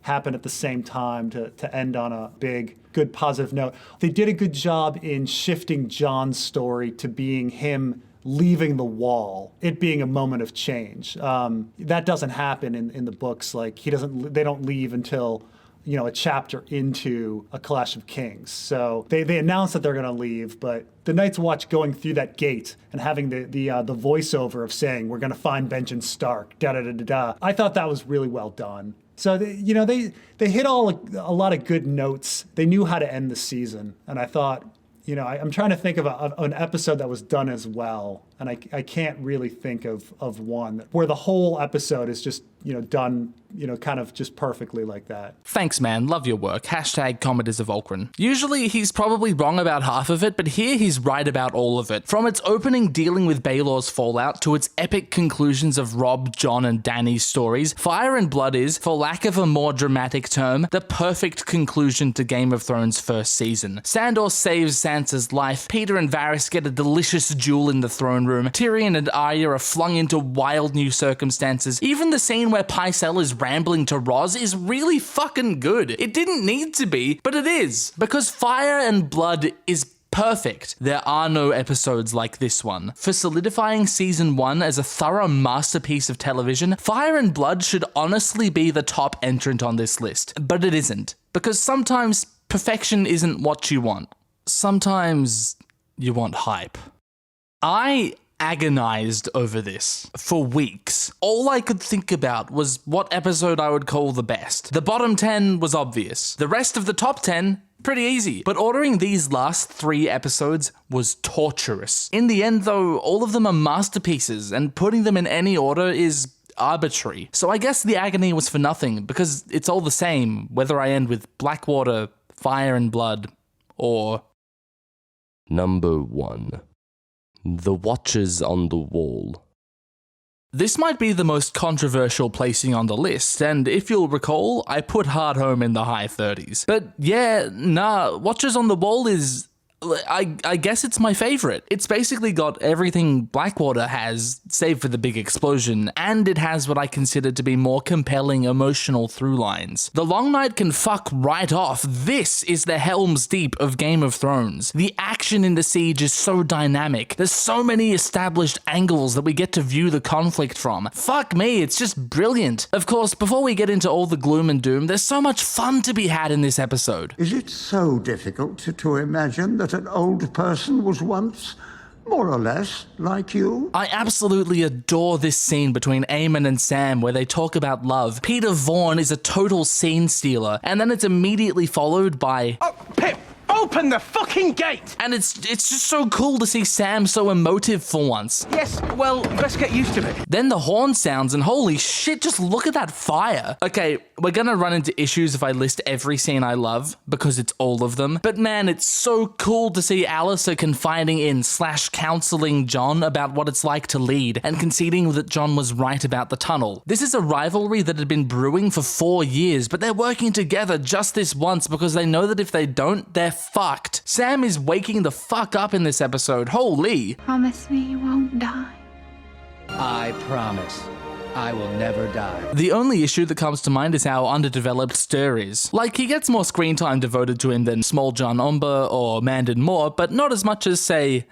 happen at the same time to end on a big, good, positive note. They did a good job in shifting Jon's story to being him leaving the wall, it being a moment of change. That doesn't happen in the books. Like they don't leave until a chapter into A Clash of Kings. So they announce that they're going to leave, but the Night's Watch going through that gate and having the voiceover of saying, we're going to find Benjen Stark, da-da-da-da-da. I thought that was really well done. So, they hit a lot of good notes. They knew how to end the season. And I thought, I'm trying to think of an episode that was done as well. And I can't really think of one where the whole episode is just, done, kind of just perfectly like that. Thanks, man. Love your work. # Commodus of Volcran. Usually he's probably wrong about half of it, but here he's right about all of it. From its opening dealing with Baelor's fallout to its epic conclusions of Robb, Jon, and Dany's stories, Fire and Blood is, for lack of a more dramatic term, the perfect conclusion to Game of Thrones' first season. Sandor saves Sansa's life, Peter and Varys get a delicious duel in the throne room, Tyrion and Arya are flung into wild new circumstances. Even the scene where Pycelle is rambling to Ros is really fucking good. It didn't need to be, but it is, because Fire and Blood is perfect. There are no episodes like this one. For solidifying season 1 as a thorough masterpiece of television, Fire and Blood should honestly be the top entrant on this list, but it isn't, because sometimes perfection isn't what you want. Sometimes you want hype. I agonized over this for weeks. All I could think about was what episode I would call the best. The bottom 10 was obvious. The rest of the top 10, pretty easy. But ordering these last 3 episodes was torturous. In the end, though, all of them are masterpieces, and putting them in any order is arbitrary. So I guess the agony was for nothing, because it's all the same, whether I end with Blackwater, Fire and Blood, or... Number 1. The Watchers on the Wall. This might be the most controversial placing on the list, and if you'll recall, I put Hard Home in the high 30s. But yeah, nah, Watchers on the Wall is... I guess it's my favorite. It's basically got everything Blackwater has, save for the big explosion, and it has what I consider to be more compelling emotional through lines. The Long Night can fuck right off. This is the Helm's Deep of Game of Thrones. The action in the siege is so dynamic. There's so many established angles that we get to view the conflict from. Fuck me, it's just brilliant. Of course, before we get into all the gloom and doom, there's so much fun to be had in this episode. Is it so difficult to imagine that an old person was once, more or less, like you? I absolutely adore this scene between Eamon and Sam where they talk about love. Peter Vaughan is a total scene stealer, and then it's immediately followed by... Oh, Pip! Open the fucking gate! And it's just so cool to see Sam so emotive for once. Yes, well, let's get used to it. Then the horn sounds and holy shit, just look at that fire. Okay, we're gonna run into issues if I list every scene I love, because it's all of them. But man, it's so cool to see Alyssa confiding in / counseling John about what it's like to lead, and conceding that John was right about the tunnel. This is a rivalry that had been brewing for 4 years, but they're working together just this once because they know that if they don't, they're fucked. Sam is waking the fuck up in this episode, holy. Promise me you won't die. I promise. I will never die. The only issue that comes to mind is how underdeveloped Stir is. Like, he gets more screen time devoted to him than Small John Omber or Mandon Moore, but not as much as, say...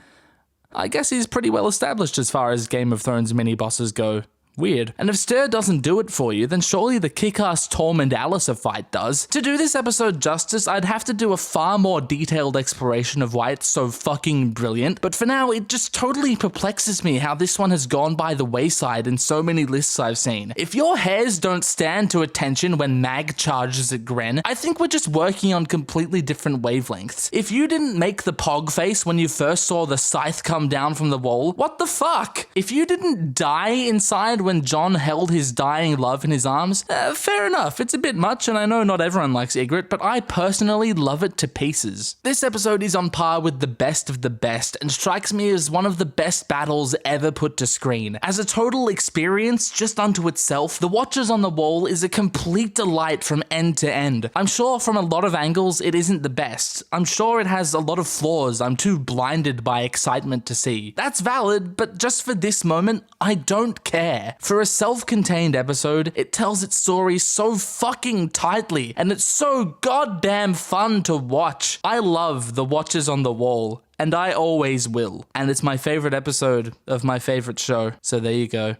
I guess he's pretty well established as far as Game of Thrones mini-bosses go. Weird. And if Stir doesn't do it for you, then surely the kick-ass Torm and Alyssa fight does. To do this episode justice, I'd have to do a far more detailed exploration of why it's so fucking brilliant, but for now, it just totally perplexes me how this one has gone by the wayside in so many lists I've seen. If your hairs don't stand to attention when Mag charges at Gren, I think we're just working on completely different wavelengths. If you didn't make the pog face when you first saw the scythe come down from the wall, what the fuck? If you didn't die inside when John held his dying love in his arms, fair enough, it's a bit much and I know not everyone likes Ygritte, but I personally love it to pieces. This episode is on par with the best of the best and strikes me as one of the best battles ever put to screen. As a total experience just unto itself, The Watchers on the Wall is a complete delight from end to end. I'm sure from a lot of angles it isn't the best. I'm sure it has a lot of flaws I'm too blinded by excitement to see. That's valid, but just for this moment, I don't care. For a self-contained episode, it tells its story so fucking tightly, and it's so goddamn fun to watch. I love The Watchers on the Wall, and I always will. And it's my favorite episode of my favorite show, so there you go.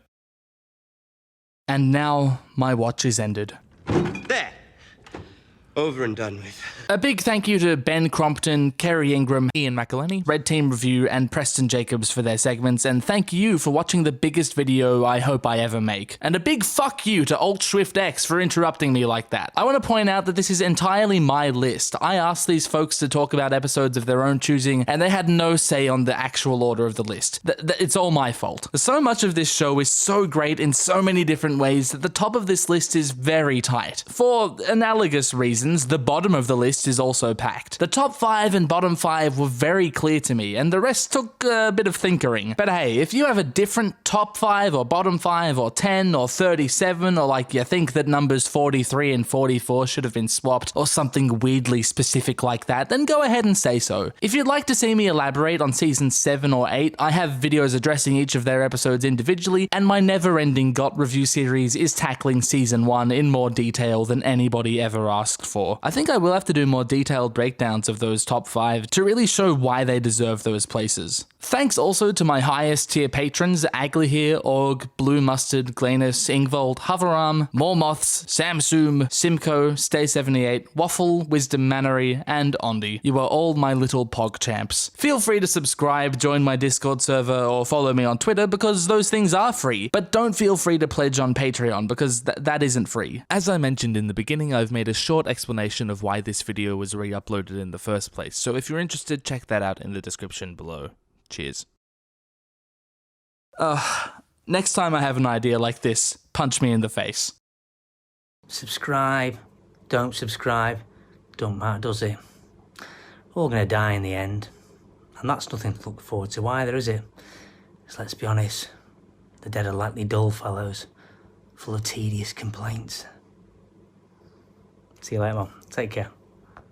And now, my watch is ended. There. Over and done with. A big thank you to Ben Crompton, Kerry Ingram, Ian McElhinney, RedTeamReview, and Preston Jacobs for their segments, and thank you for watching the biggest video I hope I ever make. And a big fuck you to Alt Schwift X for interrupting me like that. I want to point out that this is entirely my list. I asked these folks to talk about episodes of their own choosing, and they had no say on the actual order of the list. It's all my fault. So much of this show is so great in so many different ways that the top of this list is very tight. For analogous reasons, the bottom of the list is also packed. The top 5 and bottom 5 were very clear to me, and the rest took a bit of thinkering. But hey, if you have a different top 5 or bottom 5 or 10 or 37, or like you think that numbers 43 and 44 should have been swapped, or something weirdly specific like that, then go ahead and say so. If you'd like to see me elaborate on season 7 or 8, I have videos addressing each of their episodes individually, and my never-ending GOT review series is tackling season 1 in more detail than anybody ever asked for. I think I will have to do more detailed breakdowns of those top 5 to really show why they deserve those places. Thanks also to my highest tier patrons, Aglahir, Org, Blue Mustard, Glanus, Ingvald, Hoverarm, Moremoths, Samsoom, Simcoe, Stay78, Waffl, Wisdom Manari, and Ondy. You are all my little pog champs. Feel free to subscribe, join my Discord server, or follow me on Twitter because those things are free. But don't feel free to pledge on Patreon because that isn't free. As I mentioned in the beginning, I've made a short explanation of why this video was re-uploaded in the first place, so if you're interested, check that out in the description below. Cheers. Next time I have an idea like this, punch me in the face. Subscribe, don't subscribe, don't matter, does it? We're all gonna die in the end. And that's nothing to look forward to either, is it? Because let's be honest, the dead are likely dull fellows, full of tedious complaints. See you later, Mum. Take care.